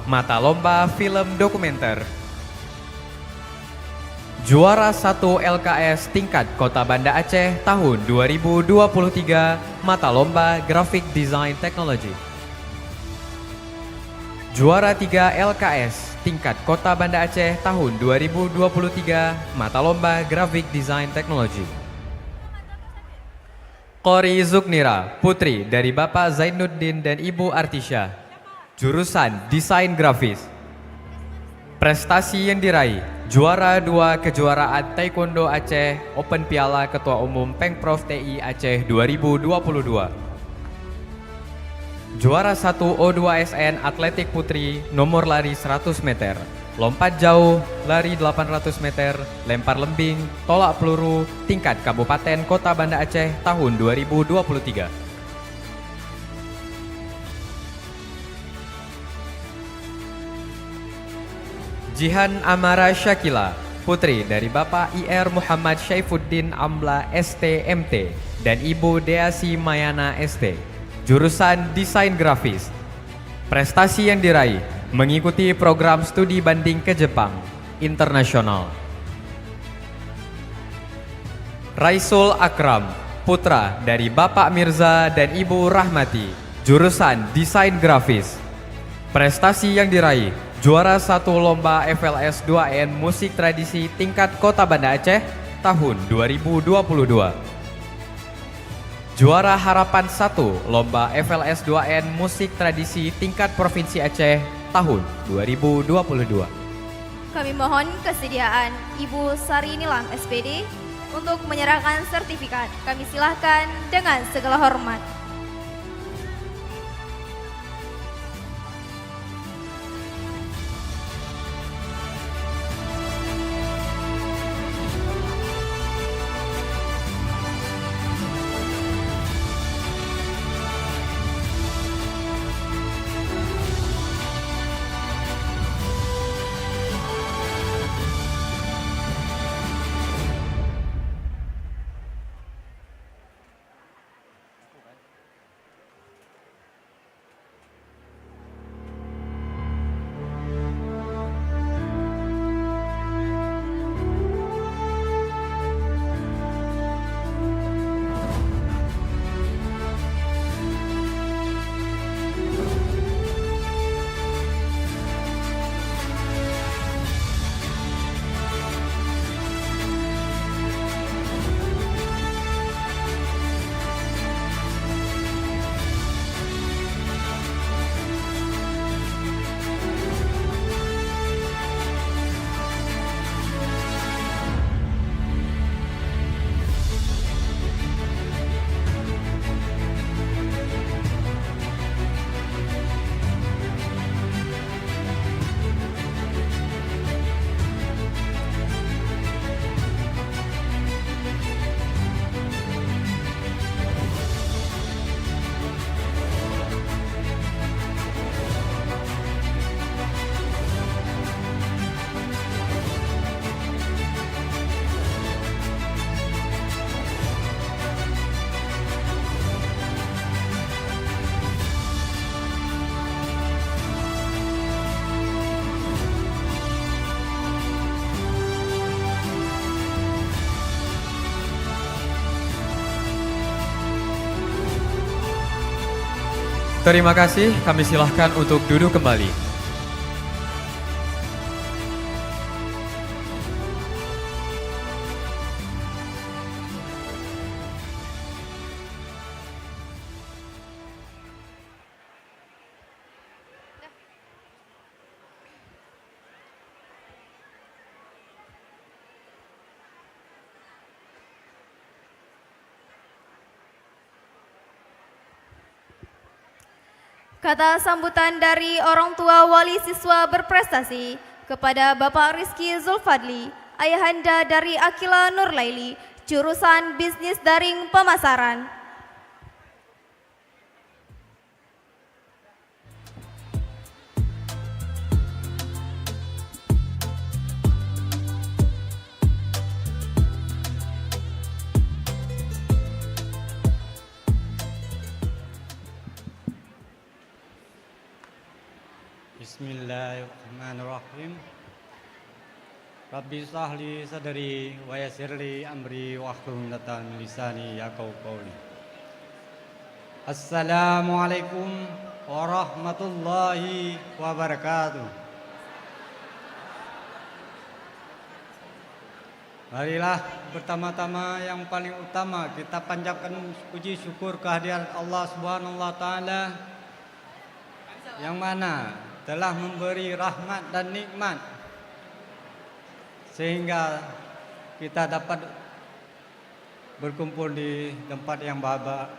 mata lomba Film Dokumenter. Juara 1 LKS tingkat Kota Banda Aceh tahun 2023, mata lomba Graphic Design Technology. Juara 3 LKS tingkat Kota Banda Aceh tahun 2023, mata lomba Graphic Design Technology. Qori Zuknira, putri dari Bapak Zainuddin dan Ibu Artisha, jurusan Desain Grafis. Prestasi yang diraih, juara 2 kejuaraan Taekwondo Aceh Open Piala Ketua Umum Pengprov TI Aceh 2022. Juara 1 O2SN Atletik Putri nomor lari 100 meter, lompat jauh, lari 800 meter, lempar lembing, tolak peluru, tingkat Kabupaten Kota Banda Aceh tahun 2023. Jihan Amara Syakila, putri dari Bapak IR Muhammad Syaifuddin Amla STMT dan Ibu Deasi Mayana ST, jurusan Desain Grafis. Prestasi yang diraih, mengikuti program studi banding ke Jepang, internasional. Raisul Akram, putra dari Bapak Mirza dan Ibu Rahmati, jurusan Desain Grafis. Prestasi yang diraih, juara 1 lomba FLS 2N Musik Tradisi tingkat Kota Banda Aceh tahun 2022. Juara Harapan 1 lomba FLS 2N Musik Tradisi tingkat Provinsi Aceh tahun 2022. Kami mohon kesediaan Ibu Sari Nilam SPD untuk menyerahkan sertifikat. Kami silahkan dengan segala hormat. Terima kasih, kami silahkan untuk duduk kembali. Kata sambutan dari orang tua wali siswa berprestasi kepada Bapak Rizky Zulfadli, ayahanda dari Akila Nurlaili, jurusan Bisnis Daring Pemasaran. Bismillahirrahmanirrahim. Rabbi sahli sadari wa yassirli amri wahlul 'uqdatam min lisani yafqahu qawli. Assalamualaikum warahmatullahi wabarakatuh. Marilah pertama-tama yang paling utama kita panjatkan puji syukur kehadiran Allah Subhanahu wa taala yang mana telah memberi rahmat dan nikmat sehingga kita dapat berkumpul di tempat yang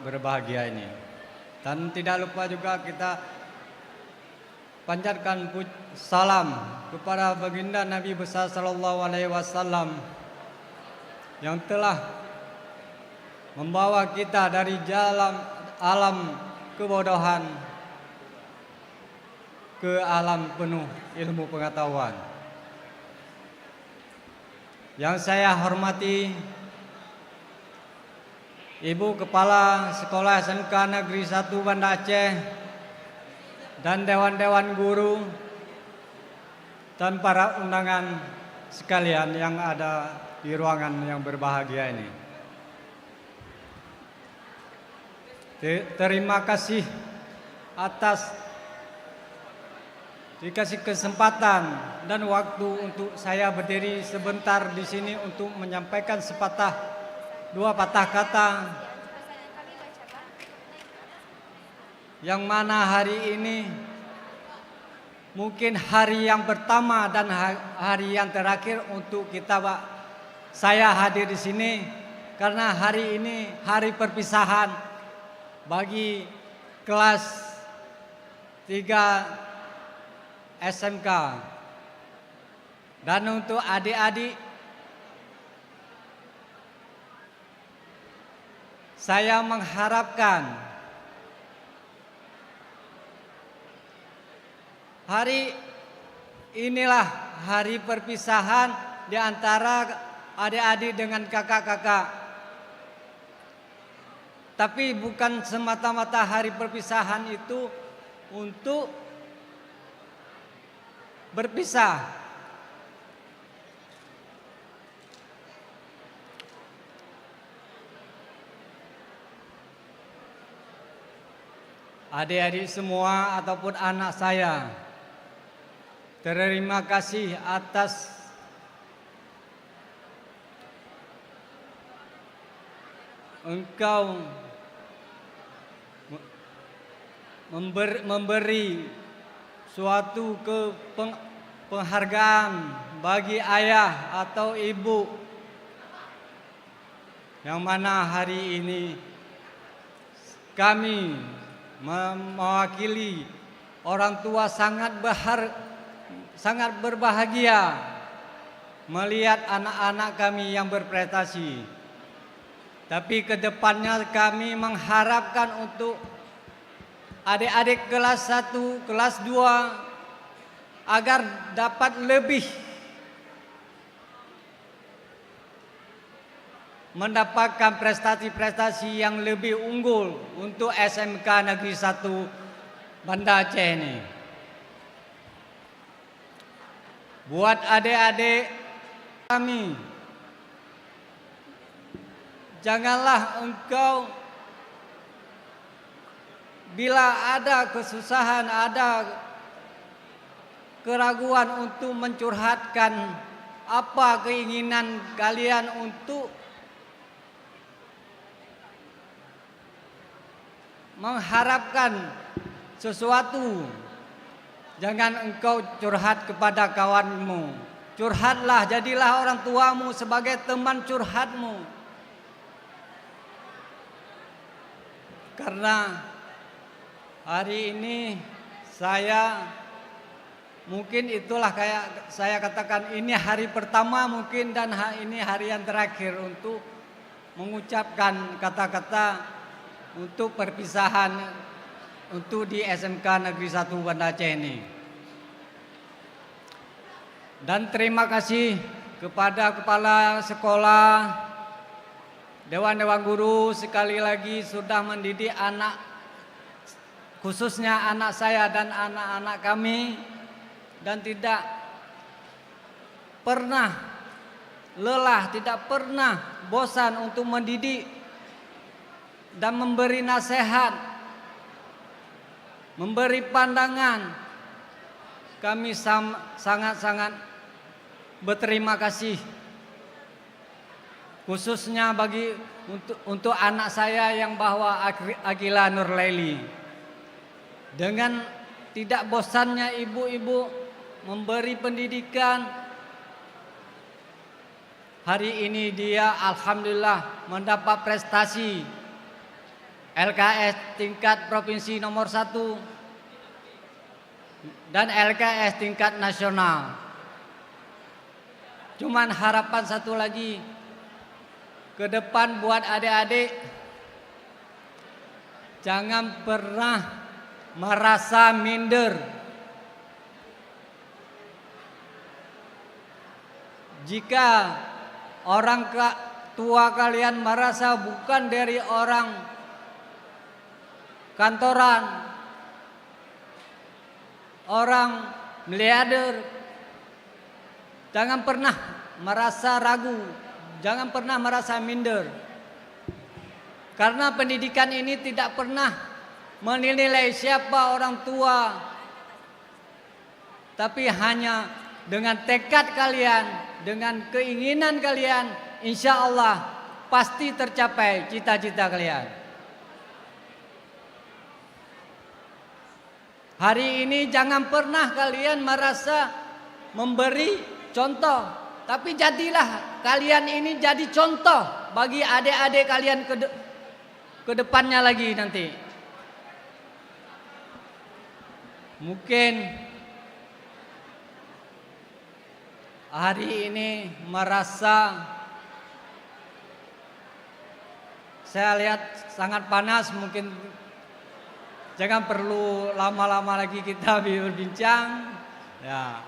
berbahagia ini. Dan tidak lupa juga kita panjatkan salam kepada baginda Nabi besar sallallahu alaihi wasallam yang telah membawa kita dari jalan alam kebodohan ke alam penuh ilmu pengetahuan. Yang saya hormati Ibu Kepala Sekolah SMK Negeri 1 Banda Aceh dan dewan-dewan guru dan para undangan sekalian yang ada di ruangan yang berbahagia ini. Terima kasih atas dikasih kesempatan dan waktu untuk saya berdiri sebentar di sini untuk menyampaikan dua patah kata yang mana hari ini mungkin hari yang pertama dan hari yang terakhir untuk saya hadir di sini karena hari ini hari perpisahan bagi kelas 3 SMK. Dan untuk adik-adik, saya mengharapkan hari inilah hari perpisahan di antara adik-adik dengan kakak-kakak. Tapi bukan semata-mata hari perpisahan itu untuk berpisah. Adik-adik semua ataupun anak saya, terima kasih atas engkau memberi suatu penghargaan bagi ayah atau ibu yang mana hari ini kami mewakili orang tua sangat berbahagia melihat anak-anak kami yang berprestasi. Tapi ke depannya kami mengharapkan untuk adik-adik kelas 1, kelas 2 agar dapat lebih mendapatkan prestasi-prestasi yang lebih unggul untuk SMK Negeri 1 Banda Aceh ini. Buat adik-adik kami, janganlah engkau bila ada kesusahan, ada keraguan untuk mencurhatkan apa keinginan kalian untuk mengharapkan sesuatu, jangan engkau curhat kepada kawanmu. Curhatlah, jadilah orang tuamu sebagai teman curhatmu. Karena Hari ini saya mungkin itulah kayak saya katakan ini hari pertama mungkin dan ini hari yang terakhir untuk mengucapkan kata-kata untuk perpisahan untuk di SMK Negeri 1 Banda Aceh ini. Dan terima kasih kepada kepala sekolah, dewan-dewan guru sekali lagi sudah mendidik anak, khususnya anak saya dan anak-anak kami, dan tidak pernah lelah, tidak pernah bosan untuk mendidik dan memberi nasihat, memberi pandangan. Kami sangat-sangat berterima kasih, khususnya untuk anak saya yang bahwa Agila Nurlaili. Dengan tidak bosannya ibu-ibu memberi pendidikan, hari ini dia alhamdulillah mendapat prestasi LKS tingkat provinsi nomor 1 dan LKS tingkat nasional. Cuman harapan satu lagi ke depan buat adik-adik, jangan pernah merasa minder. Jika orang tua kalian merasa bukan dari orang kantoran, orang miliarder, jangan pernah merasa ragu, jangan pernah merasa minder. Karena pendidikan ini tidak pernah menilai siapa orang tua, tapi hanya dengan tekad kalian, dengan keinginan kalian, insya Allah pasti tercapai cita-cita kalian. Hari ini jangan pernah kalian merasa memberi contoh, tapi jadilah kalian ini jadi contoh bagi adik-adik kalian ke depannya lagi nanti. Mungkin hari ini merasa saya lihat sangat panas, mungkin jangan perlu lama-lama lagi kita berbincang ya,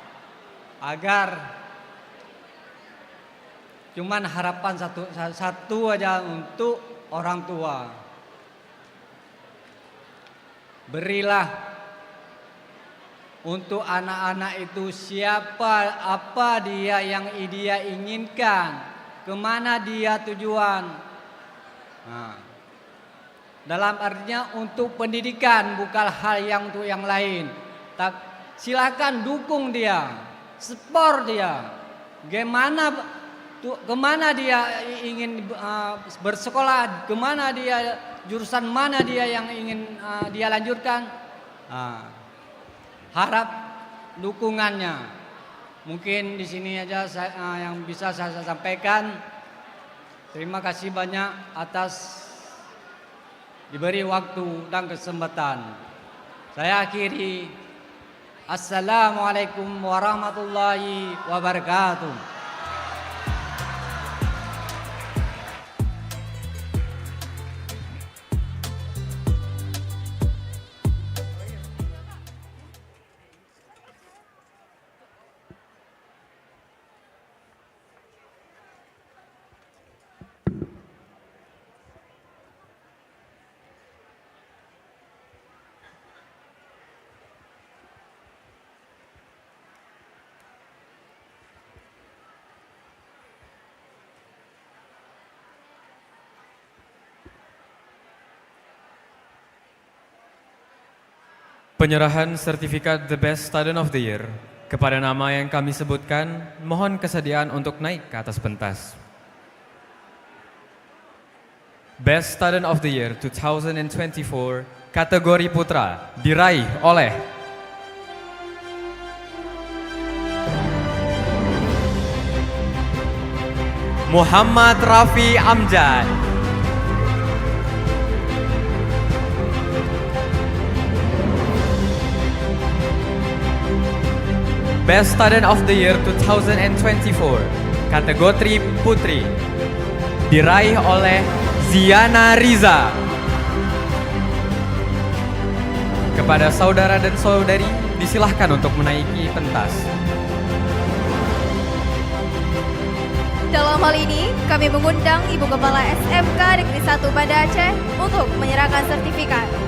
agar cuman harapan satu aja untuk orang tua. Berilah untuk anak-anak itu siapa, apa dia yang dia inginkan, kemana dia tujuan. Nah, dalam artinya untuk pendidikan, bukan hal yang untuk yang lain. Silakan dukung dia, support dia. Kemana dia ingin bersekolah, kemana dia, jurusan mana dia yang ingin dia lanjutkan. Harap dukungannya. Mungkin di sini aja yang bisa saya sampaikan. Terima kasih banyak atas diberi waktu dan kesempatan. Saya akhiri. Assalamualaikum warahmatullahi wabarakatuh. Penyerahan sertifikat The Best Student of the Year kepada nama yang kami sebutkan, mohon kesediaan untuk naik ke atas pentas. Best Student of the Year 2024 kategori putra diraih oleh Muhammad Rafi Amjad. Best Student of the Year 2024 kategori Putri diraih oleh Ziana Riza. Kepada saudara dan saudari disilahkan untuk menaiki pentas. Dalam hal ini, kami mengundang Ibu Kepala SMK Negeri 1 Banda Aceh untuk menyerahkan sertifikat.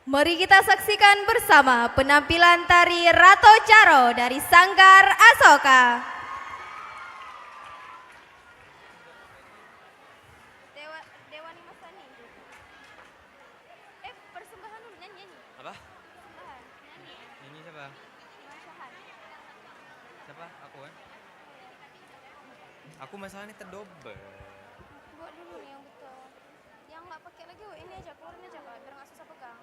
Mari kita saksikan bersama penampilan tari Rato Caro dari Sanggar Asoka. Dewan Masani. Persembahan dulu, nyanyi. Apa? Persembahan, nyanyi. Nyanyi siapa? Masyahan. Siapa? Aku kan? Aku masalahnya terdobel. Buat dulu nih yang betul. Yang nggak pakai lagi, ini aja, keluarin aja Kak, biar nggak susah pegang.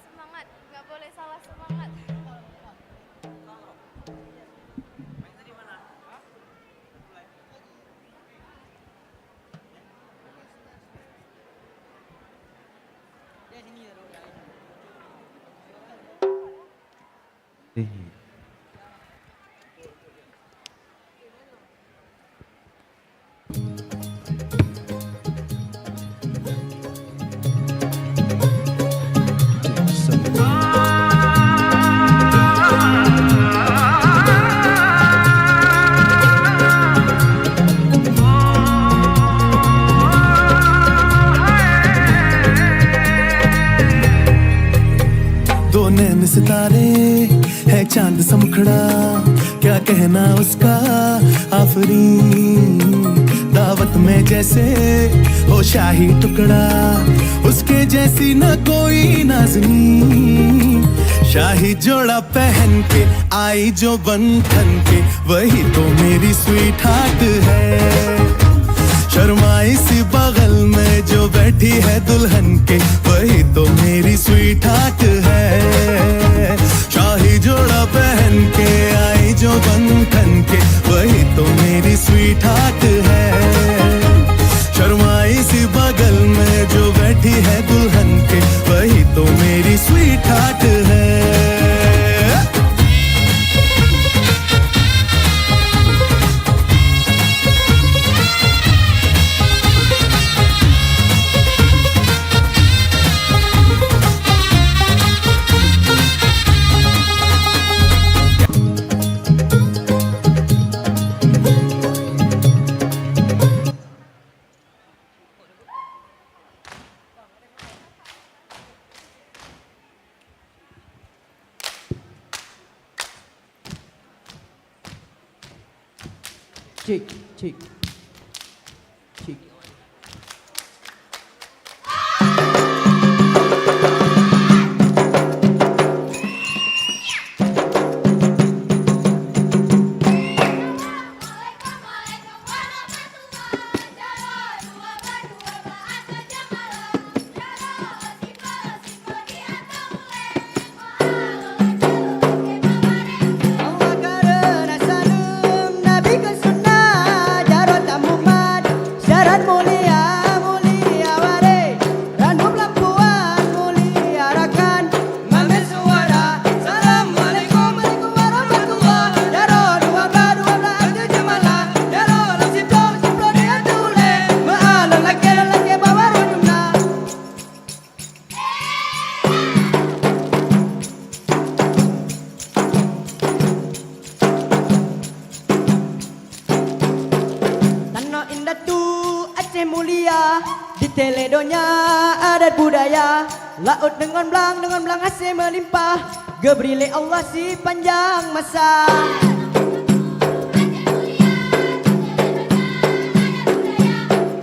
Semangat, nggak boleh salah semangat. दो नैन सितारे है चांद सा मुखड़ा, क्या कहना उसका आफरीन। दावत में जैसे हो शाही टुकड़ा, उसके जैसी न कोई नाज़नीन। शाही जोड़ा पहन के आई जो बन ठन के, वही तो मेरी स्वीट हार्ट है। शर्माई सी बगल में जो बैठी है दुल्हन के, वही तो मेरी स्वीट हार्ट है। शाही जोड़ा पहन के आई जो बन ठन के, वही तो मेरी स्वीट हार्ट है। शर्माई सी बगल में जो बैठी है दुल्हन के, वही तो मेरी स्वीट हार्ट है। Cik, cik. Cik. Allah karena salam Nabi ke sunnah Jarod Muhammad syarat mulia mulia ware Ranum lampuan mulia rakan Mamil suara Assalamualaikum warahmatullah Jarod 12 akte jemalah Jarod simplo dia tulen Ma'alam laki bawa rujumna Tanah indah tu Aceh mulia di teledonya adat budaya laut dengan belang Aceh melimpah gebrile Allah si panjang masa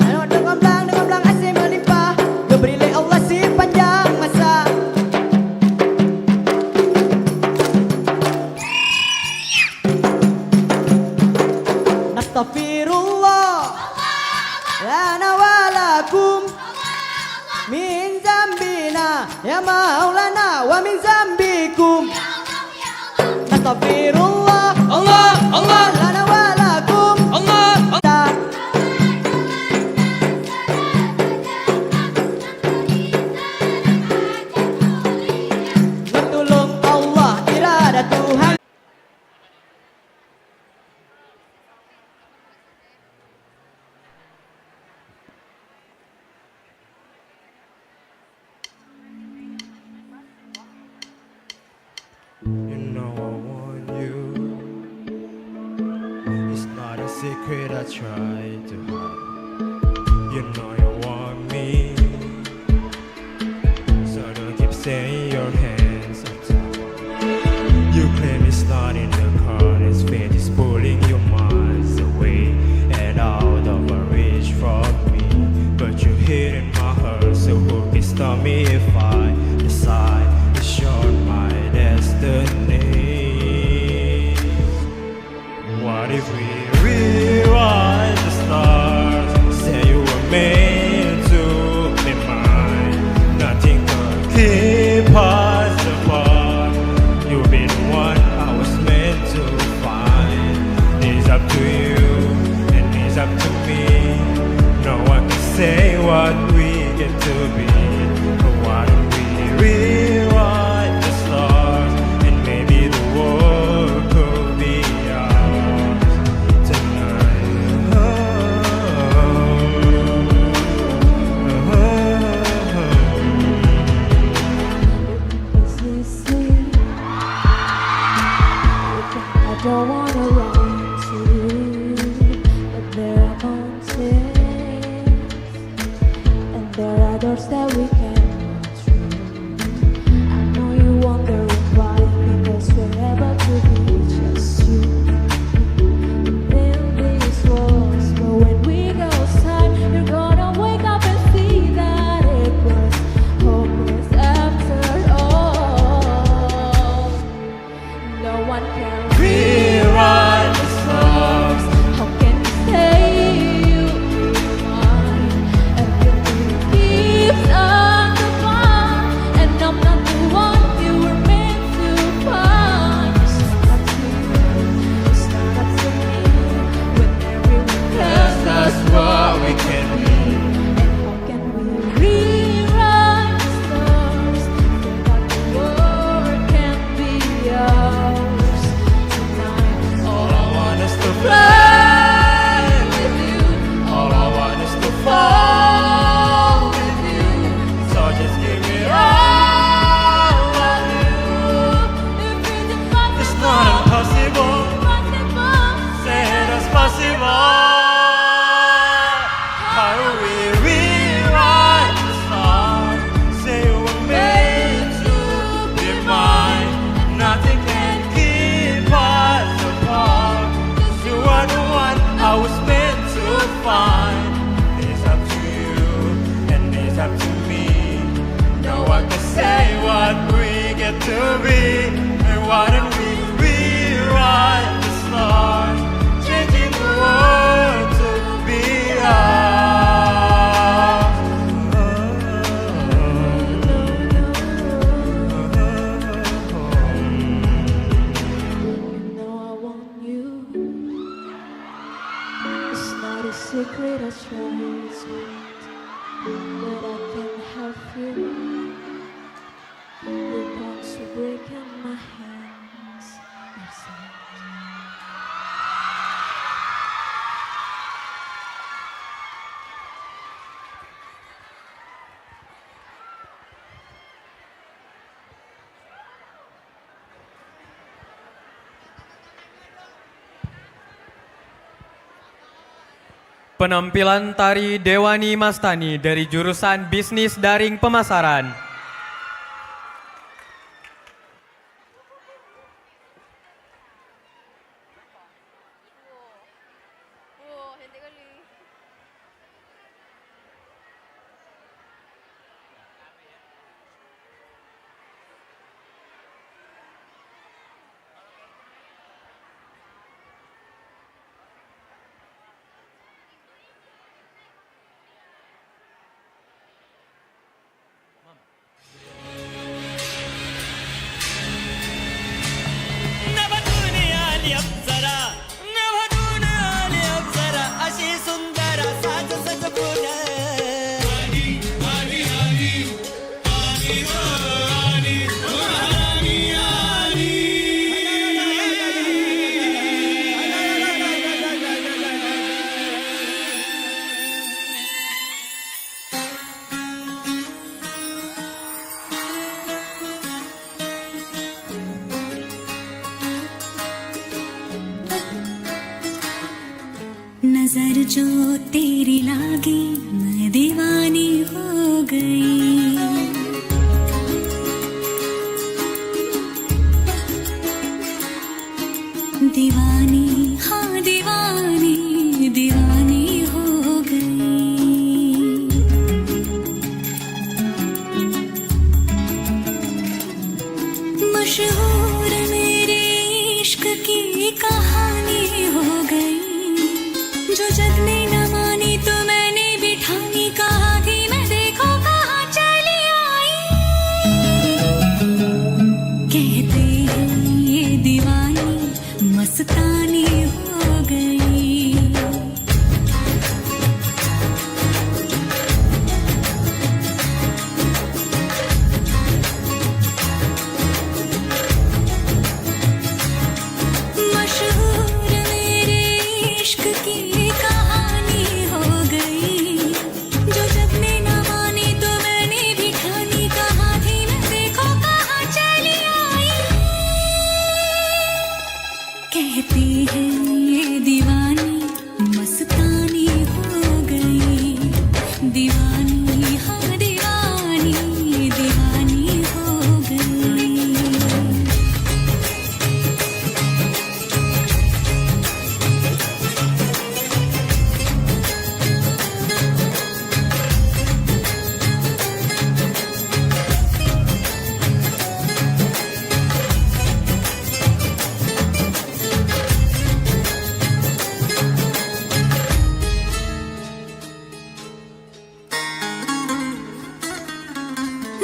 laut dengan belang Aceh melimpah gebrile Allah si panjang masa Nastaghfirullah lana walakum min zambina ya maulana wa min zambikum Nastaghfirullah Allah Allah lana walakum Allah Tolong Allah irada Tuhan You know I want you. It's not a secret I try to hide. You know you want me. So don't keep saying your hands are tied. You claim it's not in the cards. Fate is pulling your minds away and out of reach from me. But you're hitting my heart, so who can stop me if I decide to show my destiny? What if we rewrite the stars? Say you were meant to be mine. Nothing could keep us apart. You've been one I was meant to find. It's up to you and it's up to me. No one can say what we get to be. But why don't we rewrite the stars? And maybe the world could be ours tonight. I don't wanna run to you, but there are mountains and there are doors that we can run through. I know you wondering why, because wherever to be just you in these walls. But when we go outside, you're gonna wake up and see that it was hopeless after all. No one can Rewrite the stars. How can you say you are? Everything keeps on Why don't we rewrite the stars, changing the world to be ours? know I want you. It's not a secret, I try it's not, but I can't have you. Your bones will break in my hands. That's it. Penampilan tari Dewani Mastani dari jurusan Bisnis Daring Pemasaran. नजर जो तेरी लागी मैं दीवानी हो गई। दीवानी हाँ दीवानी दीवानी हो गई। मशहूर मेरे इश्क की कहानी हो गई। जो जग ने न मानी तो मैंने बिठानी, कहा कि मैं देखो कहाँ चली आई। कहते हैं ये दीवानी मस्तानी हो गई। मशहूर मेरे इश्क की कहानी हो गई। जो जग ने न मानी तो मैंने भी ठानी, कहा थी मैं देखो कहाँ चली आई। कहती है ये दीवानी मस्तानी हो गई। दीवानी हाँ दीवानी दीवानी हो गई।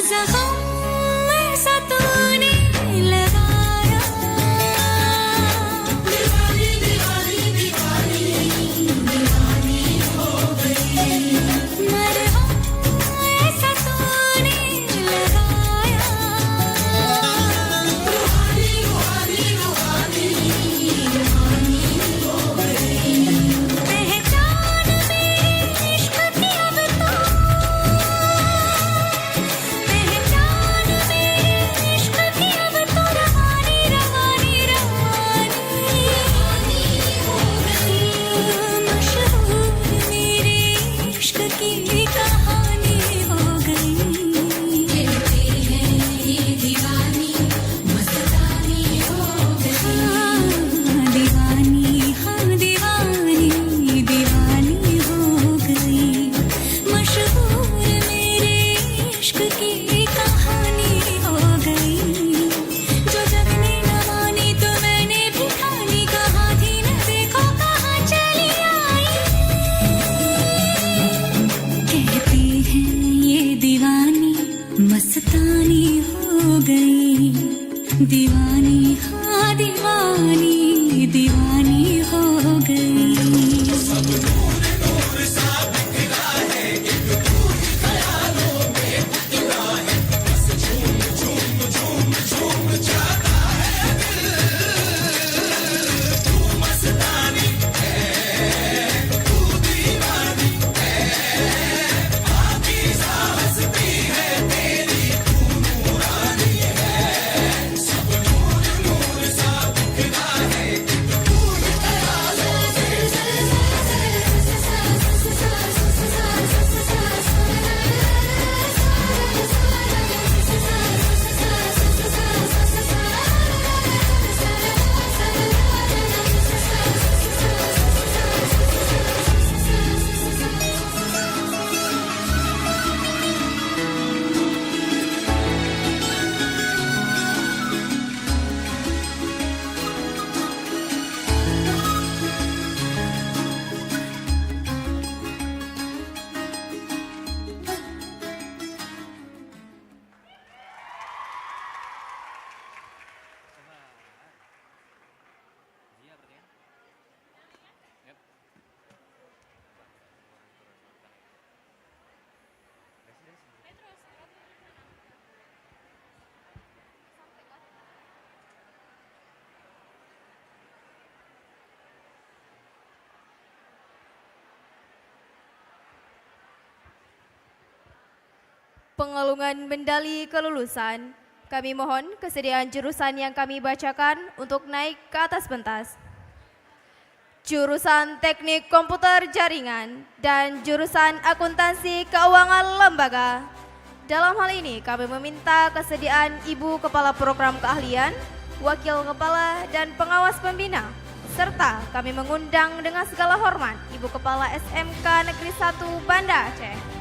ज़ख्म ऐसा तूने लगाया। दीवानी दीवानी दीवानी दीवानी हो गई। मरहम ऐसा तूने लगाया। रूहानी रूहानी रूहानी रूहानी हो गई। पहचान मेरे इश्क की अब तो की कहानी हो गई। जो जग ने न दीवानी हाँ दीवानी दीवानी हो गई Pengalungan medali kelulusan. Kami mohon kesediaan jurusan yang kami bacakan untuk naik ke atas pentas. Jurusan Teknik Komputer Jaringan dan jurusan Akuntansi Keuangan Lembaga. Dalam hal ini kami meminta kesediaan Ibu Kepala Program Keahlian, Wakil Kepala dan Pengawas Pembina, serta kami mengundang dengan segala hormat Ibu Kepala SMK Negeri 1 Banda Aceh.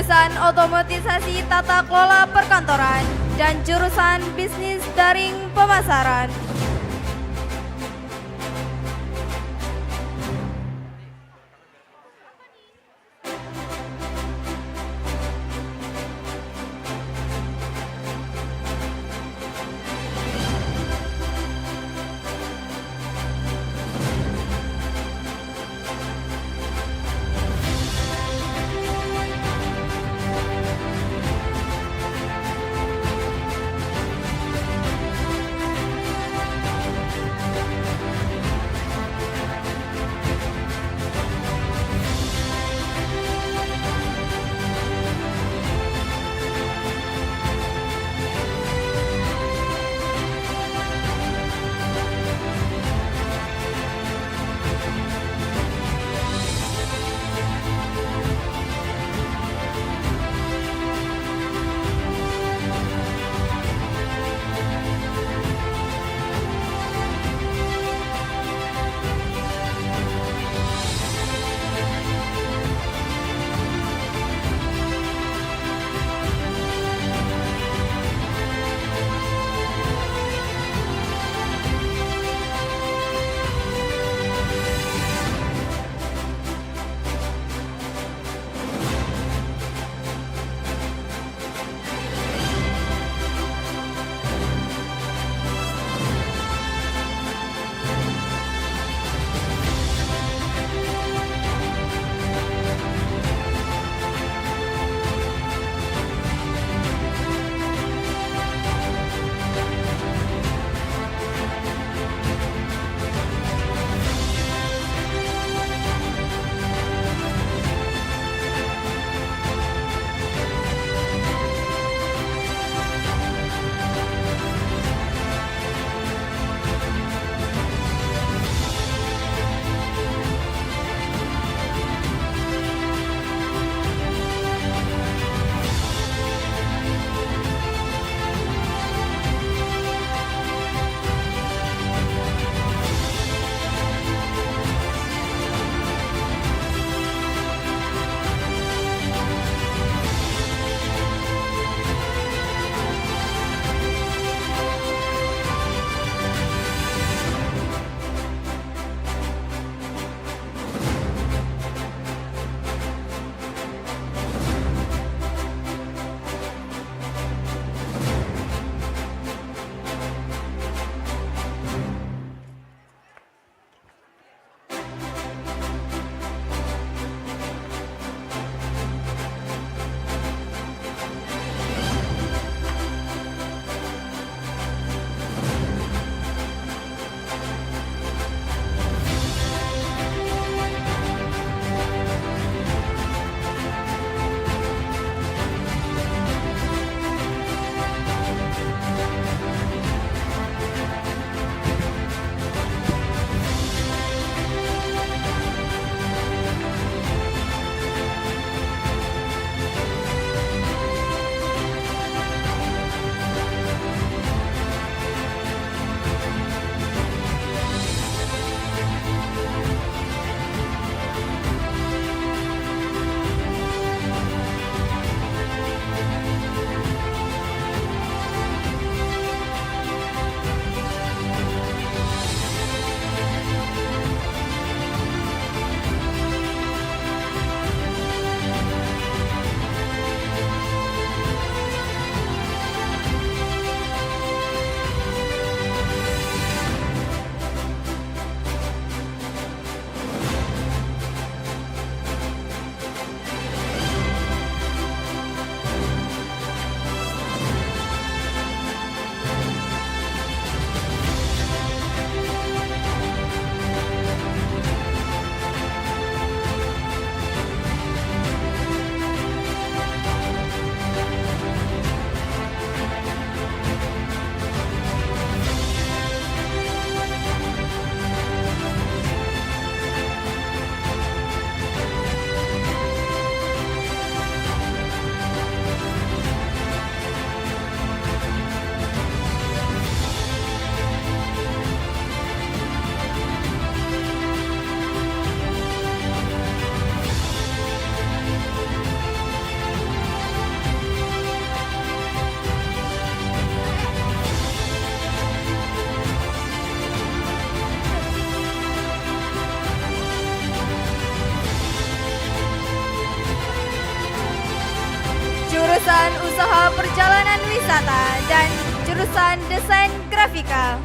jurusan Otomatisasi Tata Kelola Perkantoran, dan jurusan Bisnis Daring Pemasaran. Perjalanan Wisata dan jurusan Desain Grafika.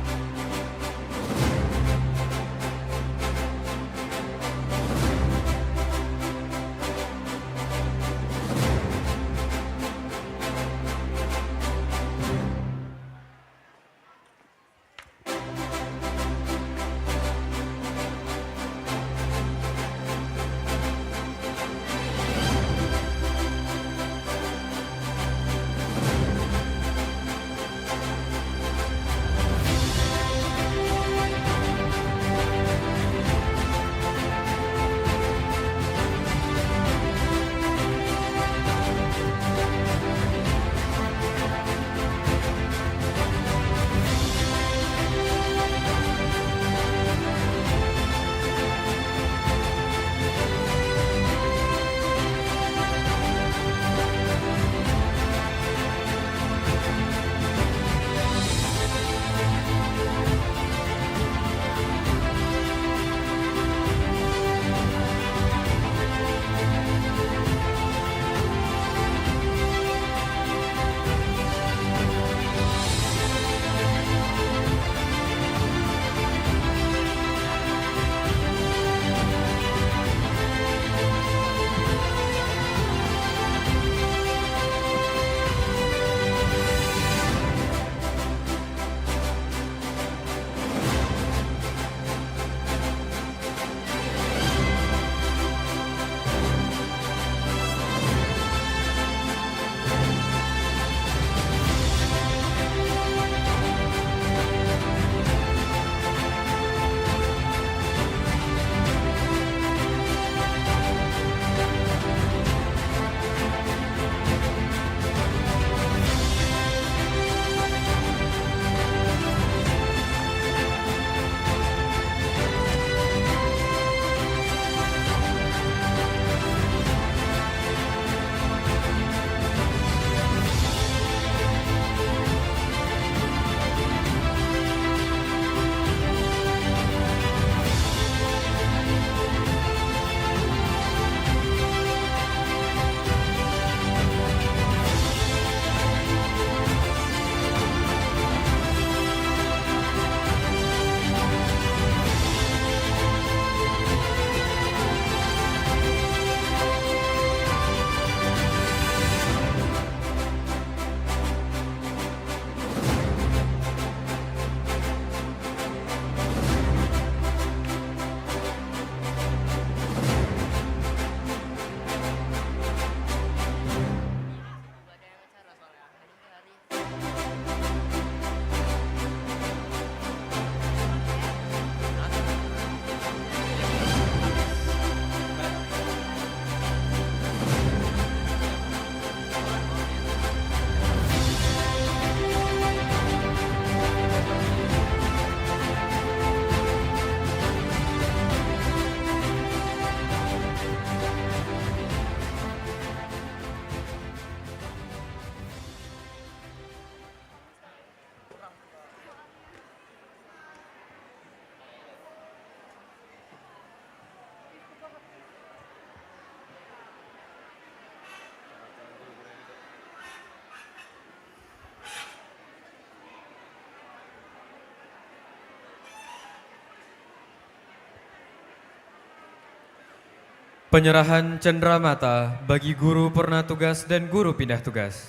Penyerahan cenderamata bagi guru purna tugas dan guru pindah tugas.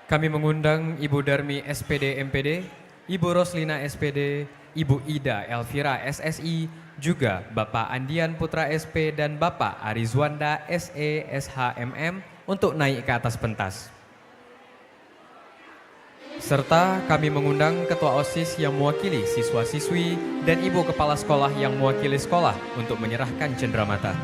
Kami mengundang Ibu Darmi SPD MPD, Ibu Roslina SPD, Ibu Ida Elvira SSI, juga Bapak Andian Putra SP dan Bapak Arizwanda SE SHMM untuk naik ke atas pentas. Serta kami mengundang Ketua OSIS yang mewakili siswa-siswi dan Ibu Kepala Sekolah yang mewakili sekolah untuk menyerahkan cenderamata.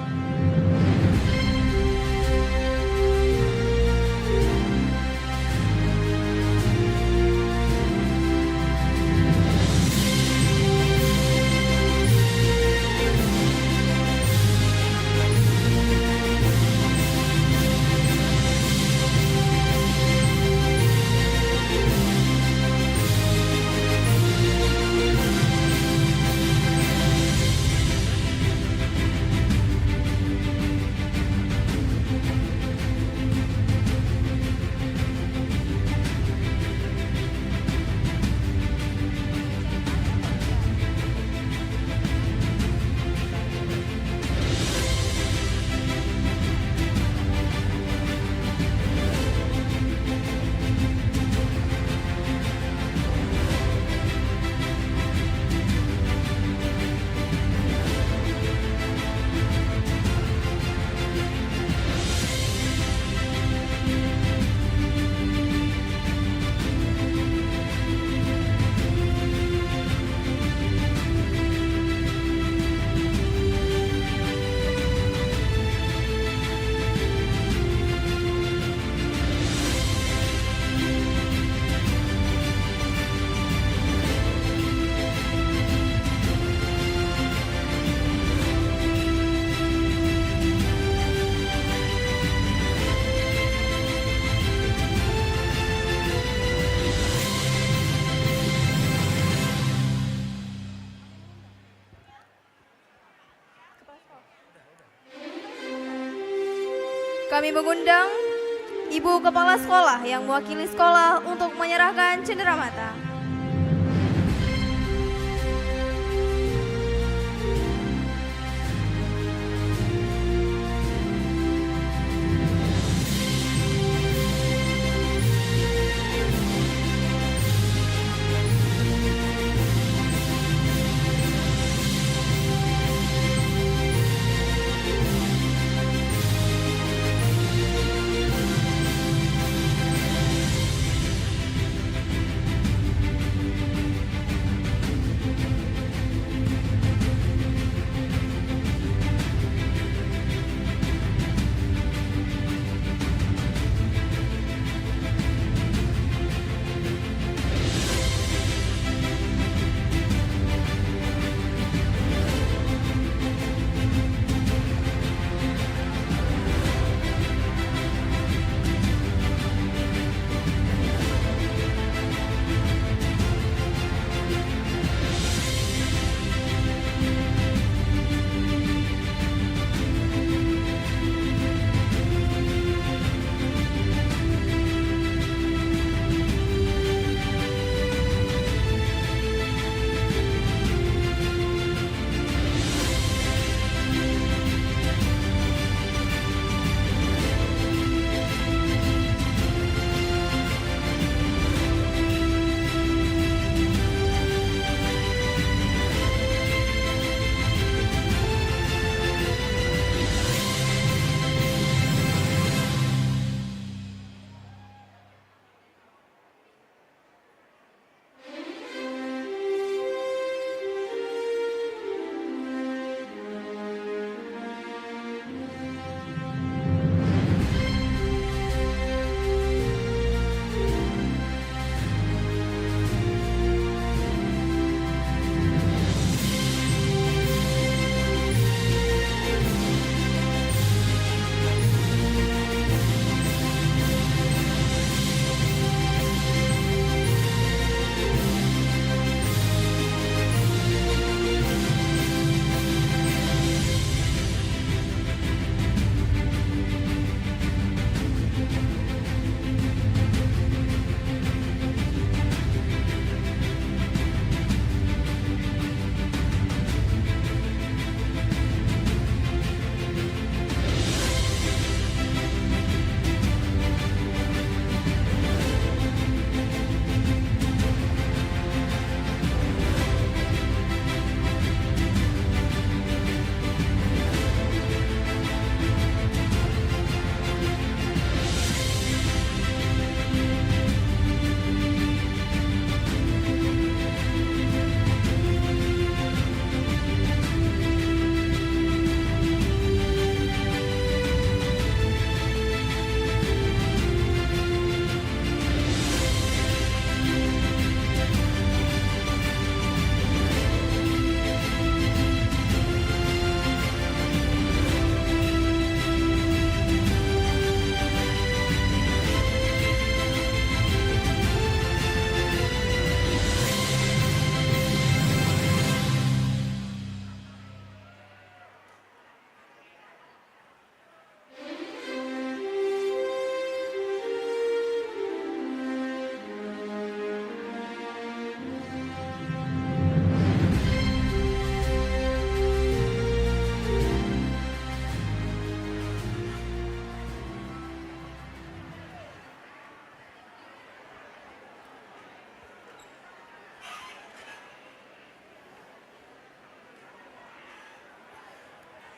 Kami mengundang Ibu Kepala Sekolah yang mewakili sekolah untuk menyerahkan cenderamata.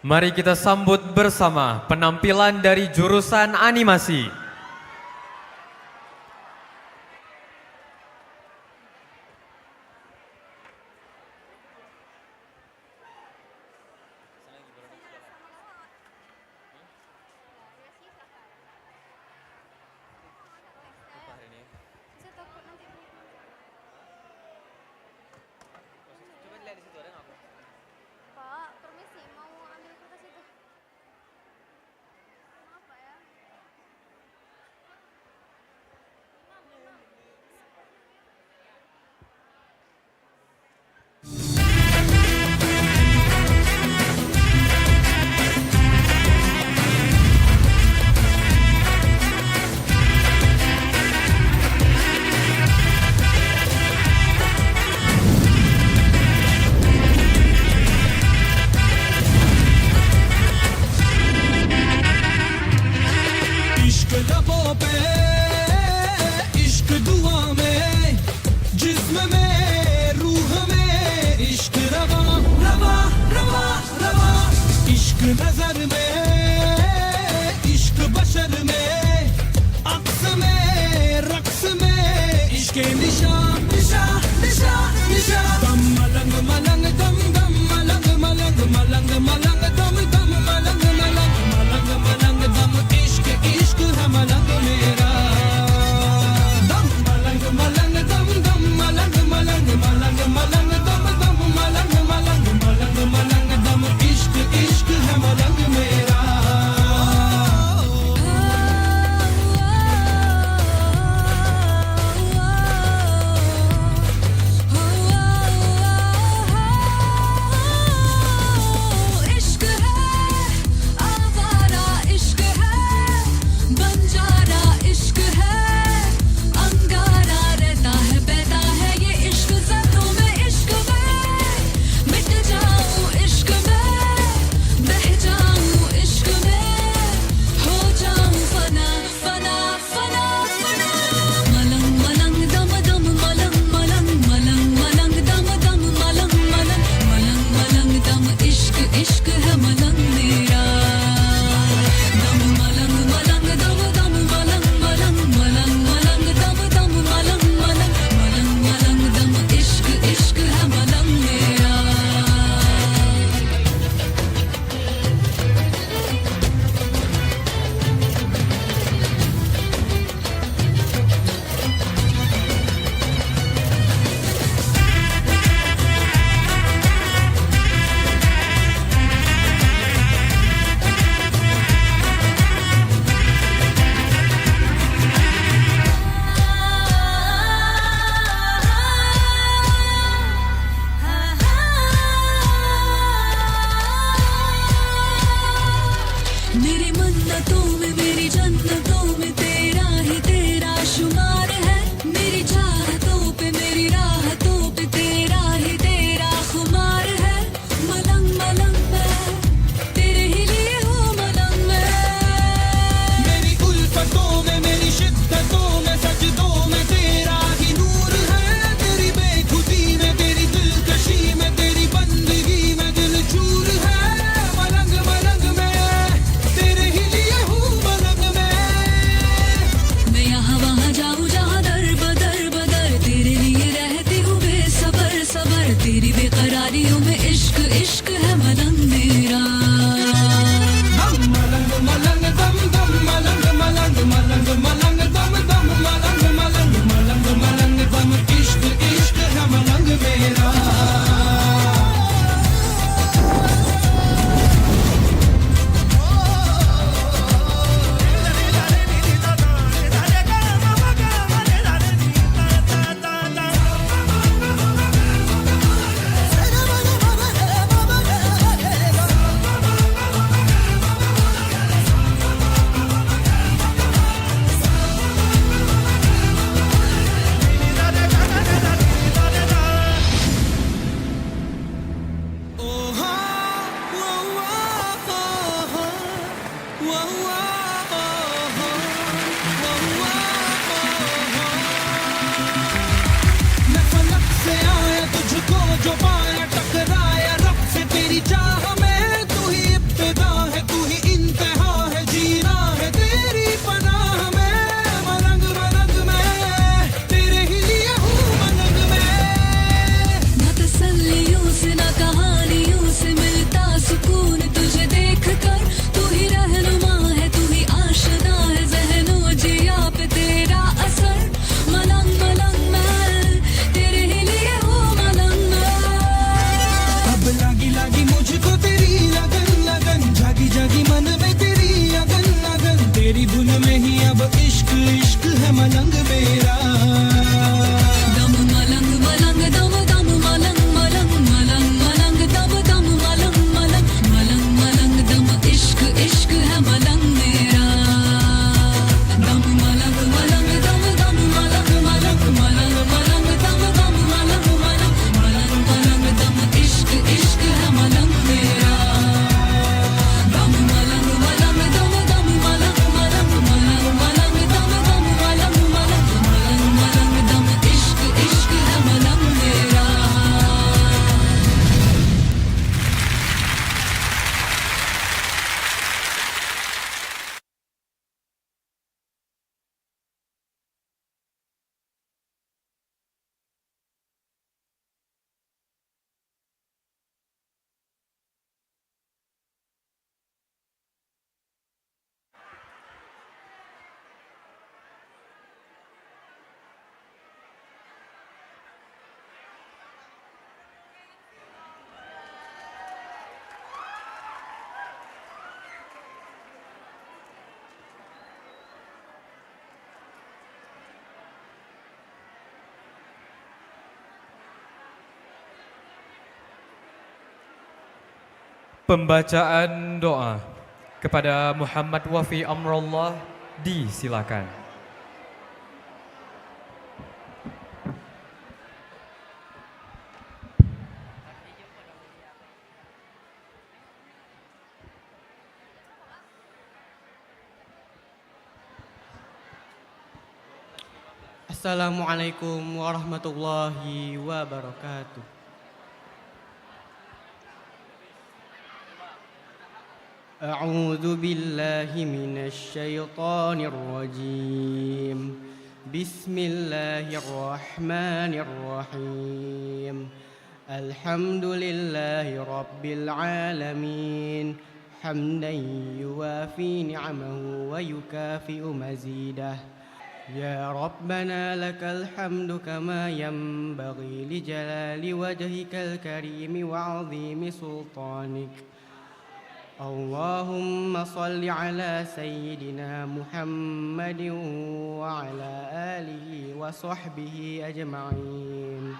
Mari kita sambut bersama penampilan dari jurusan animasi. नजर में इश्क बशर में अक्स में रक्स में इश्क निशा निशा निशा निशा दम मलंग मलंग दम दम मलंग मलंग मलंग मलंग दम दम मलंग मलंग मलंग मलंग दम इश्क इश्क है मलंग मेरा दम मलंग मलंग दम दम मलंग मलंग मलंग मलंग दम दम मलंग मलंग मलंग मलंग दम इश्क इश्क है मलंग मेरा इश्क है आवारा इश्क है बंजारा इश्क है अंगारा रहता है बहता है ये इश्क ज़ख्मों में इश्क में मिट जाऊं इश्क में बह जाऊं इश्क में हो जाऊं फना फना फना फना मलंग मलंग दम दम मलंग मलंग मलंग मलंग दम दम मलंग मलंग मलंग मलंग दम इश्क इश्क है मलंग मेरा दम मलंग मलंग दम दम मलंग मलंग मलंग मलंग दम दम मलंग मलंग मलंग मलंग दम इश्क इश्क है मलंग मेरा मेरी मन्नतों में मेरी जन्नतों में तेरा ही तेरा शुमार है मेरी चाहतों पे मेरी राहतों पे तेरा ही तेरा खुमार है मलंग मलंग मैं तेरे ही लिए हूँ मलंग मैं मेरी उल्फतों में मेरी शिद्दतों में सजदों में तेरा ही नूर है तेरी बेखुदी में तेरी दिलकशी में तेरी बंदगी में दिल चूर है मलंग मलंग में तेरे ही लिए हूँ मलंग में मैं यहाँ वहाँ जाऊँ जहाँ दर बदर बदर तेरे लिए रहती हूँ बेसबर सबर तेरी बेकरारियों में इश्क इश्क है मलंग मेरा दम मलंग मलंग दम दम मलंग मलंग मलंग मलंग दम दम मलंग मलंग मलंग मलंग दम इश्क इश्क है मलंग मेरा मैं फलक से आया तुझको जो पाया टकराया रब से तेरी चाह में तू ही इब्तिदा है तू ही इंतहा है जीना है तेरी पनाह में मलंग मलंग में तेरे ही लिए हूँ मलंग में न तसल्लियों से न कहानियों से मिलता सुकून तुझे देख कर तू ही रहनुमा है तू ही आशना है ज़हनों जिया पे तेरा असर मलंग मलंग मैं तेरे ही लिए हूँ मलंग मैं अब लागी लागी मुझको तेरी लगन लगन जागी जागी मन में तेरी लगन लगन तेरी धुन में ही अब इश्क इश्क है मलंग मेरा दम मलंग मलंग दम दम मलंग मलंग मलंग मलंग दम दम मलंग मलंग मलंग मलंग दम इश्क इश्क है मलंग मेरा दम मलंग मलंग दम दम मलंग मलंग मलंग मलंग दम दम मलंग मलंग मलंग मलंग दम इश्क इश्क है मलंग मेरा दम मलंग मलंग दम दम मलंग मलंग मलंग मलंग दम दम मलंग मलंग Pembacaan doa kepada Muhammad Wafi Amrullah disilakan. Assalamualaikum warahmatullahi wabarakatuh. أعوذ بالله من الشيطان الرجيم بسم الله الرحمن الرحيم الحمد لله رب العالمين حمدا يوافي نعمه ويكافئ مزيده يا ربنا لك الحمد كما ينبغي لجلال وجهك الكريم وعظيم سلطانك اللهم صل على سيدنا محمد وعلى آله وصحبه أجمعين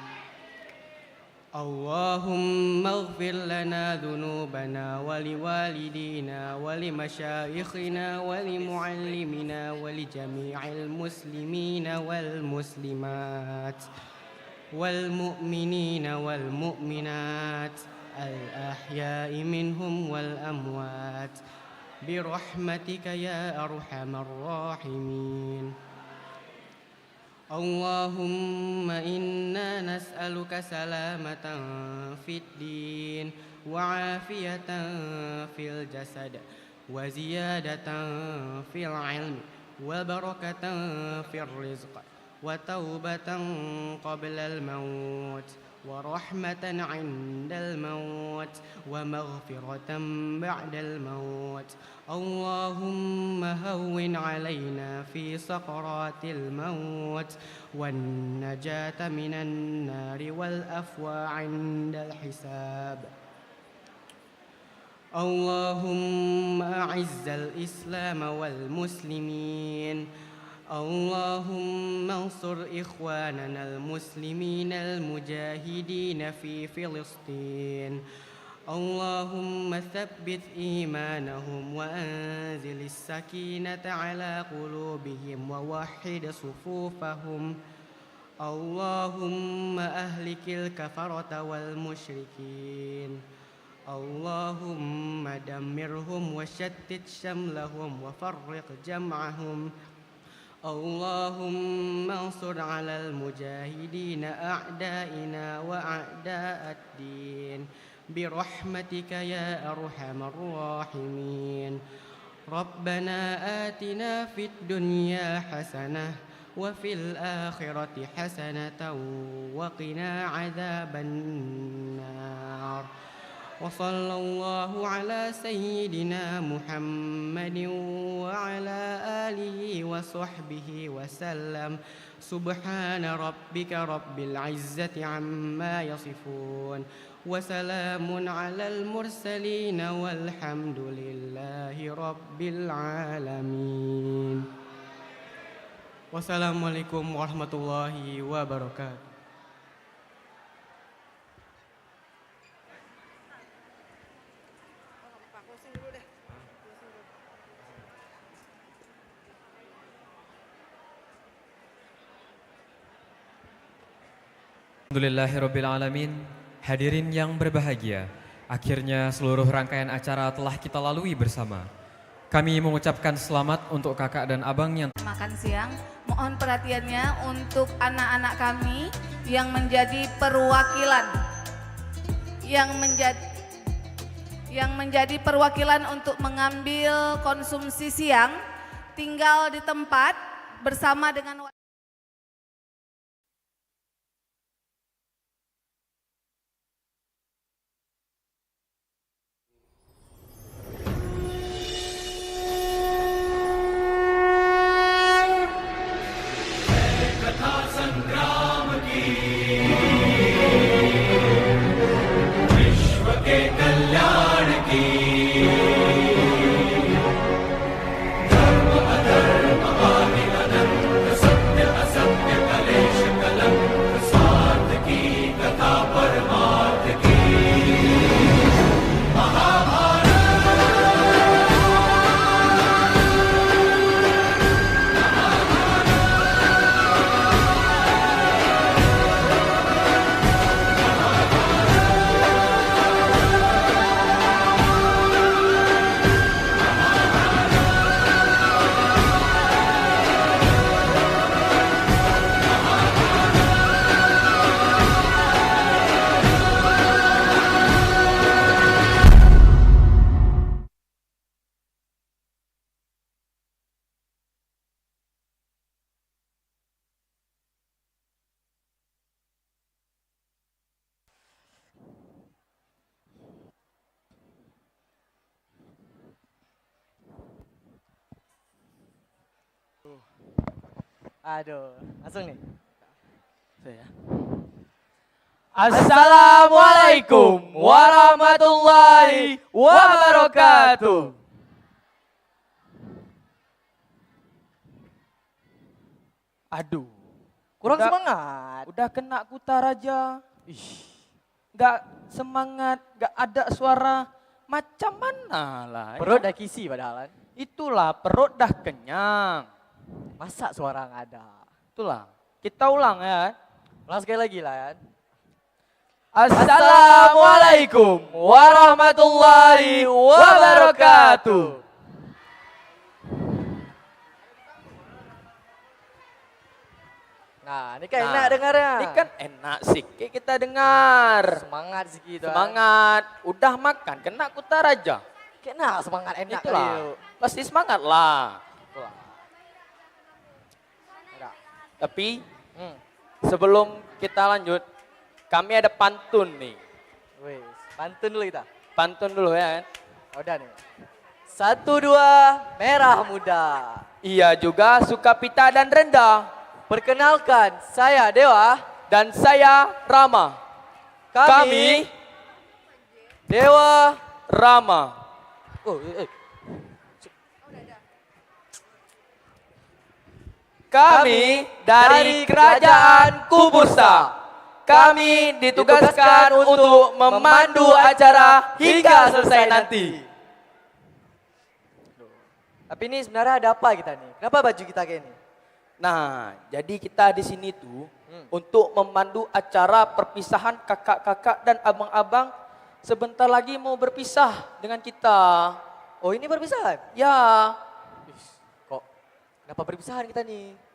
اللهم اغفر لنا ذنوبنا ولوالدينا ولمشايخنا ولمعلمنا ولجميع المسلمين والمسلمات والمؤمنين والمؤمنات الأحياء منهم والأموات برحمتك يا أرحم الراحمين اللهم إنا نسألك سلامة في الدين وعافية في الجسد وزيادة في العلم وبركة في الرزق وتوبة قبل الموت ورحمة عند الموت ومغفرة بعد الموت اللهم هون علينا في سقرات الموت والنجاة من النار والأفوى عند الحساب اللهم أعز الإسلام والمسلمين اللهم انصر إخواننا المسلمين المجاهدين في فلسطين اللهم ثبت إيمانهم وأنزل السكينة على قلوبهم ووحد صفوفهم اللهم أهلك الكفرة والمشركين اللهم دمرهم وشتت شملهم وفرق جمعهم اللهم انصر على المجاهدين أعدائنا وأعداء الدين برحمتك يا أرحم الراحمين ربنا آتنا في الدنيا حسنة وفي الآخرة حسنة وقنا عذاب النار وصلى الله على سيدنا محمد وعلى آله وصحبه وسلم سبحان ربك رب العزة عما يصفون وسلام على المرسلين والحمد لله رب العالمين والسلام عليكم ورحمة الله وبركاته. Alhamdulillahirrabbilalamin. Hadirin yang berbahagia, akhirnya seluruh rangkaian acara telah kita lalui bersama. Kami mengucapkan selamat untuk kakak dan abang yang makan siang. Mohon perhatiannya untuk anak-anak kami yang menjadi perwakilan perwakilan untuk mengambil konsumsi siang, tinggal di tempat bersama dengan Mahabharat Aduh, langsung nih. Saya. Assalamualaikum warahmatullahi wabarakatuh. Aduh, Kurang udah- semangat. Udah kena kutar aja. Gak semangat, gak ada suara. Macam mana lah? Perut dah kisi padahal. Itulah perut dah kenyang. Masa suara nggak ada? Itulah. Kita ulang ya. Ulang sekali lagi lah ya. Assalamualaikum warahmatullahi wabarakatuh. Nah, ini kan enak dengarnya. Ini kan enak sih kita dengar. Semangat sedikit. Semangat. Udah makan, kena kutar aja. Kena semangat enak Itulah. kali. Pasti semangat lah. Itulah. Tapi sebelum kita lanjut, kami ada pantun nih. Wih, pantun dulu kita. Pantun dulu ya. Udah nih. 1, 2, merah muda. Iya juga suka pita dan rendah. Perkenalkan, saya Dewa. Dan saya Rama. Kami Dewa Rama. Oh, Kami dari Kerajaan Kubursa. Kami ditugaskan untuk memandu acara hingga selesai nanti. Tapi ini sebenarnya ada apa kita nih? Kenapa baju kita kayak ini? Nah, jadi kita di sini tuh untuk memandu acara perpisahan kakak-kakak dan abang-abang sebentar lagi mau berpisah dengan kita. Oh, ini perpisahan? Ya. Kok kenapa perpisahan kita nih?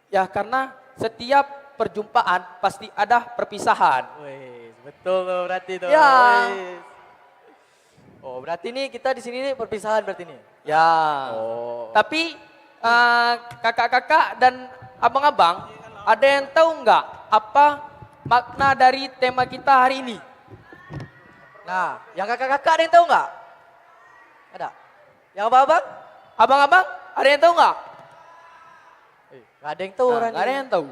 Ya karena setiap perjumpaan pasti ada perpisahan. Wih, betul loh berarti tuh. Ya. Wih. Oh, berarti nih kita di sini nih perpisahan berarti nih. Ya. Oh. Tapi kakak-kakak dan abang-abang, ada yang tahu nggak apa makna dari tema kita hari ini? Nah, yang kakak-kakak ada yang tahu nggak? Ada. Yang abang-abang? Abang-abang, ada yang tahu nggak? Nggak ada yang tahu orang Nggak ada yang tahu.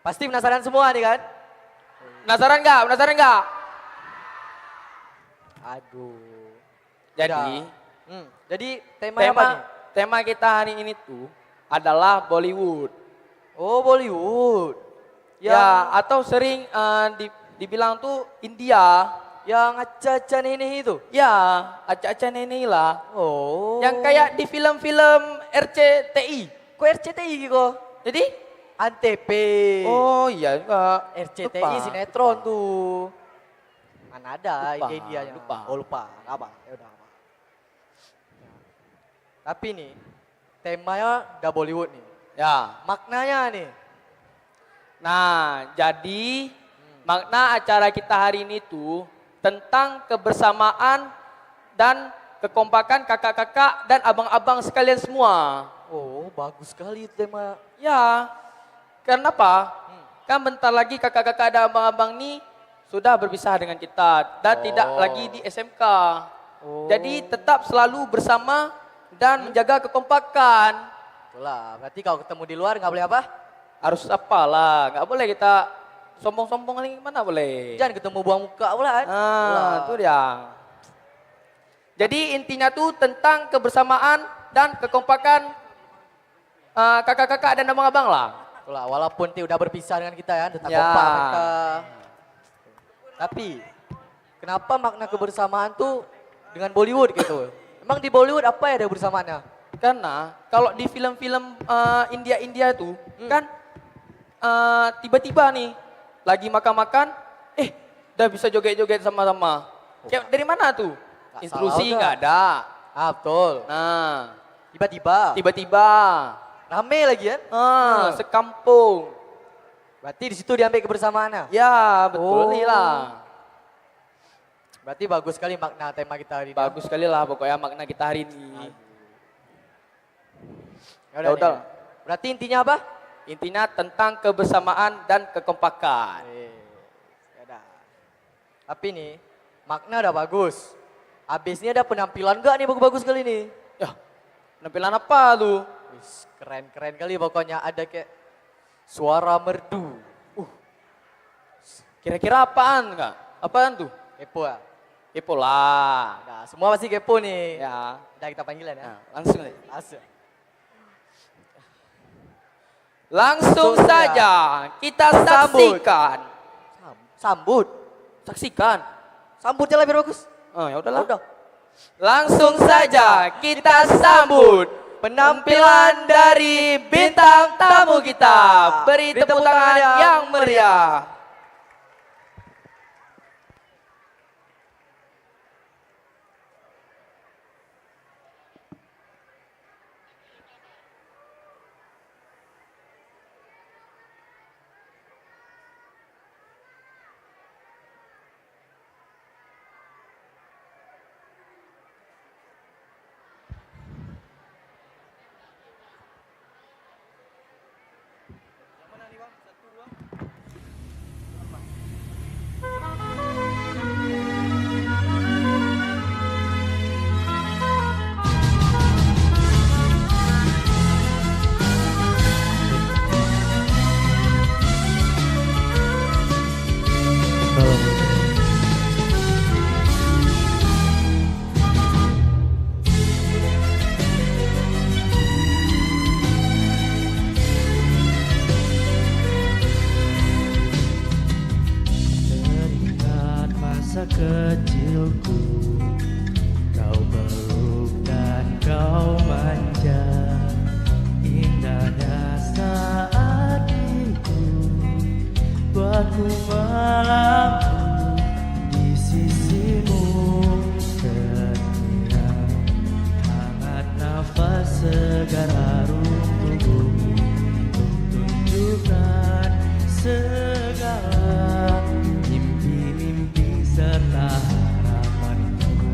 Pasti penasaran semua nih kan? Penasaran nggak? Penasaran nggak? Aduh. Jadi, Jadi tema apa nih? Tema kita hari ini tuh adalah Bollywood. Oh, Bollywood. Ya, atau sering dibilang tuh India. Yang aca-aca nenek itu? Ya, aca-aca nenek lah. Oh. Yang kayak di film-film RCTI. Kok RCTI gitu? Jadi? Antv. Oh iya juga. RCTI Lupa. sinetron tuh. Mana ada Lupa, India-Indianya. lupa. Oh lupa, nggak apa. Ya udah. Tapi nih, temanya udah Bollywood nih. Ya. Maknanya nih. Nah, jadi makna acara kita hari ini tuh tentang kebersamaan dan kekompakan kakak-kakak dan abang-abang sekalian semua. Oh, bagus sekali itu tema. Ya, kenapa? Kan bentar lagi kakak-kakak dan abang-abang nih sudah berpisah dengan kita dan tidak lagi di SMK. Jadi tetap selalu bersama dan menjaga kekompakan. Itulah, berarti kalau ketemu di luar nggak boleh apa? Harus apalah, nggak boleh kita sombong-sombong lagi, mana boleh. Jangan ketemu buang muka pula kan? Itu dia. Jadi intinya tuh tentang kebersamaan dan kekompakan kakak-kakak dan abang-abang lah. Itulah, walaupun udah berpisah dengan kita ya, tetap Ya. kompak kita. Tapi, kenapa makna kebersamaan tuh dengan Bollywood gitu? Emang di Bollywood apa ya ada bersamaannya? Karena kalau di film-film India-India tuh kan tiba-tiba nih lagi makan-makan, udah bisa joget-joget sama-sama. Kayak dari mana tuh? Instruksi nggak ada. Ah betul. Nah, tiba-tiba rame lagi ya? Sekampung. Berarti di situ diambil kebersamaannya? Ya, betul lah. Berarti bagus sekali makna tema kita hari ini. Bagus sekali lah pokoknya makna kita hari ini. Ya udah. Berarti intinya apa? Intinya tentang kebersamaan dan kekompakan. Ya udah. Tapi nih, makna udah bagus. Habis ini ada penampilan gak nih bagus-bagus kali ini? Ya, penampilan apa tuh? Wis, keren kali pokoknya ada kayak suara merdu. Kira-kira apaan enggak? Apaan tuh? Kepo ya? Kepo lah. Nah, semua pasti kepo nih. Ya. Udah kita panggilan ya. Langsung deh. Langsung saja kita saksikan. Sambut. Saksikan. Sambutnya lebih bagus. Oh, ya udahlah. Udah. Langsung saja kita sambut penampilan dari bintang tamu kita. Beri tepuk tangan yang meriah. Teringat masa kecilku, kau peluk dan kau manja. Indahnya saat itu, buatku malamku di sisimu. Teringat hangat nafas segar harum tubuhmu, untuk tunjukkan segala mimpi-mimpi serta harapanku.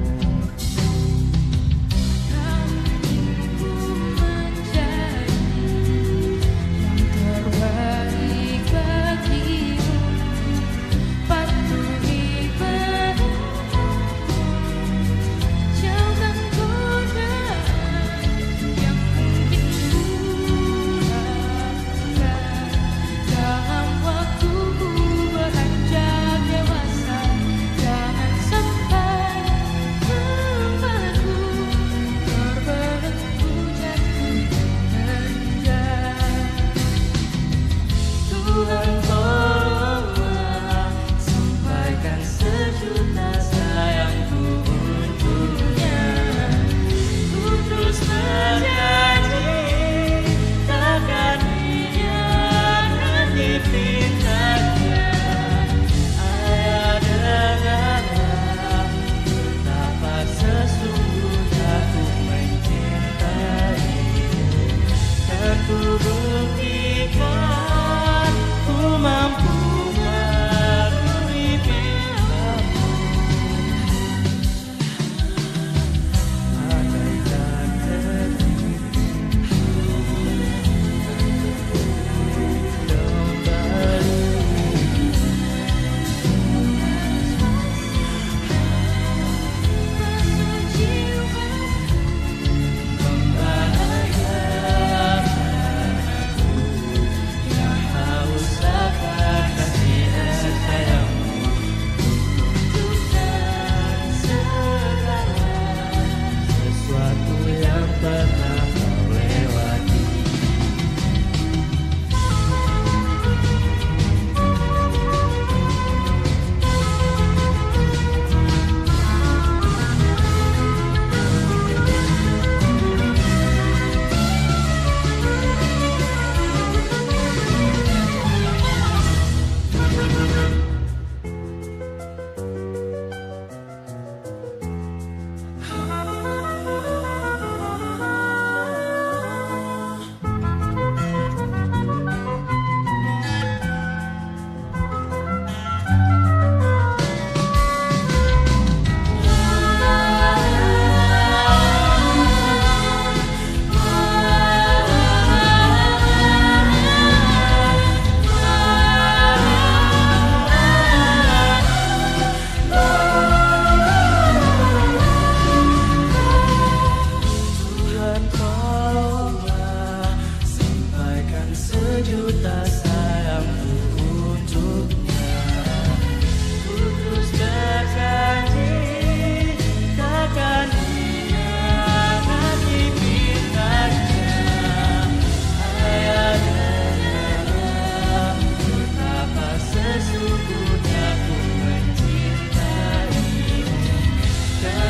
Terbaik bagimu, patuh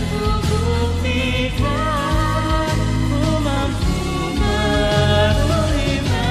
ku buktikan ku mampu menerima.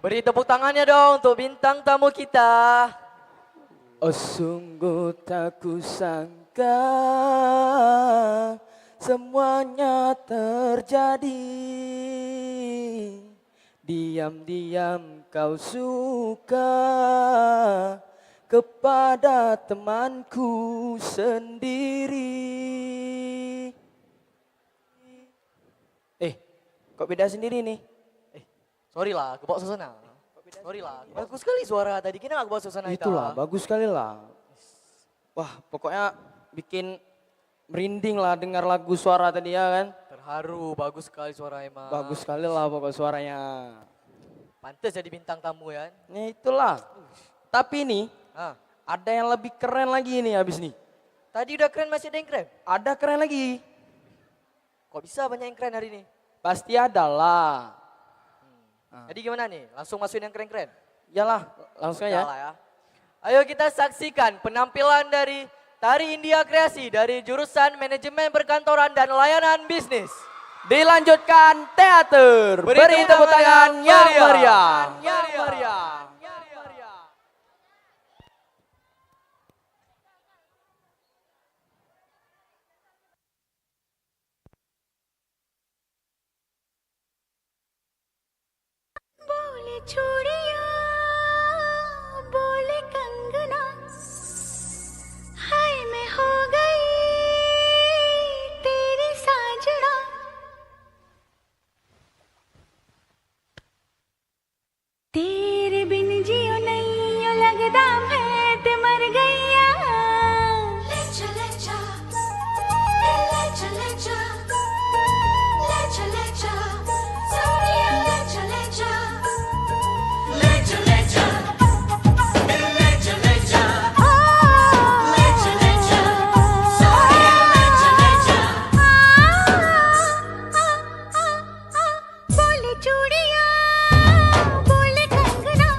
Beri tepuk tangannya dong untuk bintang tamu kita. Oh sungguh tak kusangka semuanya terjadi. Diam-diam kau suka kepada temanku sendiri. Kok beda sendiri nih? Sorry lah, kebawa suasana. Sorry lah, bagus sekali suara tadi. Kita nggak kebawa suasana kita. Itulah, bagus sekali lah. Wah, pokoknya bikin merinding lah dengar lagu suara tadi ya kan. Terharu, bagus sekali suara emang. Bagus sekali lah pokok suaranya. Pantes jadi bintang tamu ya. Nih itulah. Tapi nih, ada yang lebih keren lagi nih habis nih. Tadi udah keren, masih ada yang keren? Ada keren lagi. Kok bisa banyak yang keren hari ini? Pasti ada lah. Jadi gimana nih? Langsung masukin yang keren-keren? Iyalah, langsung aja. Ya. Ayo kita saksikan penampilan dari Tari India Kreasi dari jurusan Manajemen Perkantoran dan Layanan Bisnis. Dilanjutkan teater. Beri tepuk tangan yang meriah. बोले चूड़िया बोले कंगना हाय मैं हो गई तेरी साजना तेरे बिन जियो नहीं यो लगदा मैं ते मर गईया ले चले जा ले चले जा ले चले जा सोनिया ले चले जा ले चले जा ले चले जा ले चले जा सोनिया ले चले जा बोले चूड़िया बोले कंगना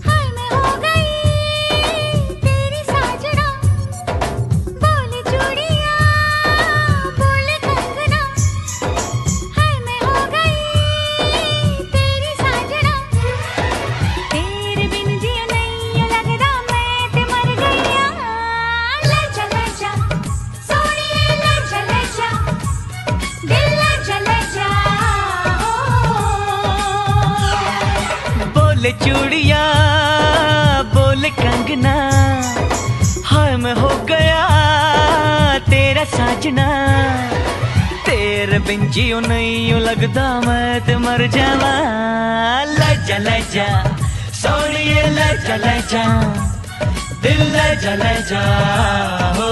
हाय मैं हो गई तेरी साजना बोले चूड़िया बोले कंगना हाय मैं हो गई तेरी साजना तेरे बिन जियो नहीं लगदा मैं ते मर गईया ले चले जा सोनिए ले चले जा दिल ले चले जा बोले चूड़िया बोले कंगना हाय मैं हो गया तेरा साजना तेरे बिन जियो नहीं यूं लगदा मैं ते मर जावा ले जा सोनिए ले जा दिल ले जा हो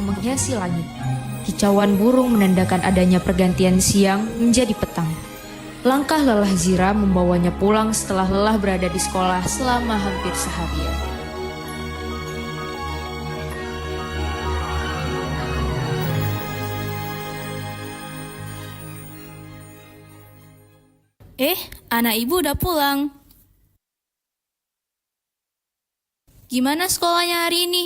yang menghiasi langit. Kicauan burung menandakan adanya pergantian siang menjadi petang. Langkah lelah Zira membawanya pulang setelah lelah berada di sekolah selama hampir seharian. Anak ibu udah pulang. Gimana sekolahnya hari ini?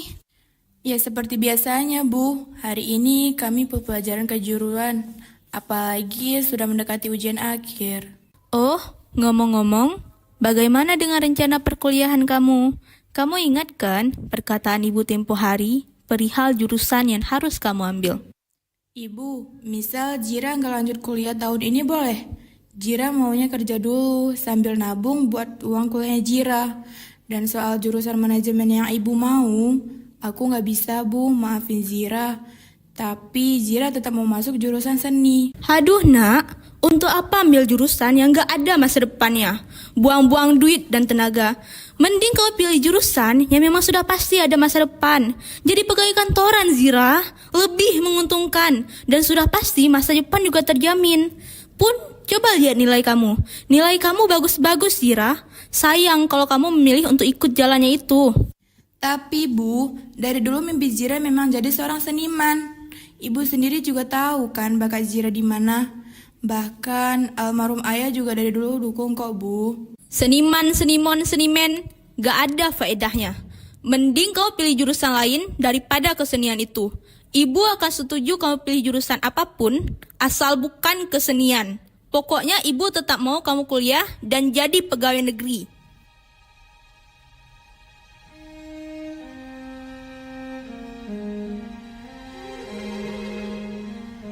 Ya seperti biasanya Bu, hari ini kami pelajaran kejuruan, apalagi sudah mendekati ujian akhir. Oh, ngomong-ngomong, bagaimana dengan rencana perkuliahan kamu? Kamu ingat kan perkataan ibu tempo hari perihal jurusan yang harus kamu ambil? Ibu, misal Jira nggak lanjut kuliah tahun ini boleh? Jira maunya kerja dulu sambil nabung buat uang kuliahnya Jira. Dan soal jurusan manajemen yang ibu mau, aku nggak bisa Bu, maafin Zira. Tapi Zira tetap mau masuk jurusan seni. Haduh nak, untuk apa ambil jurusan yang gak ada masa depannya? Buang-buang duit dan tenaga. Mending kau pilih jurusan yang memang sudah pasti ada masa depan. Jadi pegawai kantoran Zira, lebih menguntungkan. Dan sudah pasti masa depan juga terjamin. Pun coba lihat nilai kamu. Nilai kamu bagus-bagus Zira. Sayang kalau kamu memilih untuk ikut jalannya itu. Tapi Bu, dari dulu mimpi Zira memang jadi seorang seniman. Ibu sendiri juga tahu kan bakat Zira di mana. Bahkan almarhum ayah juga dari dulu dukung kok Bu. Seniman, gak ada faedahnya. Mending kau pilih jurusan lain daripada kesenian itu. Ibu akan setuju kamu pilih jurusan apapun, asal bukan kesenian. Pokoknya ibu tetap mau kamu kuliah dan jadi pegawai negeri.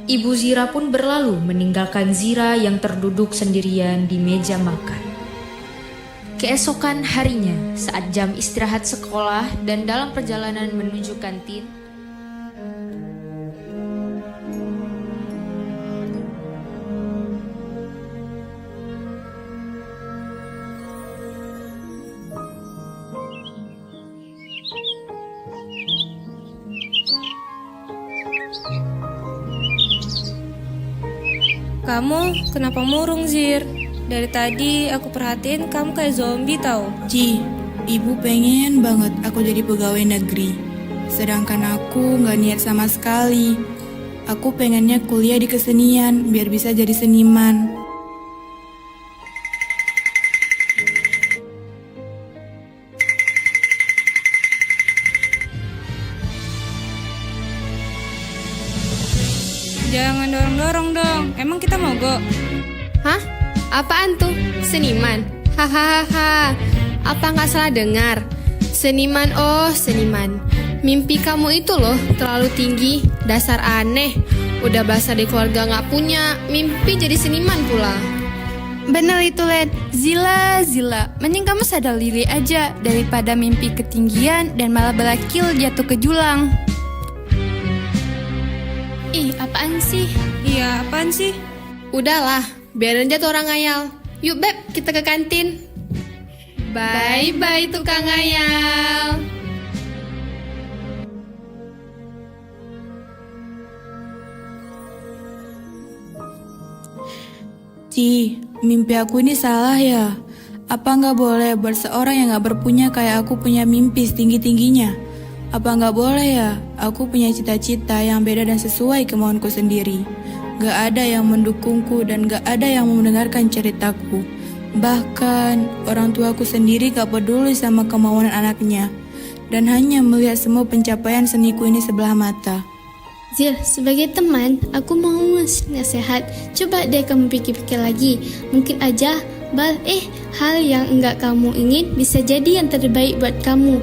Ibu Zira pun berlalu meninggalkan Zira yang terduduk sendirian di meja makan. Keesokan harinya, saat jam istirahat sekolah dan dalam perjalanan menuju kantin, Kamu kenapa murung Zir? Dari tadi aku perhatiin kamu kayak zombie tau. Ci, ibu pengen banget aku jadi pegawai negeri. Sedangkan aku gak niat sama sekali. Aku pengennya kuliah di kesenian biar bisa jadi seniman. Jangan dorong-dorong dong, emang kita mogok? Hah? Apaan tuh? Seniman? Hahaha, apa nggak salah dengar? Seniman, oh seniman. Mimpi kamu itu loh terlalu tinggi, dasar aneh. Udah bahasa di keluarga nggak punya, mimpi jadi seniman pula. Bener itu Len, Zila. Mending kamu sadar diri aja daripada mimpi ketinggian dan malah balakil jatuh ke julang. Ih, apaan sih? Iya, apaan sih? Udahlah, biarin aja tuh orang ngayal. Yuk Beb, kita ke kantin. Bye-bye tukang ngayal. Ci, mimpi aku ini salah ya? Apa nggak boleh buat seorang yang nggak berpunya kayak aku punya mimpi setinggi-tingginya? Apa nggak boleh ya? Aku punya cita-cita yang beda dan sesuai kemauanku sendiri. Gak ada yang mendukungku dan gak ada yang mendengarkan ceritaku. Bahkan orang tuaku sendiri gak peduli sama kemauan anaknya. Dan hanya melihat semua pencapaian seniku ini sebelah mata. Zil, sebagai teman, aku mau nasihat. Coba deh kamu pikir-pikir lagi. Mungkin aja, hal yang enggak kamu ingin bisa jadi yang terbaik buat kamu.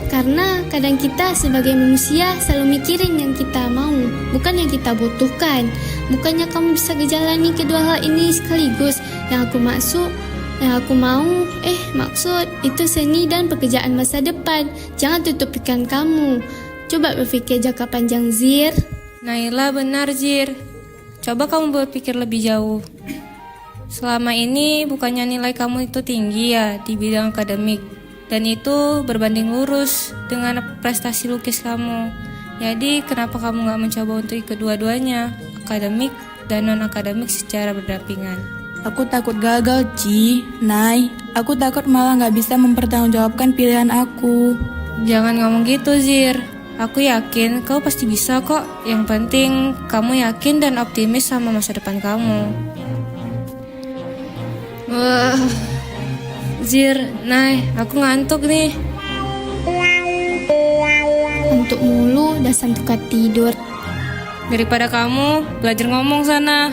Karena kadang kita sebagai manusia selalu mikirin yang kita mau, bukan yang kita butuhkan. Bukannya kamu bisa ngejalani kedua hal ini sekaligus. Yang aku maksud itu seni dan pekerjaan masa depan. Jangan tutup pikiran kamu. Coba berpikir jangka panjang, Zir. Naila benar Zir. Coba kamu berpikir lebih jauh. Selama ini bukannya nilai kamu itu tinggi ya di bidang akademik. Dan itu berbanding lurus dengan prestasi lukis kamu. Jadi kenapa kamu gak mencoba untuk ikut dua-duanya, akademik dan non-akademik secara berdampingan? Aku takut gagal, Ci, Nay. Aku takut malah gak bisa mempertanggungjawabkan pilihan aku. Jangan ngomong gitu, Zir. Aku yakin kau pasti bisa kok. Yang penting kamu yakin dan optimis sama masa depan kamu. Zir, Nay, aku ngantuk nih. Untuk mulu dan santukan tidur. Daripada kamu belajar ngomong sana.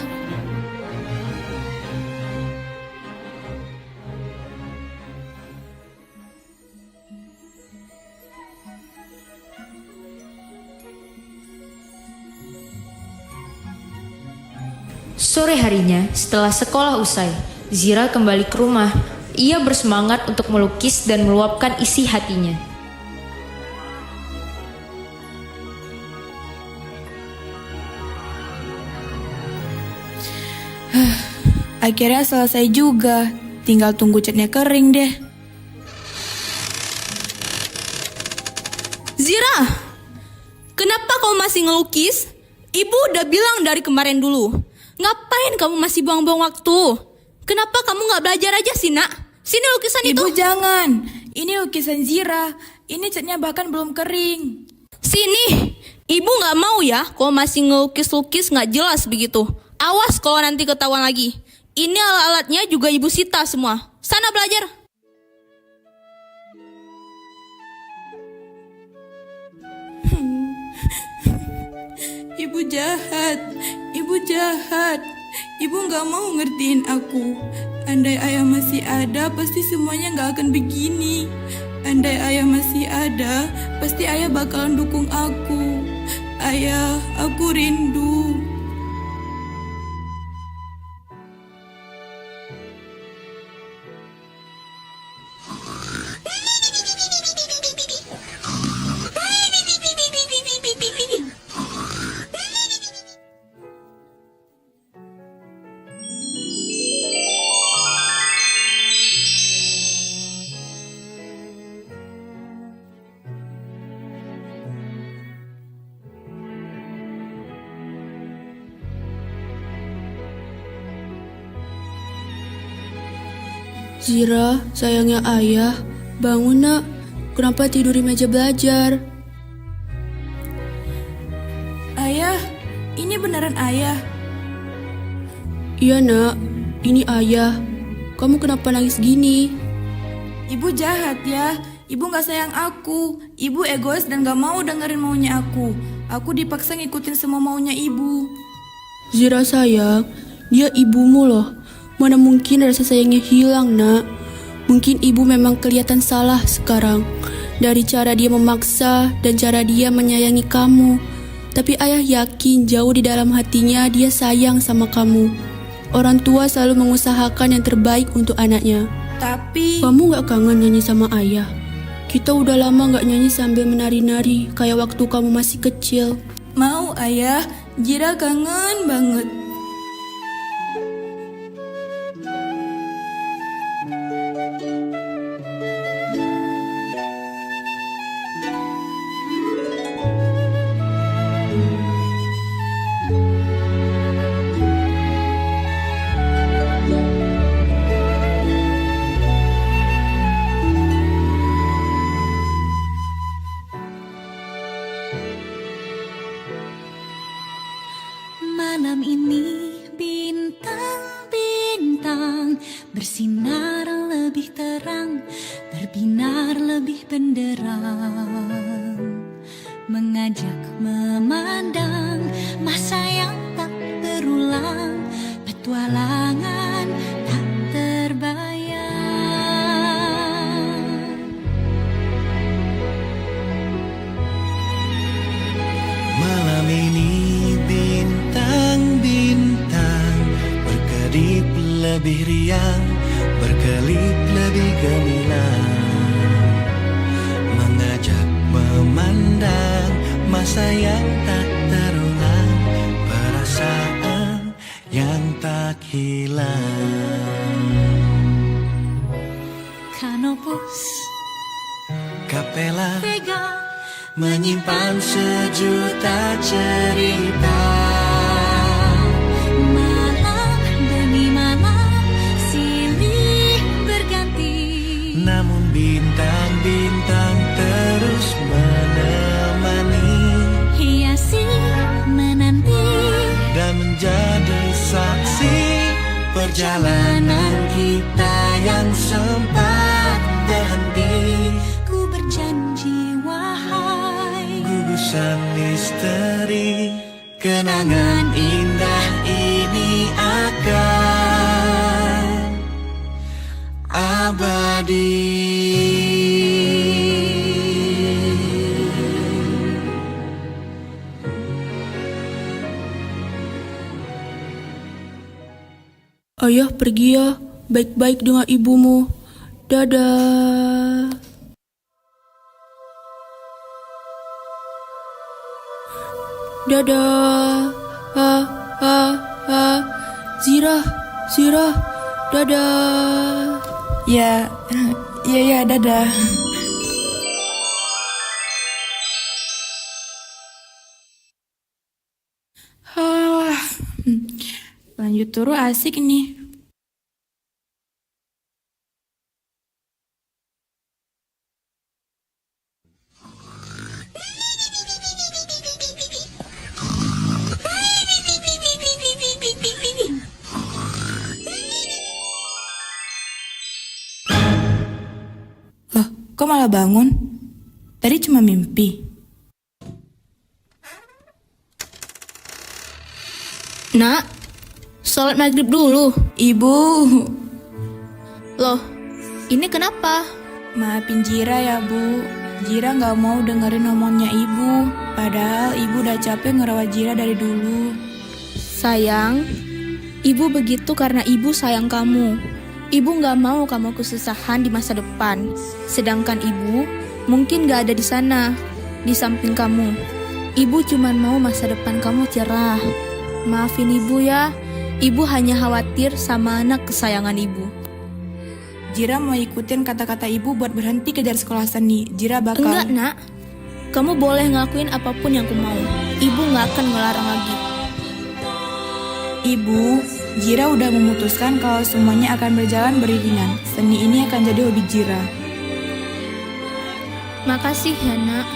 Sore harinya, setelah sekolah usai, Zira kembali ke rumah. Ia bersemangat untuk melukis dan meluapkan isi hatinya. Akhirnya selesai juga. Tinggal tunggu catnya kering deh. Zira, kenapa kau masih ngelukis? Ibu udah bilang dari kemarin dulu. Ngapain kamu masih buang-buang waktu? Kenapa kamu gak belajar aja sih, Nak? Sini lukisan itu. Ibu jangan. Ini lukisan Zira. Ini catnya bahkan belum kering. Sini. Ibu gak mau ya kalau masih ngelukis-lukis gak jelas begitu. Awas kalau nanti ketahuan lagi. Ini alat-alatnya juga ibu sita semua. Sana belajar. Ibu jahat. Ibu jahat. Ibu gak mau ngertiin aku. Andai ayah masih ada, pasti semuanya gak akan begini. Andai ayah masih ada, pasti ayah bakalan dukung aku. Ayah, aku rindu. Zira, sayangnya ayah. Bangun, Nak. Kenapa tidur di meja belajar? Ayah, ini beneran ayah? Iya, Nak. Ini ayah. Kamu kenapa nangis gini? Ibu jahat ya. Ibu gak sayang aku. Ibu egois dan gak mau dengerin maunya aku. Aku dipaksa ngikutin semua maunya ibu. Zira sayang, dia ibumu loh. Mana mungkin rasa sayangnya hilang, Nak. Mungkin ibu memang kelihatan salah sekarang dari cara dia memaksa dan cara dia menyayangi kamu. Tapi ayah yakin jauh di dalam hatinya dia sayang sama kamu. Orang tua selalu mengusahakan yang terbaik untuk anaknya. Tapi kamu gak kangen nyanyi sama ayah? Kita udah lama gak nyanyi sambil menari-nari kayak waktu kamu masih kecil. Mau ayah, Zira kangen banget. Malam ini bintang-bintang bersinar lebih terang, berbinar lebih benderang, mengajak memandang masa yang tak berulang, petualangan tak terbayang. Malam ini bintang-bintang berkedip lebih riang, berkelip lebih gemilang, mengajak memandang masa yang tak terulang, perasaan yang tak hilang. Kanopus rela menyimpan sejuta cerita. Malam demi malam silih berganti, Namun bintang-bintang terus menemani, hiasi menanti dan menjadi saksi perjalanan kita yang sempat terhenti. Ku berjanji wahai Gugusan misteri, kenangan indah ini akan abadi. Ayah pergi ya, baik-baik dengan ibumu. Dadah. Dadah. Zira, dadah. Ya, dadah. Lanjut turu asik nih. Loh, kok malah bangun? Tadi cuma mimpi. Nak, sholat maghrib dulu. Ibu. Loh, ini kenapa? Maafin Jira ya, Bu. Jira nggak mau dengerin omongannya ibu. Padahal ibu udah capek ngerawat Jira dari dulu. Sayang, ibu begitu karena ibu sayang kamu. Ibu nggak mau kamu kesusahan di masa depan. Sedangkan ibu mungkin nggak ada di sana, di samping kamu. Ibu cuma mau masa depan kamu cerah. Maafin ibu ya, ibu hanya khawatir sama anak kesayangan ibu. Jira mau ikutin kata-kata ibu buat berhenti kejar sekolah seni. Jira bakal... Enggak, Nak. Kamu boleh ngelakuin apapun yang kamu mau. Ibu nggak akan ngelarang lagi. Ibu, Jira udah memutuskan kalau semuanya akan berjalan beriringan. Seni ini akan jadi hobi Jira. Makasih ya, Nak.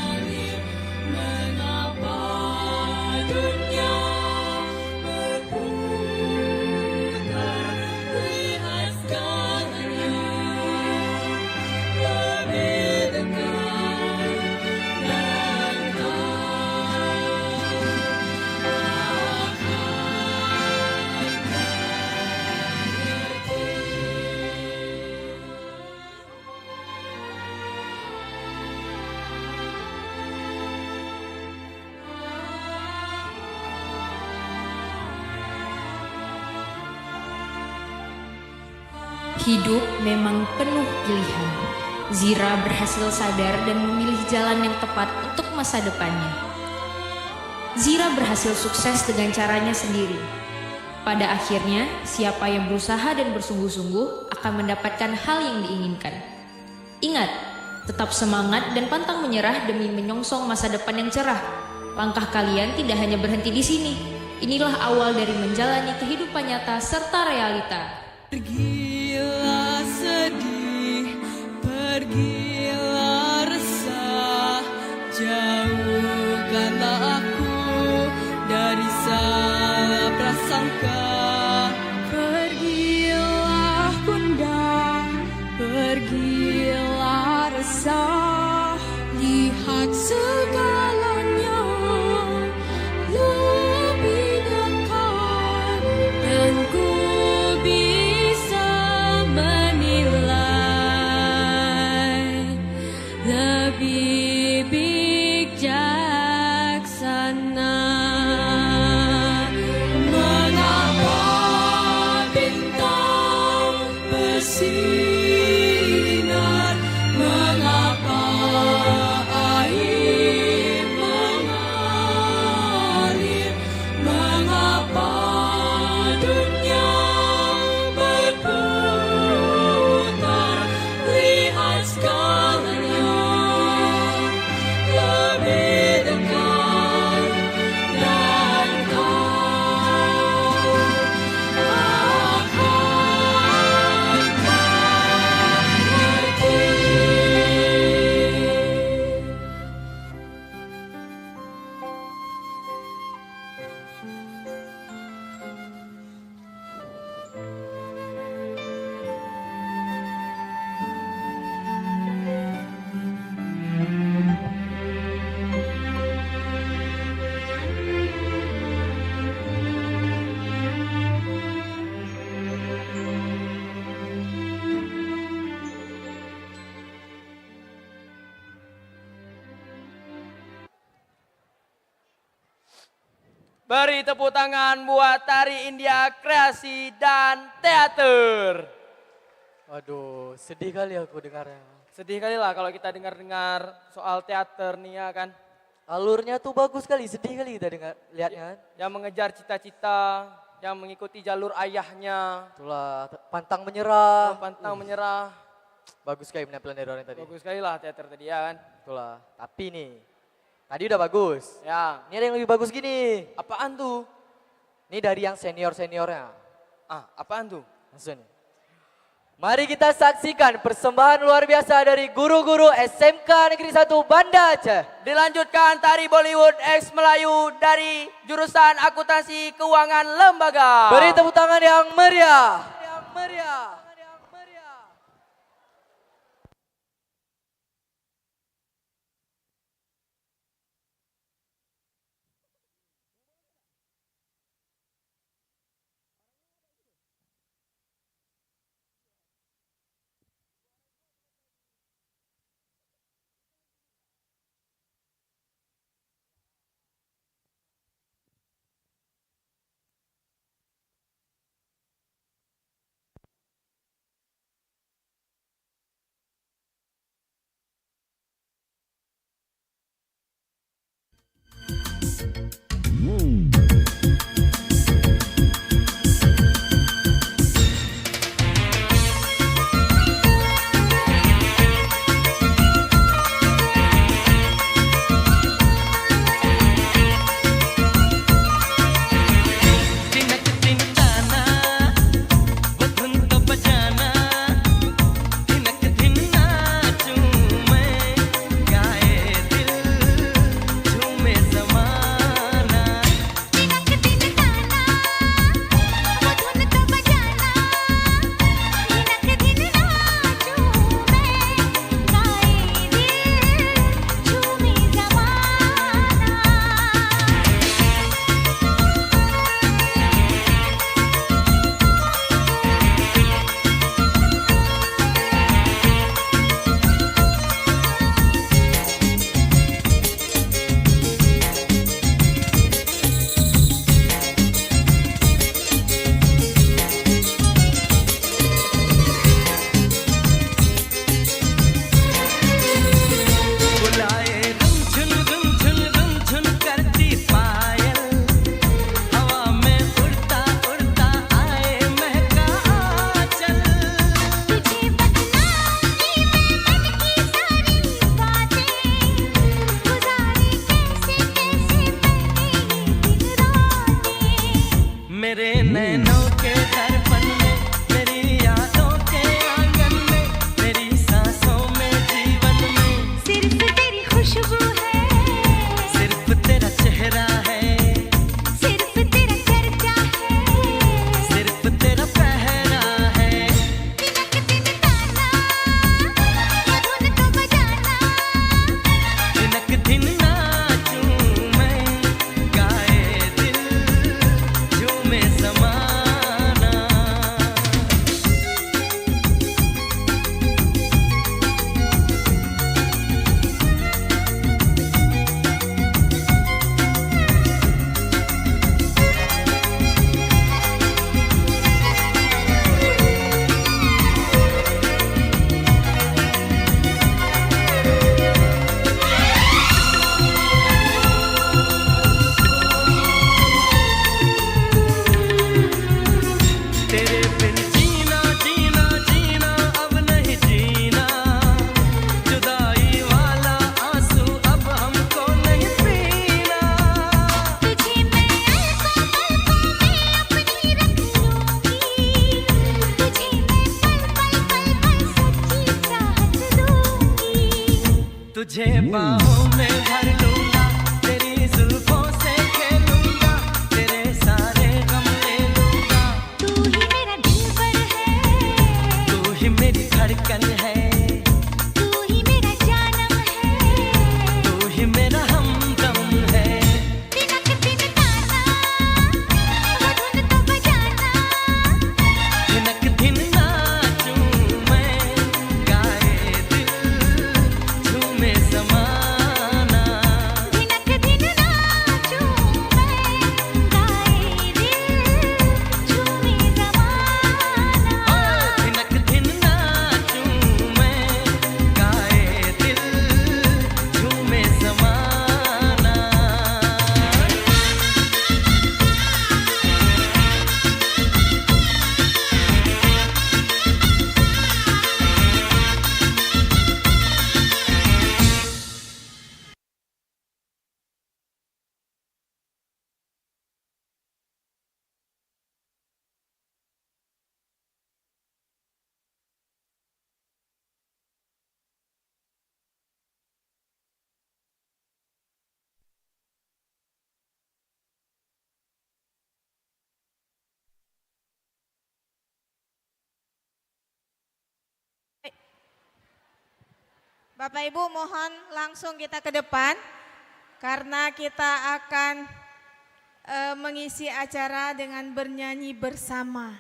Hidup memang penuh pilihan. Zira berhasil sadar dan memilih jalan yang tepat untuk masa depannya. Zira berhasil sukses dengan caranya sendiri. Pada akhirnya, siapa yang berusaha dan bersungguh-sungguh akan mendapatkan hal yang diinginkan. Ingat, tetap semangat dan pantang menyerah demi menyongsong masa depan yang cerah. Langkah kalian tidak hanya berhenti di sini. Inilah awal dari menjalani kehidupan nyata serta realita. Pergilah sedih, pergilah resah, jauhkanlah aku dari salah prasangka. Pergilah gundah, pergilah resah, lihat segalanya lebih dekat dan ku bisa Beri tepuk tangan buat Tari India Kreasi dan Teater. Waduh, sedih kali aku dengarnya. Sedih kali lah kalau kita dengar-dengar soal teater nih ya kan. Alurnya tuh bagus kali, sedih kali kita dengar, lihatnya. Yang mengejar cita-cita, yang mengikuti jalur ayahnya. Itulah, pantang menyerah. Pantang menyerah. Bagus sekali penampilan dari orang tadi. Bagus sekali lah teater tadi ya kan. Itulah, tapi nih, tadi udah bagus. Ya. Ini ada yang lebih bagus gini. Apaan tuh? Ini dari yang senior-seniornya. Ah, apaan tuh? Langsung nih. Mari kita saksikan persembahan luar biasa dari guru-guru SMK Negeri 1 Banda Aceh. Dilanjutkan tari Bollywood X Melayu dari jurusan Akuntansi Keuangan Lembaga. Beri tepuk tangan yang meriah. Yang meriah. तुझे बाहों में भर लूंगा, तेरी जुल्फों से खेलूंगा, तेरे सारे गम ले लूंगा। तू ही मेरा दिलबर है, तू ही मेरी धड़कन है, तू ही मेरा जानम है, तू ही मेरा हमदम है। दिनक दिन ताना, वो धुन तो बजाना, दिनक दिन नाचूं मैं, गाए दिल झूमे ज़माना। Bapak Ibu mohon langsung kita ke depan karena kita akan mengisi acara dengan bernyanyi bersama.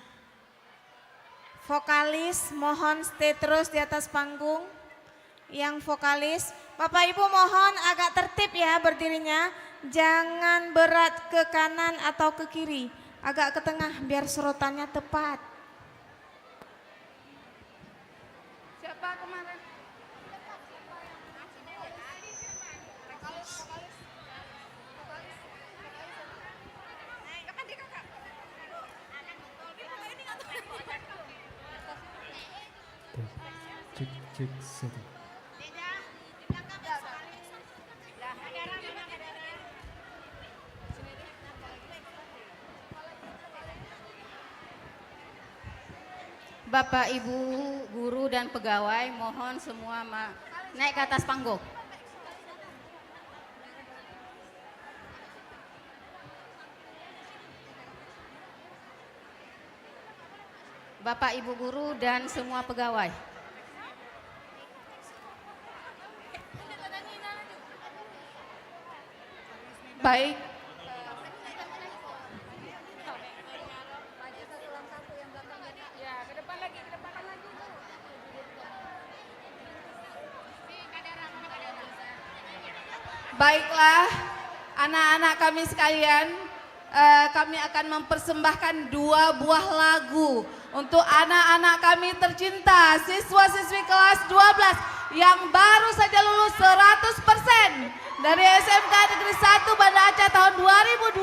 Vokalis mohon stay terus di atas panggung. Yang vokalis, Bapak Ibu mohon agak tertib ya berdirinya. Jangan berat ke kanan atau ke kiri. Agak ke tengah biar sorotannya tepat. Siapa kemarin? Cek satu. Bapak, Ibu, guru dan pegawai mohon semua naik ke atas panggung. Bapak, Ibu guru dan semua pegawai. Baik. Baiklah, anak-anak kami sekalian, kami akan mempersembahkan 2 buah lagu untuk anak-anak kami tercinta, siswa-siswi kelas 12 yang baru saja lulus 100% dari SMK Negeri 1 Banda Aceh tahun 2024.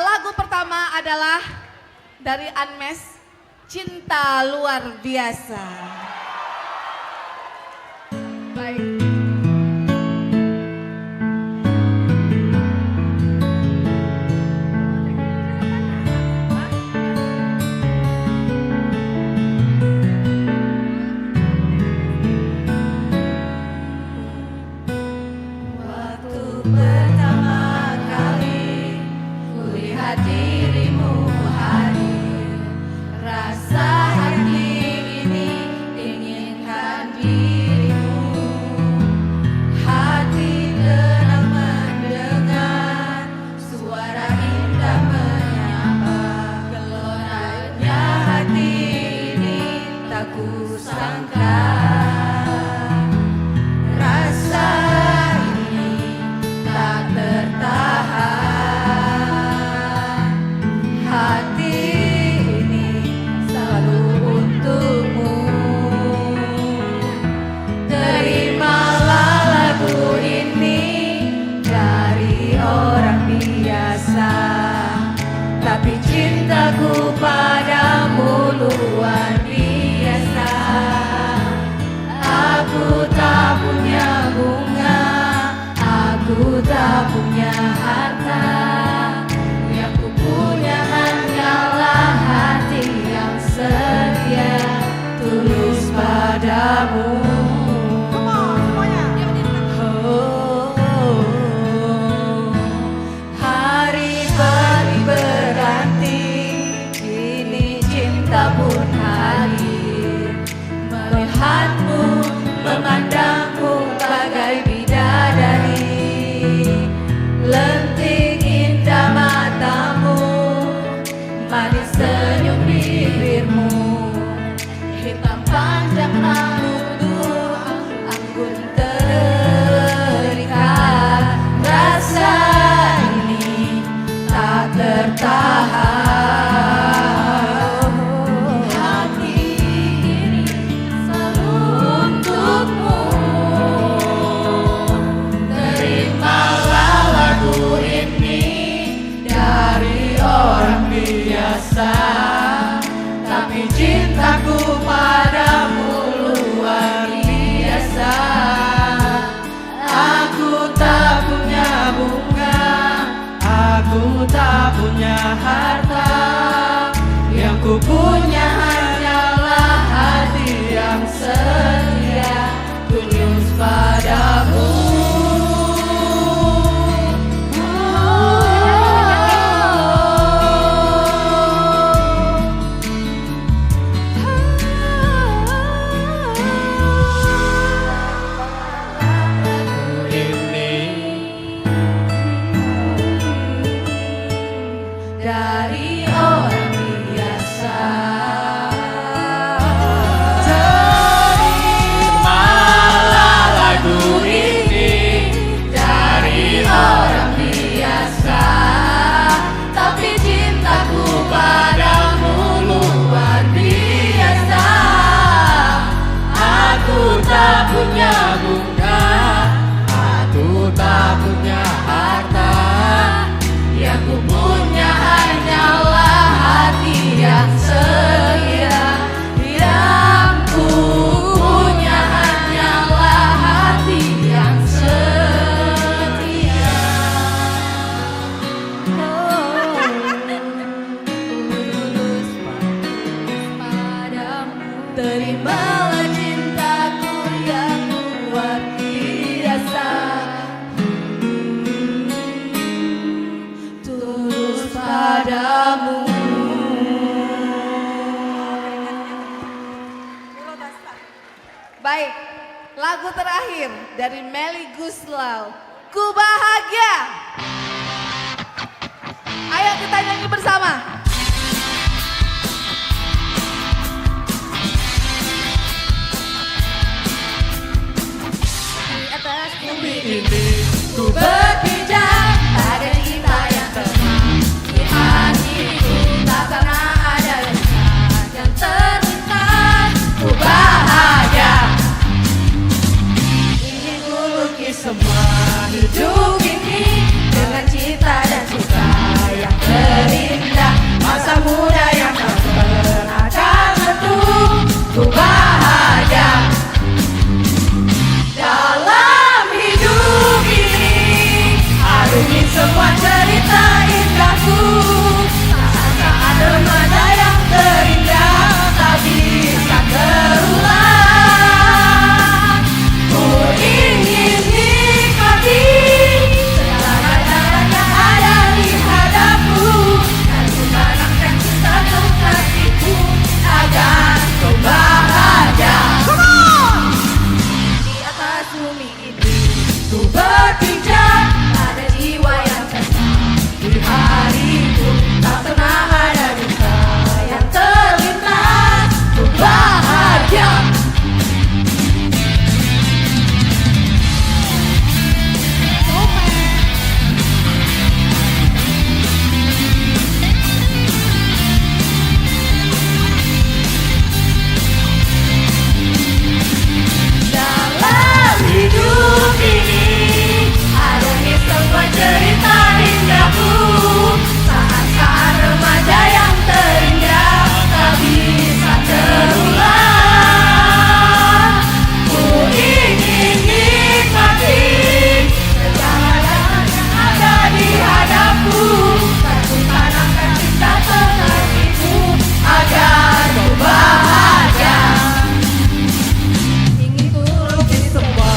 Lagu pertama adalah dari Anmes, Cinta Luar Biasa. Baik. Pertama kali kulihat dirimu hadir, rasa hati ini inginkan dirimu. Hati tenang mendengar suara indah menyapa, geloranya hati ini tak kusangka. Rasa tak tertahan, hati ini selalu untukmu. Terimalah lagu ini dari orang biasa, tapi cintaku padamu luar biasa. Aku tak punya bunga, aku tak punya harta, yang ku punya hanyalah hati yang setia, tulus padamu. Hari-hari berganti, kini cinta pun hadir. Melihatmu, memandangmu bagai bidadari. Lentik indah matamu, manis senyum bibirmu, hitam panjang rambutmu, anggun terikat. Rasa ini tak tertahan, hati ini selalu untukmu. Terimalah lagu ini dari orang biasa, tapi cintaku padamu luar biasa. Aku tak punya bunga, aku tak punya harta, yang ku punya hanyalah hati yang setia, tulus padamu. terimalah cintaku yang luar biasa, tulus padamu. Baik, lagu terakhir dari Melly Guslau, Ku Bahagia. Ayo kita nyanyi bersama. Di atas bumi ini ku berpijak, ada cinta yang tenang di hatiku, tak pernah ada rasa yang terlintas. Ku bahagia, ingin ku lukis semua hidup ini dengan cita dan suka yang terindah, masa muda yang tak pernah akan redup. Ku bahagia dalam hidup ini, arungi semua cerita indahku, saat-saat remaja yang terindah tak bisa terulang. Ku ingin nikmati segala jalan yang ada di hadapku, dan ku tanamkan cinta kekasihku agar kau bahagia. Di atas bumi ini ku berpijak, ada jiwa yang tenang di hariku, tak pernah ada duka yang terlintas. Ku bahagia. Dalam hidup ini, adanya semua cerita indahku, saat-saat remaja yang terindah tak bisa terulang. Ku ingin nikmati segala jalan yang ada di hadapku, dan ku tanamkan cinta kekasihku agar kau bahagia. Ingin ku lukis semua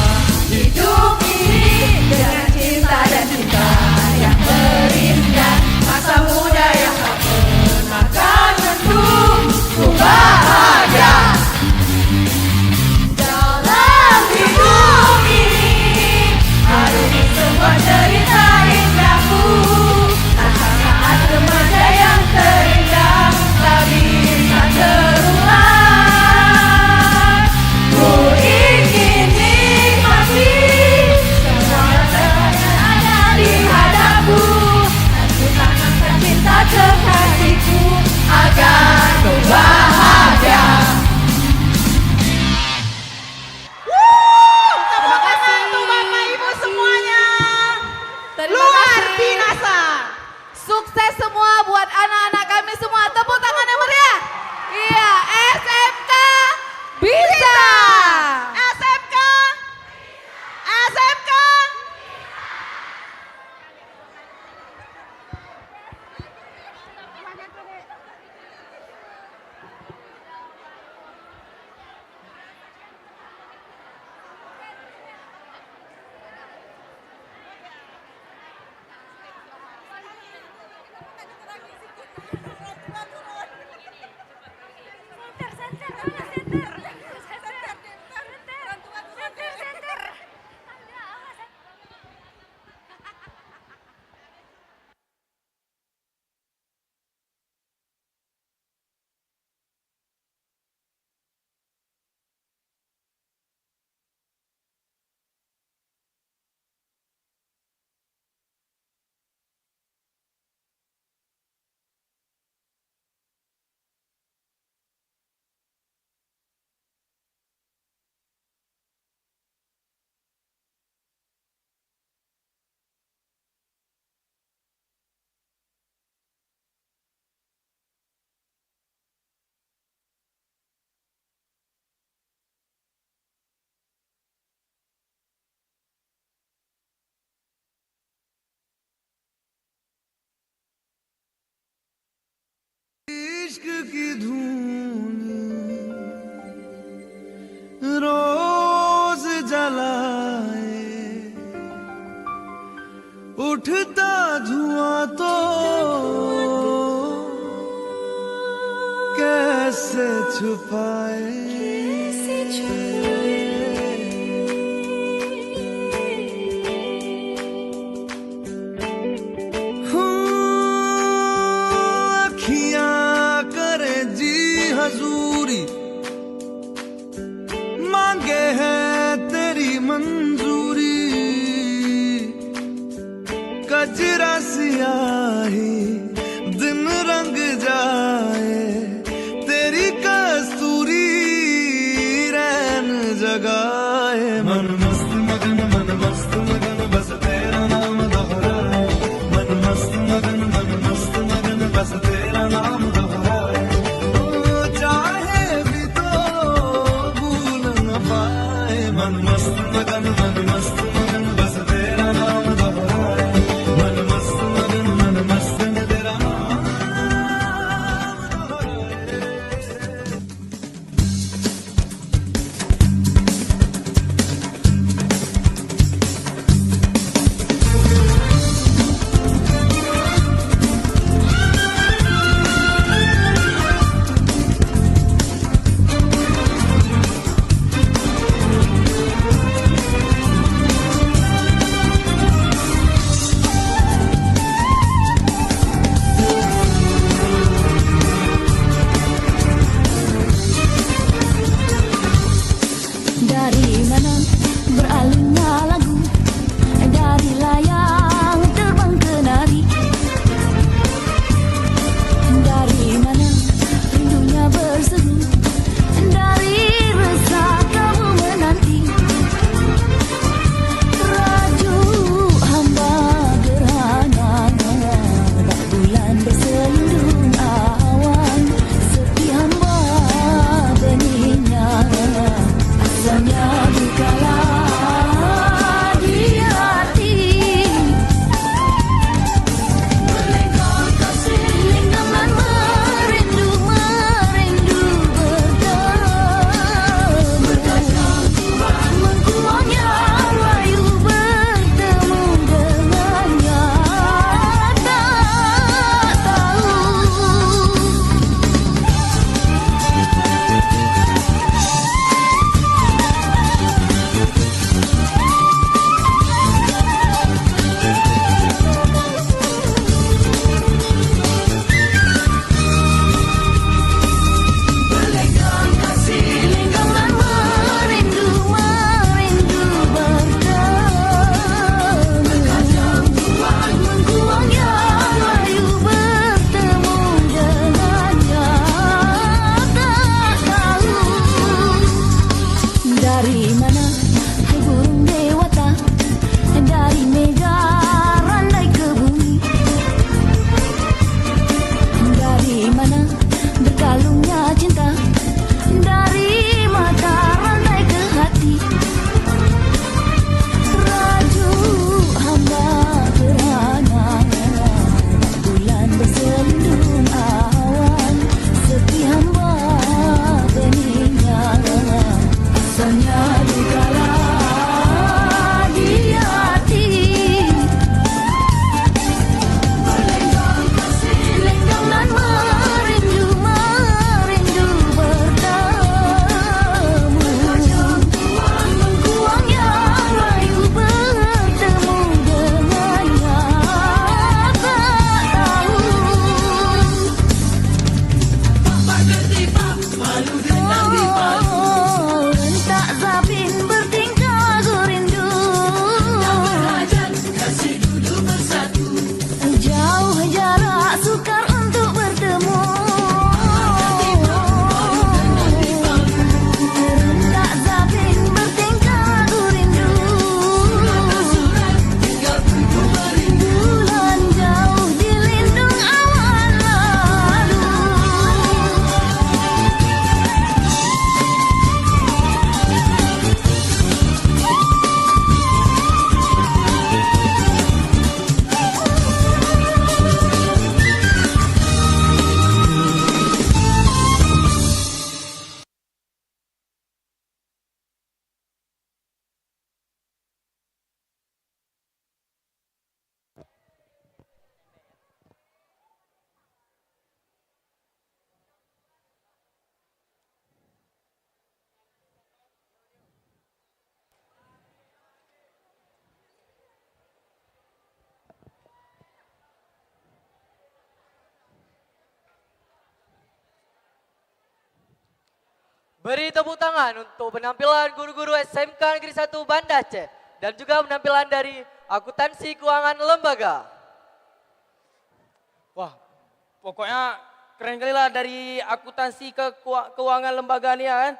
hidup ini dengan cinta dan cinta yang terindah, masa muda yang tak pernah akan redup. Ku bahagia dalam hidup ini, arungi semua cerita indahku, saat-saat remaja yang terindah tak bisa terulang. Ku ingin nikmati semua jalan yang ada di hadapku, dan ku tanamkan cinta kekasihku agar kau bahagia. Terima kasih untuk Bapak Ibu semuanya. Luar biasa. Sukses semua buat anak-anak kami semua. Tepuk tangan yang meriah. Iya, SMK bisa. SMK. SMK. इश्क की धूल कैसे छुपाए अखियां करे जी हजूरी मांगे है तेरी मंजूरी कजरा सियाही दिन रंग जाए तेरी कस्तूरी रैन Beri tepuk tangan untuk penampilan guru-guru SMK Negeri 1 Banda Aceh dan juga penampilan dari akuntansi keuangan lembaga. Wah, pokoknya keren kali lah dari akuntansi ke keuangan lembaga nih ya kan.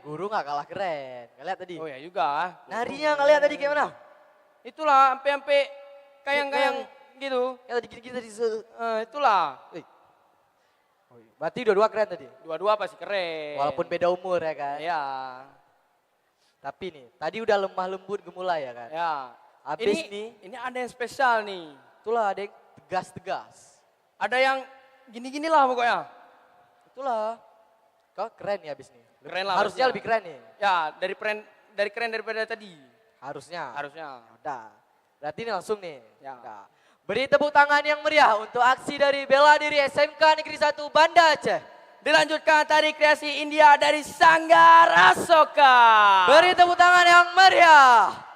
Guru nggak kalah keren. Nggak lihat tadi? Oh ya juga. Narinya nggak lihat tadi kayak mana? Itulah, sampai kayang-kayang gitu. Kayak tadi gini-gini tadi. Itulah. Berarti dua-dua keren tadi? Dua-dua pasti keren. Walaupun beda umur ya kan? Iya. Tapi nih, tadi udah lemah lembut gemulai ya kan? Ya. Habis ini ada yang spesial nih. Itulah ada yang tegas-tegas. Ada yang gini-gini lah pokoknya. Itulah. Kau keren nih habis nih. Keren lah. Harusnya lebih keren nih. Ya, dari keren daripada tadi. Harusnya. Harusnya. Udah. Berarti ini langsung nih. Ya. Udah. Beri tepuk tangan yang meriah untuk aksi dari bela diri SMK Negeri 1 Banda Aceh. Dilanjutkan tari kreasi India dari Sanggar Asoka. Beri tepuk tangan yang meriah.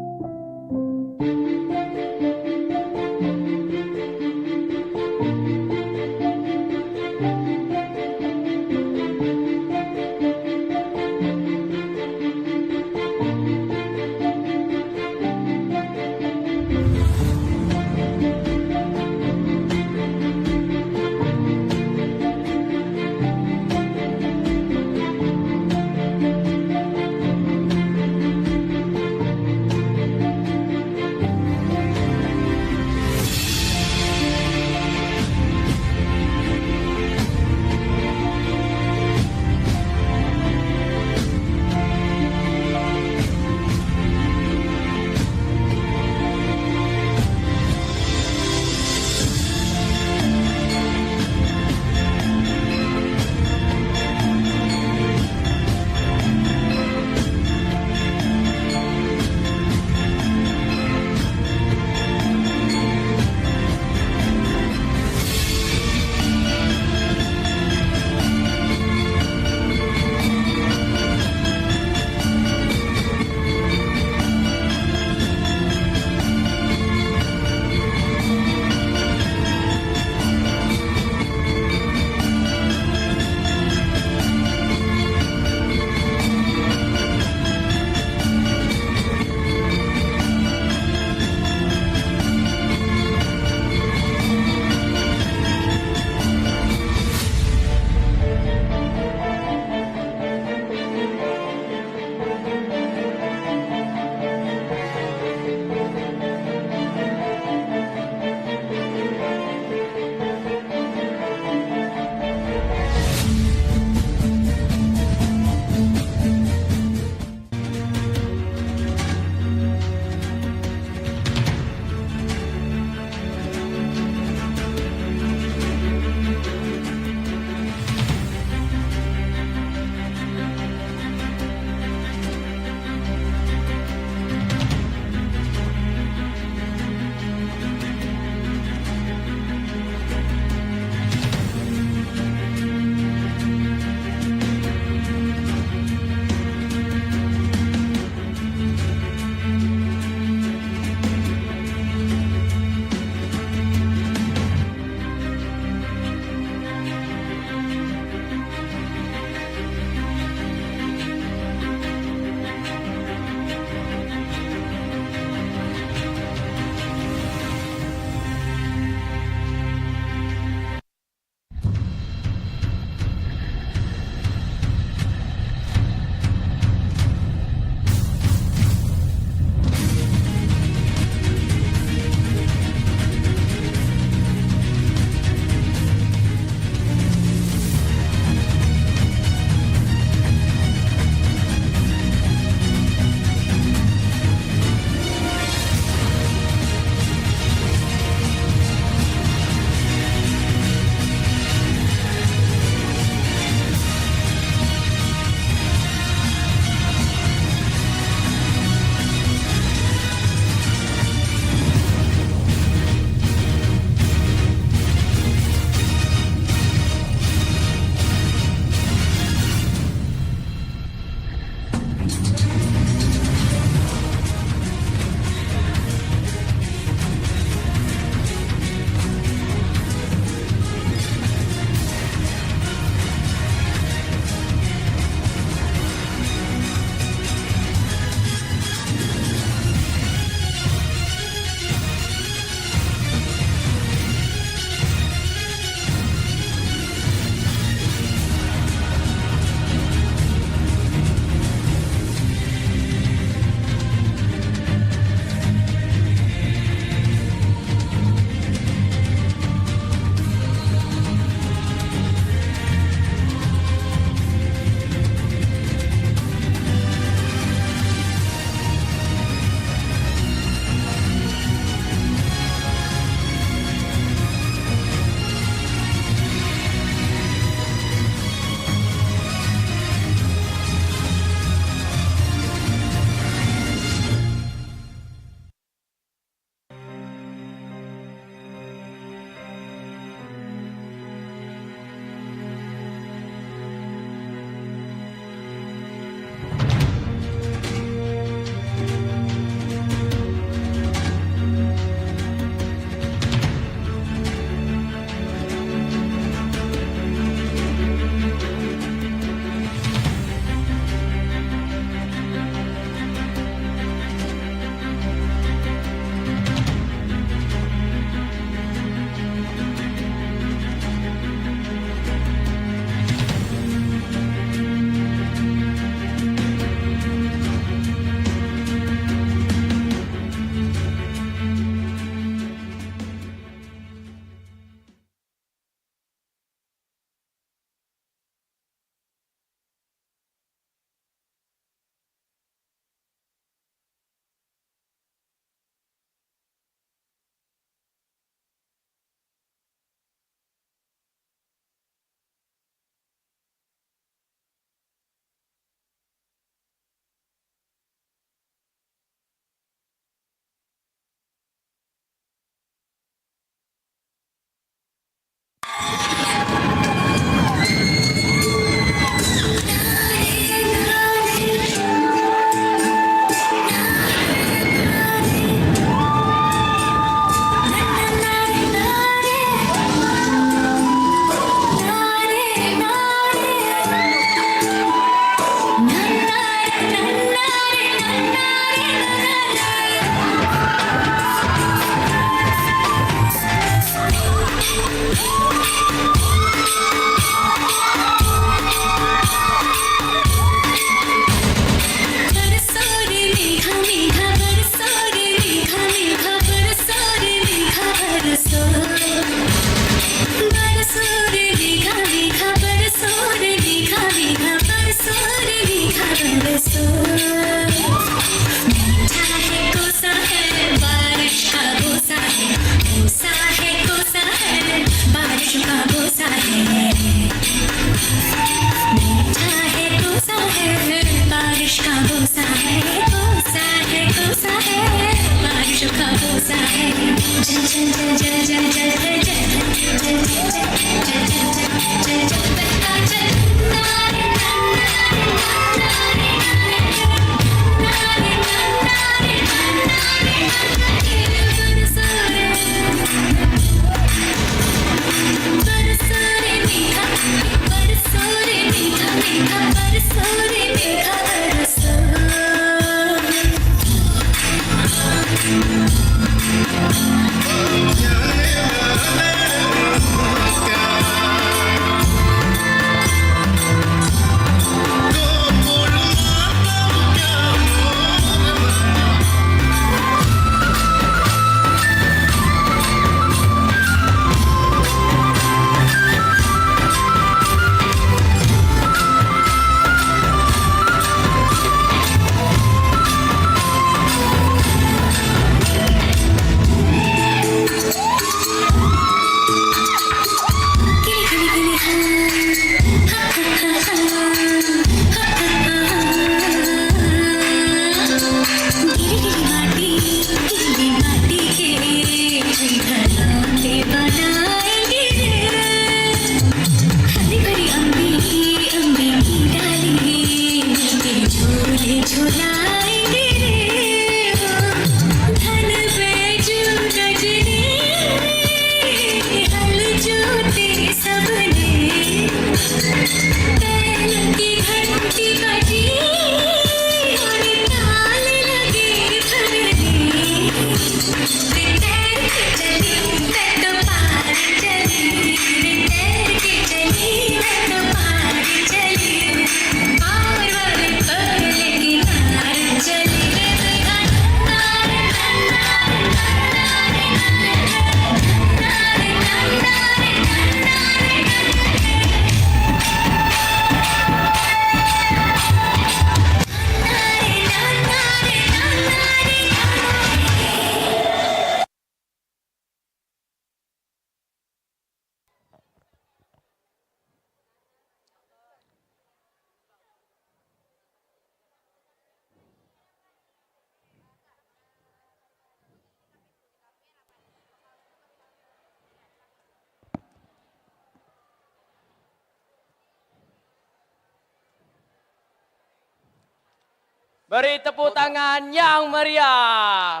Beri tepuk tangan yang meriah.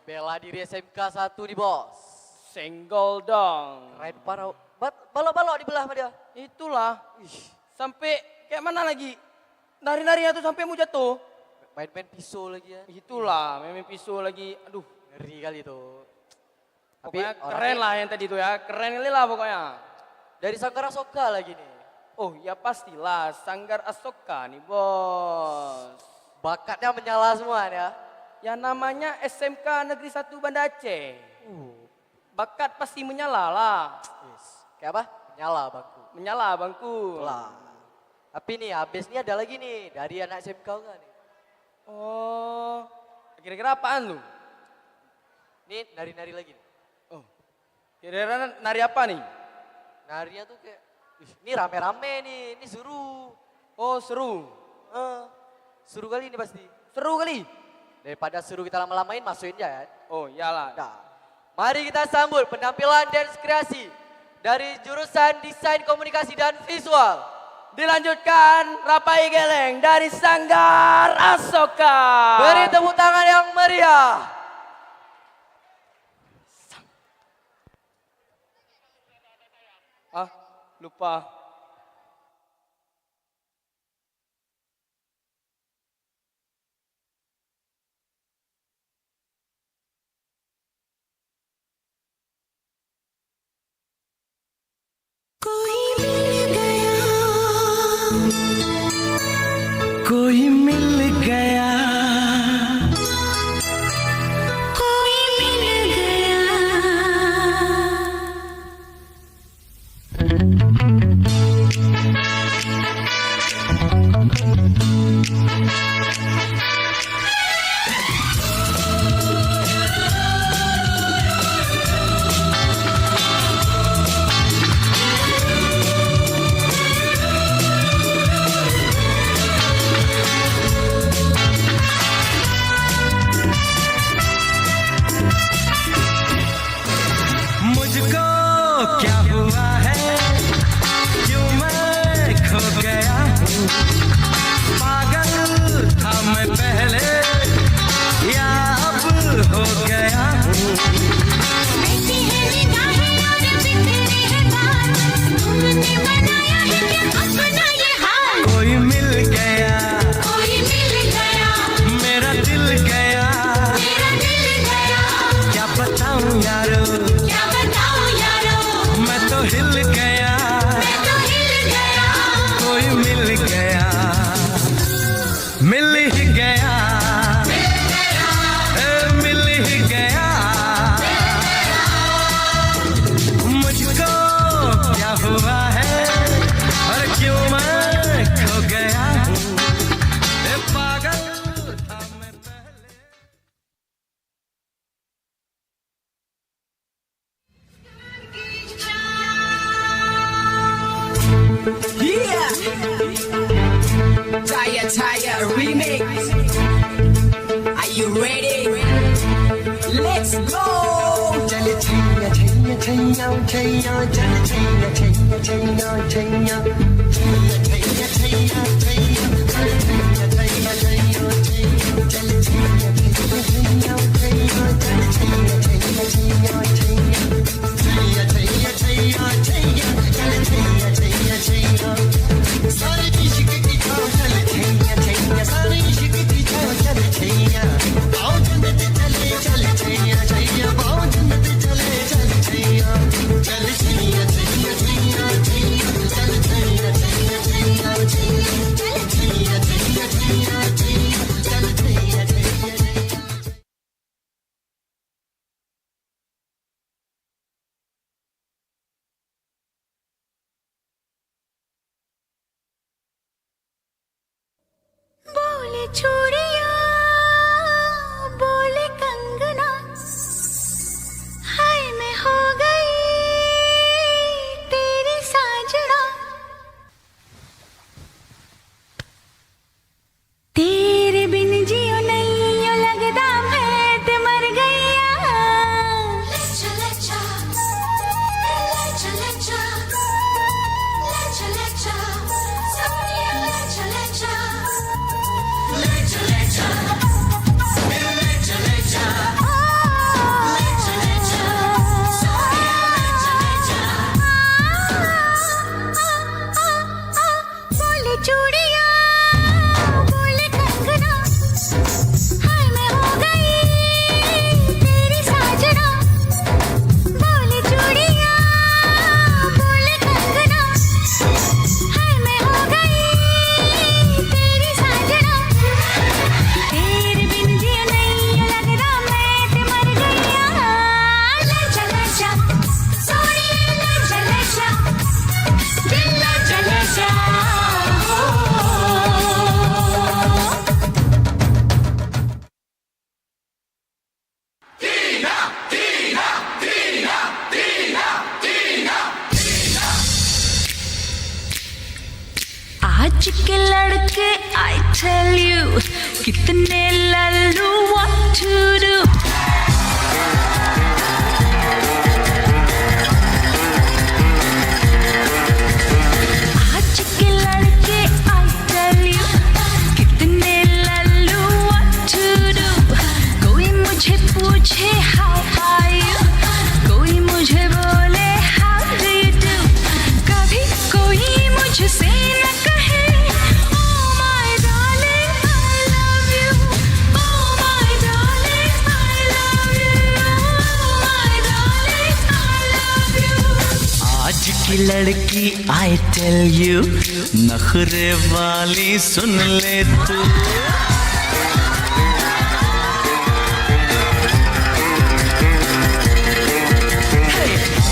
Bela diri SMK 1 nih bos. Senggol dong. Keren parah. Balok-balok dibelah sama dia. Itulah. Sampai kayak mana lagi? Nari-narinya tuh sampai mau jatuh. Main-main pisau lagi ya. Itulah, main pisau lagi. Aduh, ngeri kali tuh. Pokoknya keren lah yang tadi tuh ya. Keren kali lah pokoknya. Dari Sanggar Asoka lagi nih. Oh ya pastilah, Sanggar Asoka nih bos. Bakatnya menyala semua nih ya. Yang namanya SMK Negeri 1 Banda Aceh. Bakat pasti menyala lah. Kayak apa? Menyala bangku. Menyala bangku. Lah. Tapi nih habis nih ada lagi nih dari anak SMK enggak nih? Oh, kira-kira apaan lu? Nih nari-nari lagi nih. Oh, kira-kira nari apa nih? Narinya tuh kayak, ini rame-rame nih, ini seru. Oh seru? Seru kali ini pasti. Seru kali? Daripada seru kita lama-lamain masukin aja kan? Oh iyalah. Nah, mari kita sambut penampilan dance kreasi dari jurusan Desain Komunikasi dan Visual. Dilanjutkan Rapai Geleng dari Sanggar Asoka. Beri tepuk tangan yang meriah. Ah, lupa. कोई मिल गया कोई मिल गया पागल था मैं पहले या अब हो गया हूँ ऐसी है निगाहें और बिखरी है बात, तुमने बनाया है क्या अपना ये हाल। कोई मिल गया मेरा दिल गया क्या बताऊं यारो मैं तो हिल गया कोई मिल गया मिल ही गया मिल ही गया मुझको क्या हुआ है और क्यों मैं खो गया हूँ पागल था मैं पहले। Yeah! Taya remix. Are you ready? Let's go! चल छैया छैया छैया छैया चल छैया छैया छैया छैया छैया छैया छैया चल छैया छैया छैया चल छैया छैया छैया छैया चल छैया छैया छैया छैया छैया छैया छैया चल छैया छैया छैया सारे इश्क की छाव चल छैया छैया सारे इश्क की छाव चल छैया आओ जन्नत चले चल छैया छैया आओ जन्नत चले चल छैया चल छैया छैया छैया छैया चल छैया छैया छैया छैया चल छैया छैया छैया छैया चल छैया छैया छैया बोले चूड़िया बोले कंगना, हाय मैं हो गई तेरी साजना। तेरे बिन जियो नहीं यो लगदा मैं ते मर गईया। लेचा लेचा लेचा लेचा लेचा लेचा सोनिया लेचा लेचा लेचा लेचा लेचा लेचा लेचा लेचा सोनिया लेचा लेचा बोले चूड़िया बोले कंगना, हाय मैं हो गई तेरी साजना। बोले चूड़िया बोले कंगना, हाय मैं हो गई तेरी साजना। तेरे बिन जिया नहीं लगदा मैं ते मर गईया। लेचा लेचा सोनिया लेचा लेचा दिल लेचा लेचा। आज के लड़के I tell you कितने लल्लू what to do। आज के लड़के I tell you कितने लल्लू what to do। कोई मुझे पूछे how are you, कोई मुझे बोले how do you do। कभी कोई मुझसे न कहे oh my darling I love you, oh my darling I love you, oh my darling I love you। आज की लड़की I tell you नखरे वाली सुन ले तू।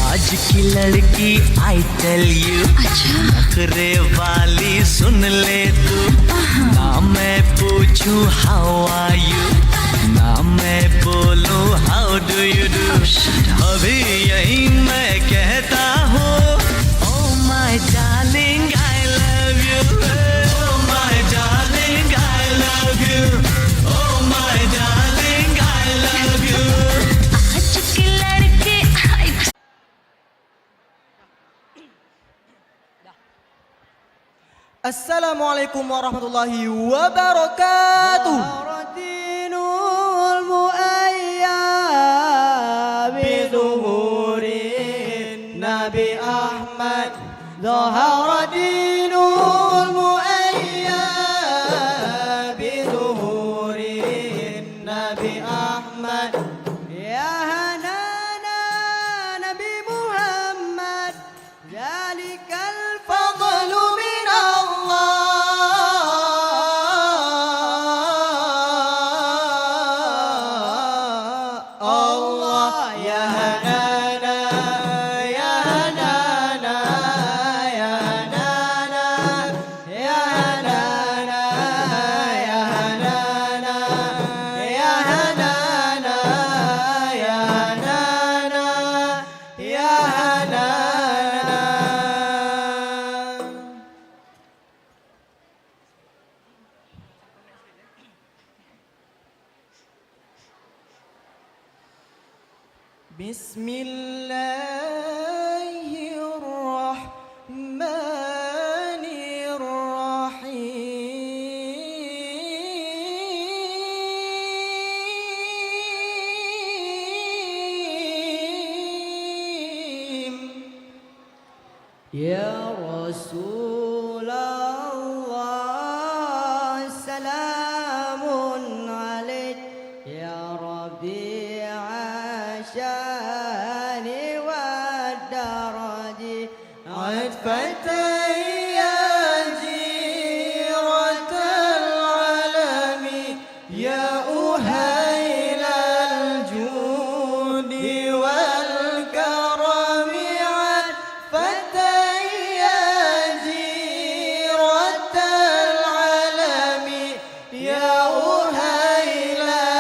आज की लड़की I tell you नखरे वाली सुन ले तू। ना मैं पूछूं how are you, ना मैं बोलूं how do you do। अभी यही मैं कहता हूँ oh my darling I love you, oh my darling I love you, oh my darling I love you। आज के लड़के Assalamualaikum warahmatullahi wabarakatuh. Dinul muayyab bizuhurin Nabi Ahmad. Zahara dinul muayyab bizuhurin Nabi Ahmad. Ya hanana Nabi Muhammad, zalikal fadlu min Allah. Allah ya hanana, ya hanana, ya hanana, ya hanana, ya hanana, ya hanana, ya hanana, ya hanana. Bismillahirrahmanirrahim. Ya Rasulullah, salamun alaik. Ya Rabi'a syani wa daraji. Adfatay ya jiratal alami. Ya uhailal judi wal karami. Adfatay ya jiratal alami. Ya uhailal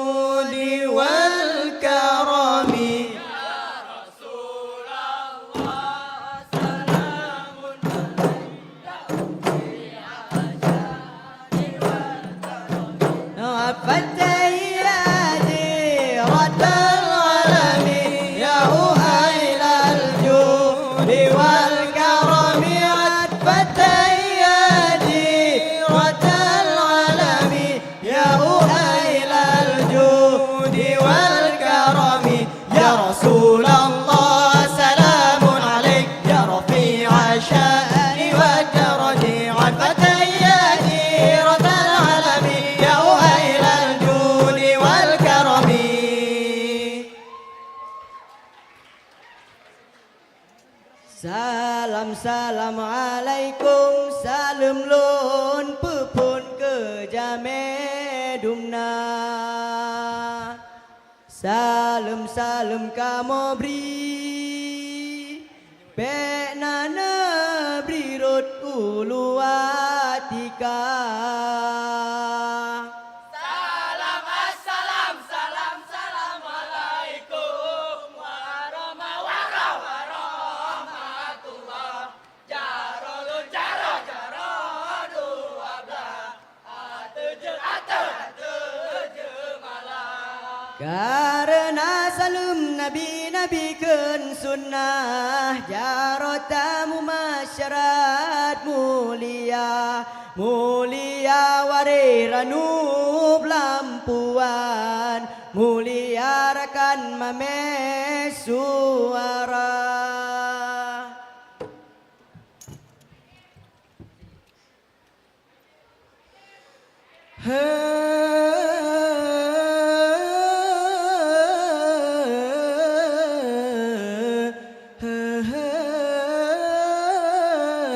judi wal karami. Rasulullah, salamun alaik. Ya Rafi'a sya'ni wa daraji. Adfatay ya jiratal alami. Ya uhailal judi wal karami. Salam salam alaikum, salam lun pupun ke jame dumna. Salam salam kamu beri, penana beri rot uluatika. Salam assalam, salam salam alaikum warahmatullah. Jarolun jaro jaro dua belah, atujur malam. Karena salam Nabi kan sunnah, jarotamu masyarakat mulia. Mulia wariranu lampuan, mulia rakan mame suara.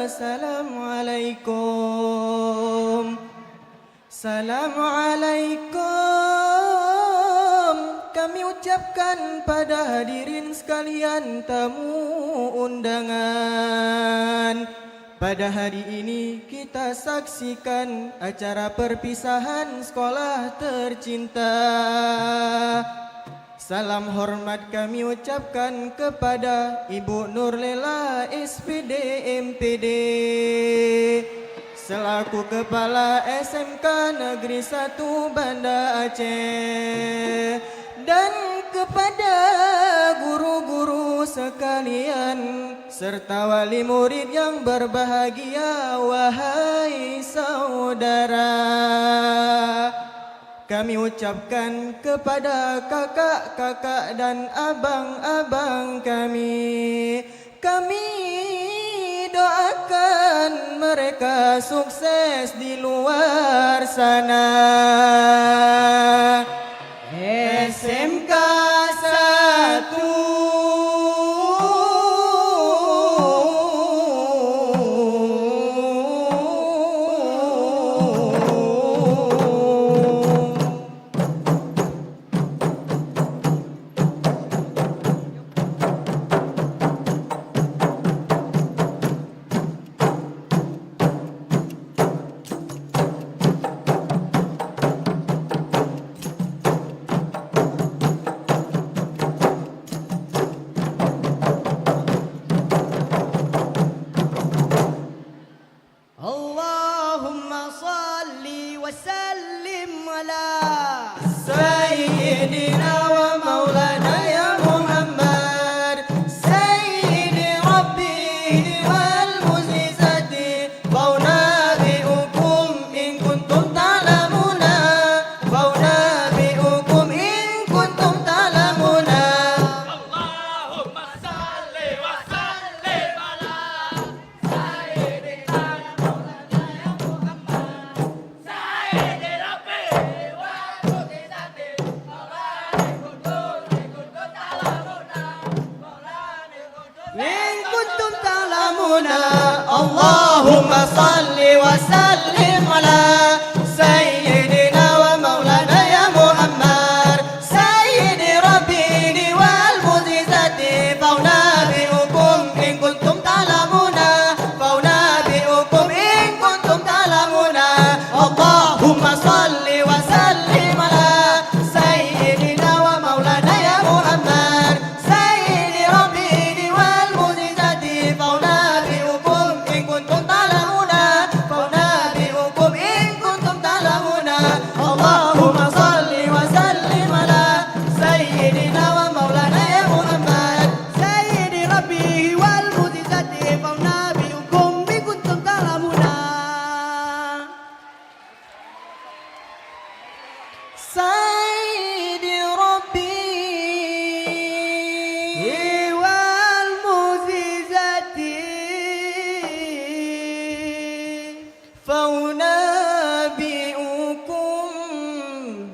Assalamualaikum. Assalamualaikum. Kami ucapkan pada hadirin sekalian tamu undangan. Pada hari ini kita saksikan acara perpisahan sekolah tercinta. Salam hormat kami ucapkan kepada Ibu Nurlela SPD MPD selaku Kepala SMK Negeri 1 Banda Aceh, dan kepada guru-guru sekalian serta wali murid yang berbahagia. Wahai saudara, kami ucapkan kepada kakak-kakak dan abang-abang kami doakan mereka sukses di luar sana. SMK 1 Allahumma salli wa sallim ala Sayyidina wa maulana ya Muhammad Sayyidi Rabbi wal muzizati wa nabi'ukum in kuntum ta'lamuna wa nabi'ukum in kuntum ta'lamuna. Allahumma salli wa sallim ala Sayyidina Allahumma salli wa sallim ala Sayyidina wa maulana ya Muhammad Sayyidi Rabbini wal muzizati faunabi'ukum in kuntum ta'lamuna faunabi'ukum in kuntum ta'lamuna. Allahumma salli wa sallim ala Sayyidina wa maulana ya Muhammad Sayyidi Rabbini wal muzizati faunabi'ukum in kuntum ta'lamuna faunabi'ukum in kuntum ta'lamuna. Allahumma salli wa sallim ala Sayyidina wa maulana ya Muhammad Sayyidi Rabbi wal muzizati faunabi'ukum in kuntum ta'lamuna. Sayyidi Rabbi wal muzizati faunabi'ukum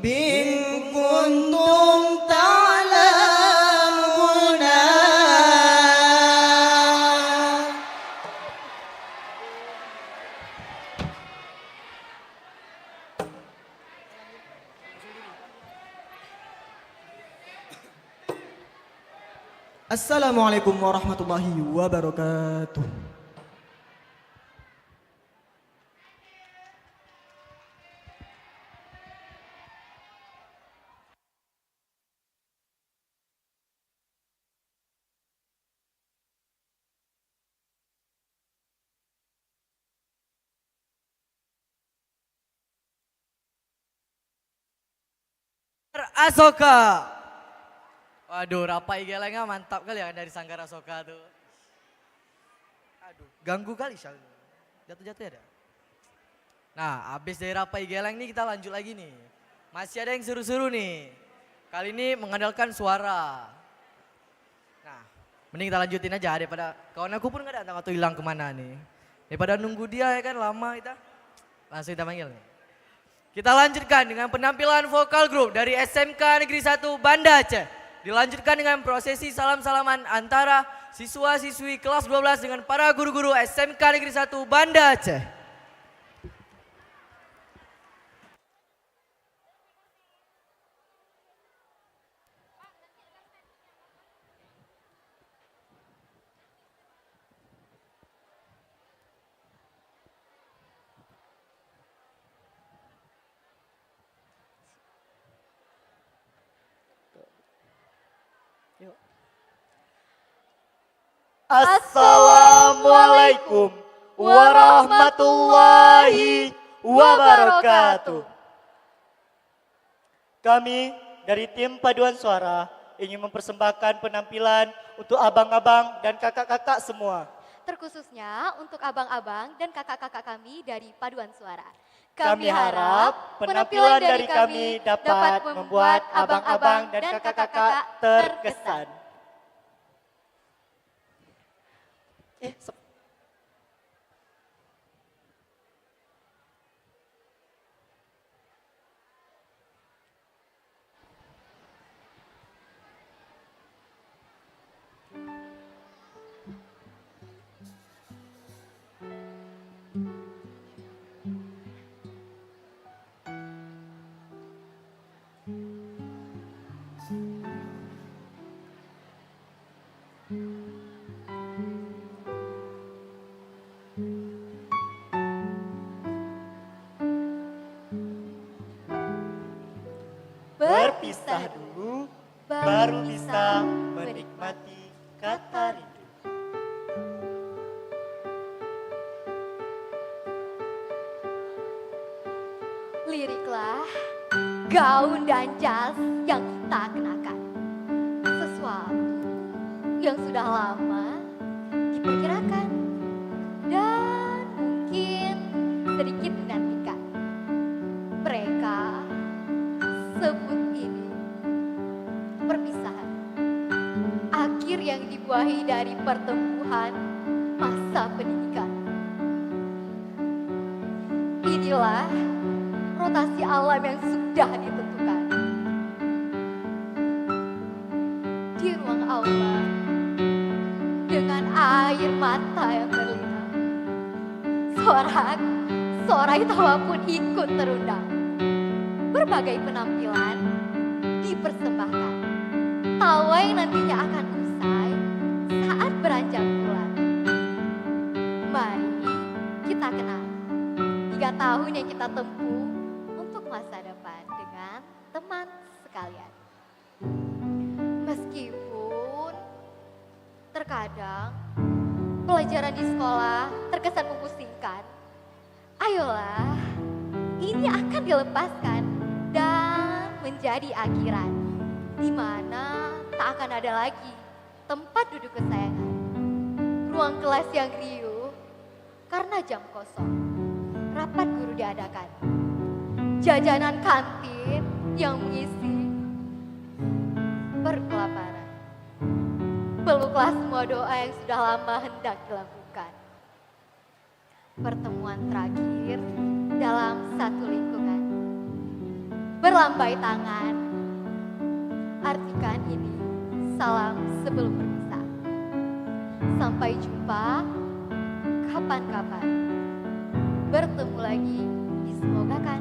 bin kuntum ta'lamuna. Assalamualaikum warahmatullahi wabarakatuh. Asoka. Waduh, Rapai Gelengnya mantap kali ya dari Sanggar Asoka tuh. Aduh, ganggu kali Syal. Jatuh-jatuh ya dah. Nah, habis dari Rapai Geleng nih kita lanjut lagi nih. Masih ada yang seru-seru nih. Kali ini mengandalkan suara. Nah, mending kita lanjutin aja daripada kawan aku pun gak datang atau hilang kemana nih. Daripada nunggu dia ya kan lama kita. Langsung kita panggil nih. Kita lanjutkan dengan penampilan vokal grup dari SMK Negeri 1 Banda Aceh. Dilanjutkan dengan prosesi salam-salaman antara siswa-siswi kelas 12 dengan para guru-guru SMK Negeri 1 Banda Aceh. Assalamualaikum warahmatullahi wabarakatuh. Kami dari tim paduan suara ingin mempersembahkan penampilan untuk abang-abang dan kakak-kakak semua. Terkhususnya untuk abang-abang dan kakak-kakak kami dari Paduan Suara. Kami harap penampilan dari kami dapat membuat abang-abang dan kakak-kakak terkesan. Berpisah dulu, baru bisa menikmati kata rindu. Liriklah gaun dan jas yang kita kenakan. Sesuatu yang sudah lama diperkirakan dan mungkin sedikit dinantikan. Mereka sebut ini perpisahan. Akhir yang dibuahi dari pertumbuhan masa pendidikan. Inilah rotasi alam yang sudah ditentukan. Di ruang aula, dengan air mata yang berlinang, sorak tawa pun ikut terundang. Berbagai penampilan dipersembahkan. Tawa yang nantinya akan usai saat beranjak bulan. Mari kita kenal 3 tahun yang kita tempuh untuk masa depan dengan teman sekalian. Meskipun terkadang pelajaran di sekolah terkesan memusingkan, ayolah ini akan dilepaskan dan menjadi akhiran, di mana tak akan ada lagi tempat duduk kesayangan, ruang kelas yang riuh karena jam kosong, rapat guru diadakan, jajanan kantin yang mengisi perut kelaparan. Peluklah semua doa yang sudah lama hendak dilakukan. Pertemuan terakhir dalam satu lingkungan. Berlambai tangan, artikan ini salam sebelum berpisah. Sampai jumpa kapan-kapan. Bertemu lagi di Semogakan.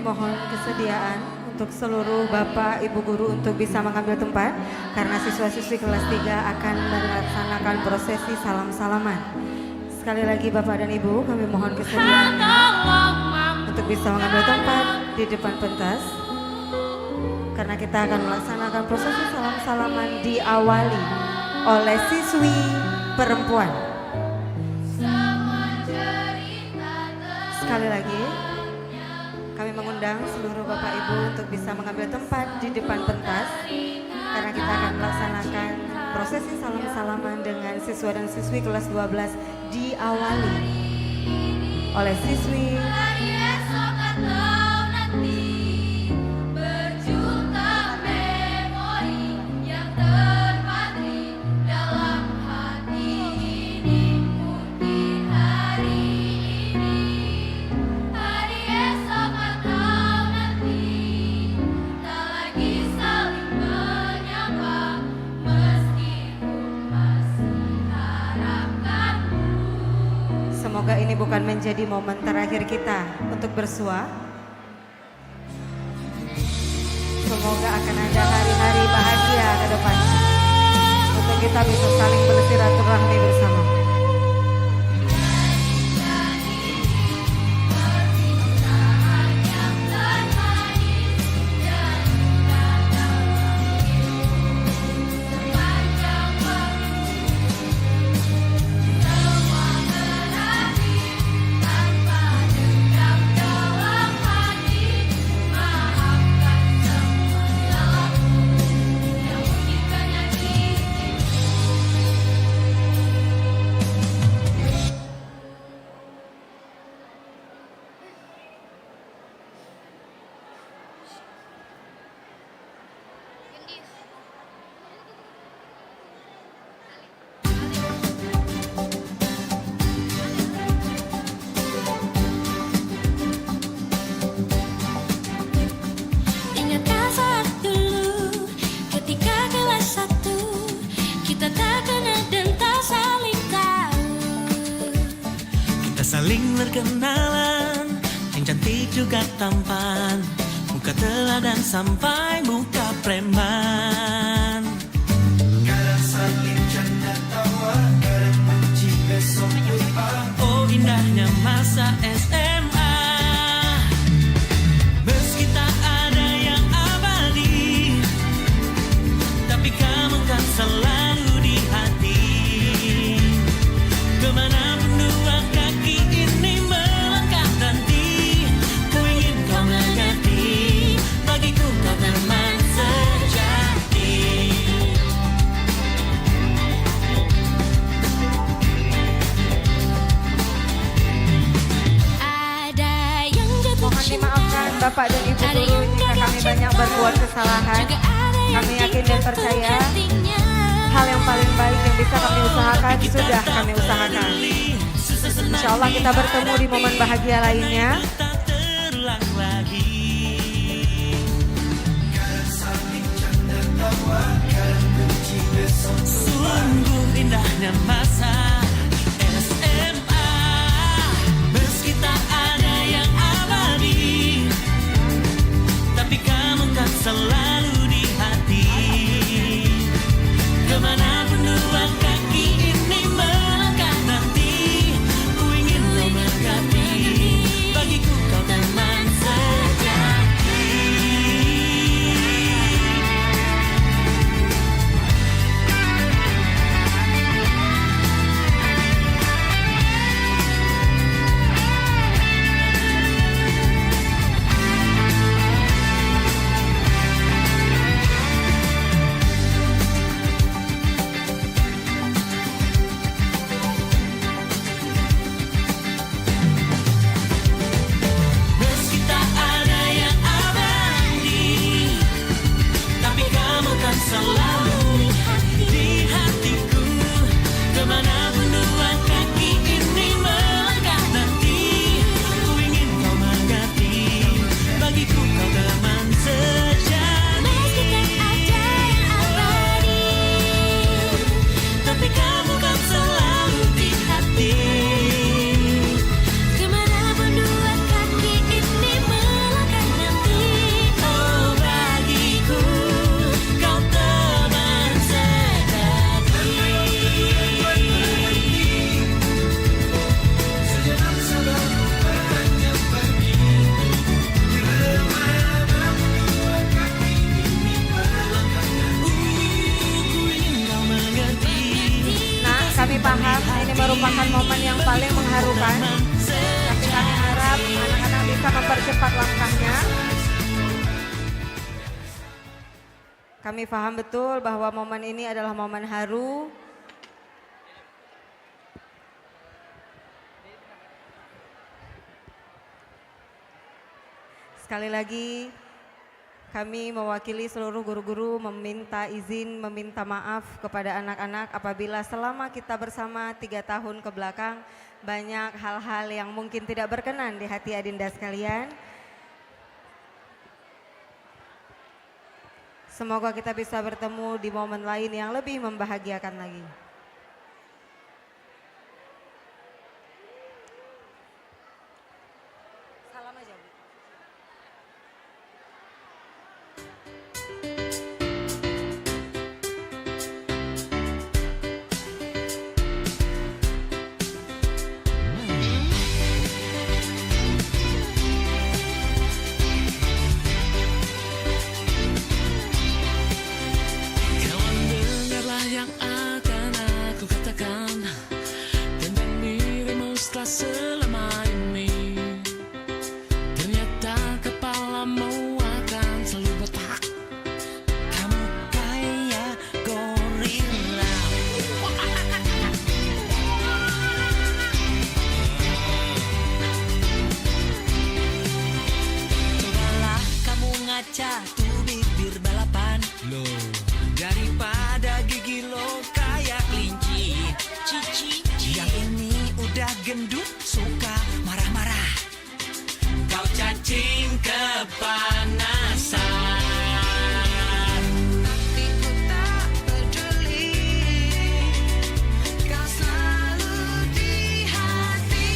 mohon kesediaan untuk seluruh Bapak Ibu guru untuk bisa mengambil tempat karena siswa-siswi kelas 3 akan melaksanakan prosesi salam-salaman. Sekali lagi Bapak dan Ibu, kami mohon kesediaannya untuk bisa mengambil tempat di depan pentas karena kita akan melaksanakan prosesi salam-salaman diawali oleh siswi perempuan. Sekali lagi, kami mengundang seluruh Bapak Ibu untuk bisa mengambil tempat di depan pentas karena kita akan melaksanakan prosesi salam-salaman dengan siswa dan siswi kelas 12 diawali oleh siswi Semoga ini bukan menjadi momen terakhir kita untuk bersua. Semoga akan ada hari-hari bahagia ke depan untuk kita bisa saling bersilaturahmi bersama. Ingatkah saat dulu ketika kelas 1 kita tak kenal dan tak saling tahu. Kita saling berkenalan, yang cantik juga tampan, muka teladan sampai muka preman. Kadang saling canda tawa, kadang benci besok lupa. Oh indahnya masa SMA, meski tak ada yang abadi, tapi kamu kan selalu di hati. Kemanapun dua kaki ini melangkah nanti, ku ingin kau mengerti, bagiku kau teman sejati. Ada yang jatuh Mohon dimaafkan Bapak dan Ibu guru jika kami banyak berbuat kesalahan. Kami yakin dan percaya hal yang paling baik yang bisa kami usahakan sudah kami usahakan. Insya Allah kita bertemu di momen bahagia lainnya. Sungguh indahnya masa SMA, meski tak ada yang abadi, tapi kamu kan selalu di hati. Kemanapun dua kaki ini melangkah nanti, ku ingin kau mengerti, bagiku kau teman sejati. saling mengharukan. Tapi kami harap anak-anak bisa mempercepat langkahnya. Kami paham betul bahwa momen ini adalah momen haru. Sekali lagi kami mewakili seluruh guru-guru meminta izin, meminta maaf kepada anak-anak apabila selama kita bersama 3 tahun ke belakang banyak hal-hal yang mungkin tidak berkenan di hati adinda sekalian. Semoga kita bisa bertemu di momen lain yang lebih membahagiakan lagi. Salam aja, Bu. Kawan, dengarlah yang akan aku katakan tentang dirimu setelah selama ini. Ternyata kepalamu akan selalu botak. Kamu kayak gorila. Cobalah kamu ngaca tuh bibir balapan. Loh, daripada gigi lo kayak kelinci. Cici, yang ini udah gendut suka marah-marah. Kau cacing kepanasan. Tapi ku tak peduli. Kau selalu di hati.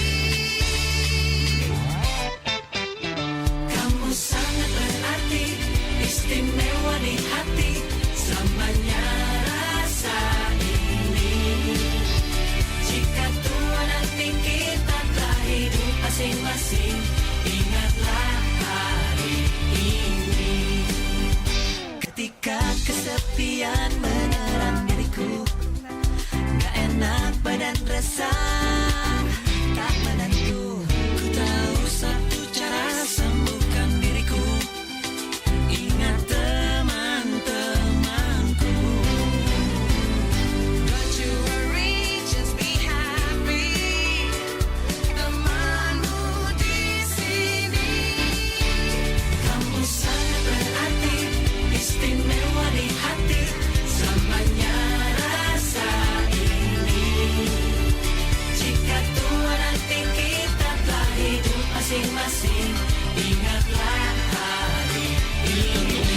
Kamu sangat berarti, istimewa di hati. Selamanya rasa ini. Jika tua nanti kita telah hidup masing-masing, ingatlah hari ini. Ketika kesepian menyerang diriku, gak enak badan resah, tak menentu. Ku tahu satu cara sembuhkan diriku. Ingat teman-temanku. Don't you worry, just be happy. Temanmu di sini. Kamu sangat berarti, istimewa di hati. Selamanya rasa ini. Jika tua nanti kita telah hidup masing-masing, ingatlah hari ini.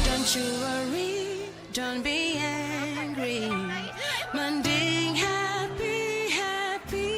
Don't you worry, don't be angry. Mending happy, happy.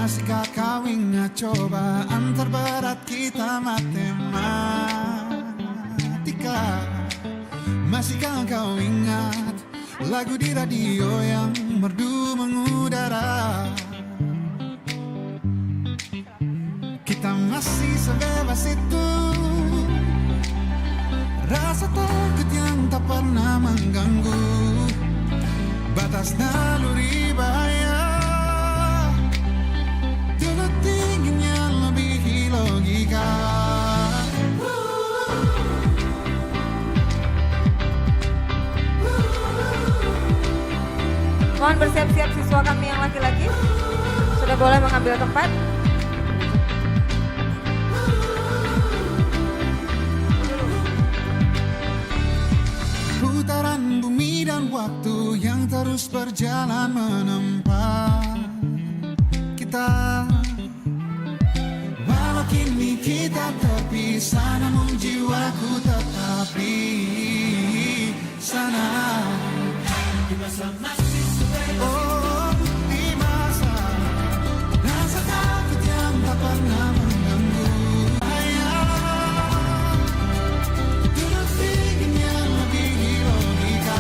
Masihkah kau ingat cobaan terberat kita matematika? Masihkah kau ingat lagu di radio yang merdu mengudara? Kita masih sebebas itu, rasa takut yang tak pernah mengganggu batas naluri bahaya. Dulu tingginya lebih logika. Mohon bersiap-siap siswa kami yang laki-laki. Sudah boleh mengambil tempat. Putaran bumi dan waktu yang terus berjalan menempa kita. Walau kini kita terpisah, namun jiwaku tetap di sana. Oh, di masa rasa takut yang tak pernah mengganggu. Dulu tingginya lebih logika.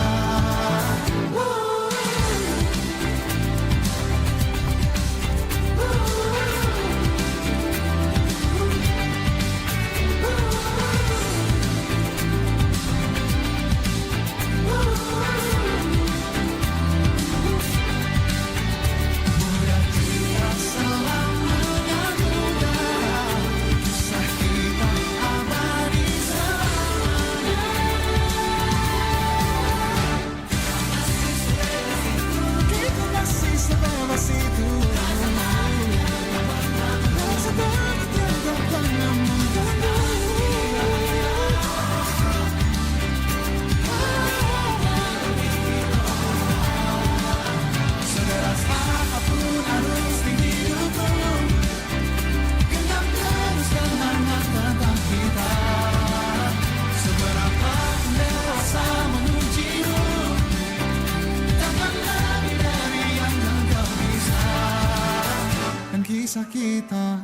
Kisah kita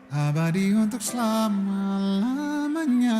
abadi untuk selama-lamanya.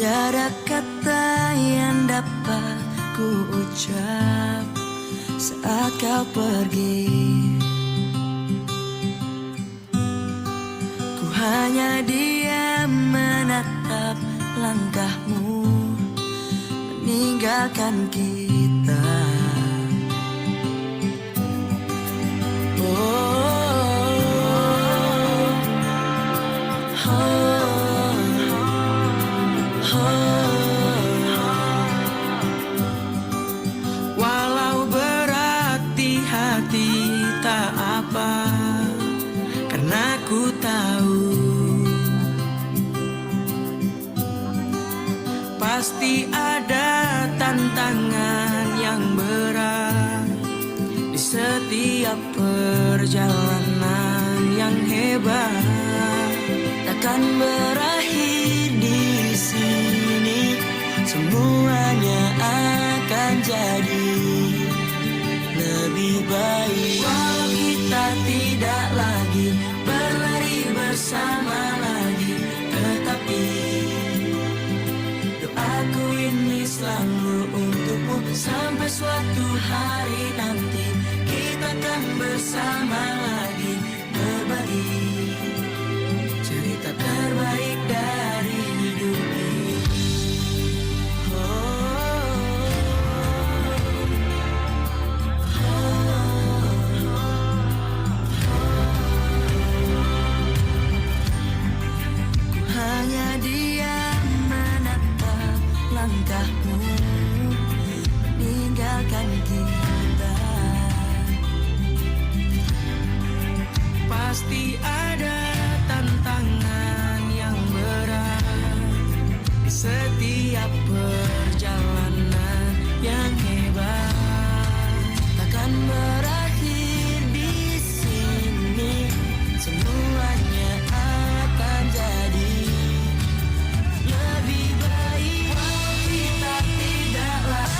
Tiada kata yang dapat ku ucap saat kau pergi. Ku hanya diam menatap langkahmu meninggalkan kita. Walau berat di hati tak apa, karena ku tahu pasti ada tantangan yang berat di setiap perjalanan yang hebat. Takkan berakhir di sini, semuanya akan jadi lebih baik. Walau kita tidak lagi berlari bersama lagi, suatu hari nanti kita akan bersama lagi berbagi cerita terbaik dari hidup ini. Ku hanya diam menatap langkahmu meninggalkan kita. Pasti ada tantangan yang berat di setiap perjalanan yang hebat. Takkan berakhir di sini, semuanya akan jadi lebih baik. Kita tidaklah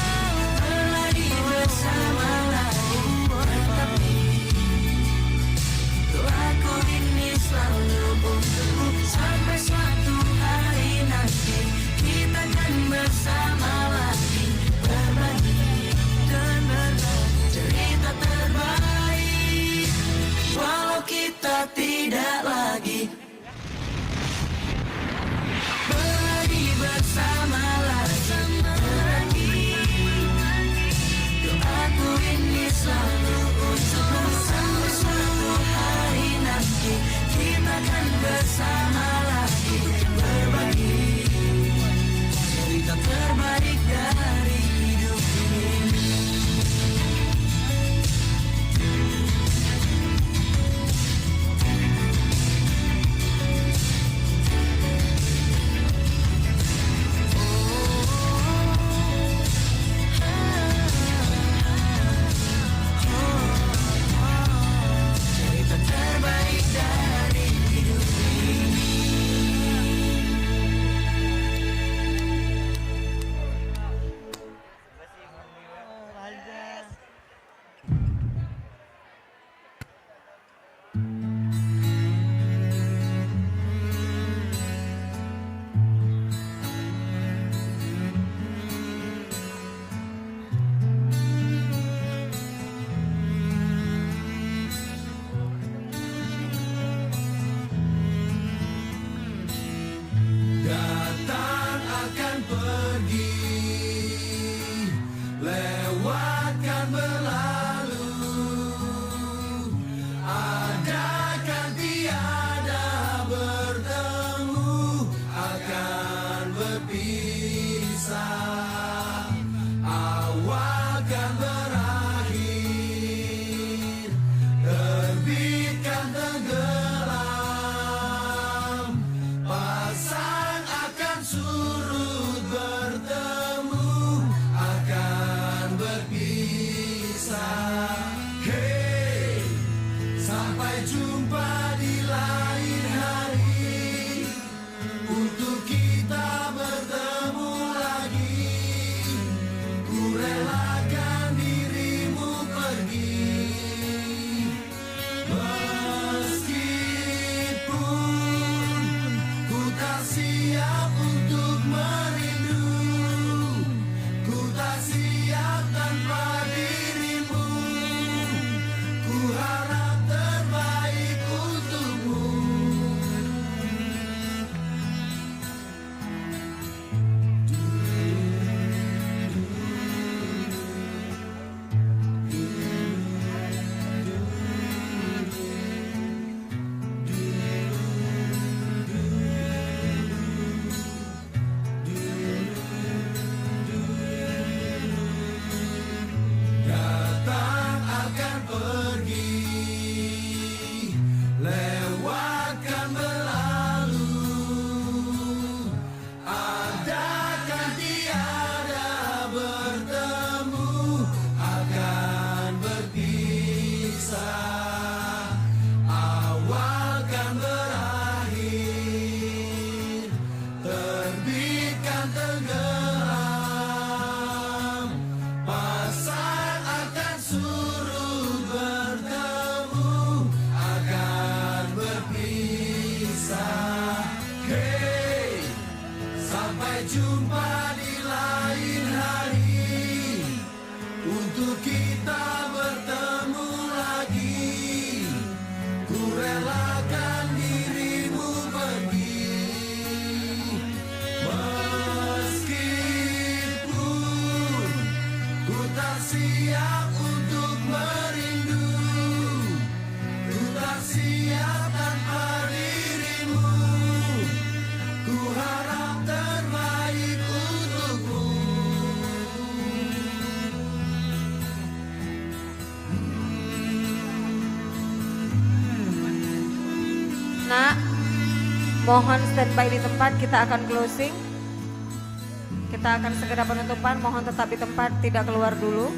lagi bersama lagi, tetapi doaku ini selalu untukmu. Sampai suatu hari nanti kita akan bersama lagi berbagi dan berbagi cerita terbaik. Walau kita tidak lagi berbagi bersama lagi berbagi, doaku ini selalu untukmu. Sampai suatu hari nanti kita akan bersama lagi berbagi cerita terbaik dari hidup ini. Cerita terbaik dari hidup ini. Datang akan pergi, lewatkan berlalu, adakan tiada bertemu, akan berpisah, awalkan berakhir, terbitkan tenggelam, pasang akan surut bertemu, akan berpisah. Hey, sampai jumpa di lain hari, untuk kita bertemu lagi. Ku relakan dirimu pergi, meskipun ku tak siap untuk merindu, ku tak siap tanpa dirimu. Ku harap terbaik untukmu. Datang akan pergi, lewatkan berlalu, adakan tiada bertemu, akan berpisah, awalkan berakhir, terbitkan tenggelam, pasang akan surut bertemu, akan berpisah. Hey, sampai jumpa di lain hari, ku untuk kita bertemu lagi. Ku relakan dirimu pergi, meskipun ku tak siap untuk merindu. Ku tak siap tanpa dirimu. Ku harap terbaik untukmu. Nak, mohon standby di tempat, kita akan closing. Kita akan segera penutupan, mohon tetap di tempat, tidak keluar dulu.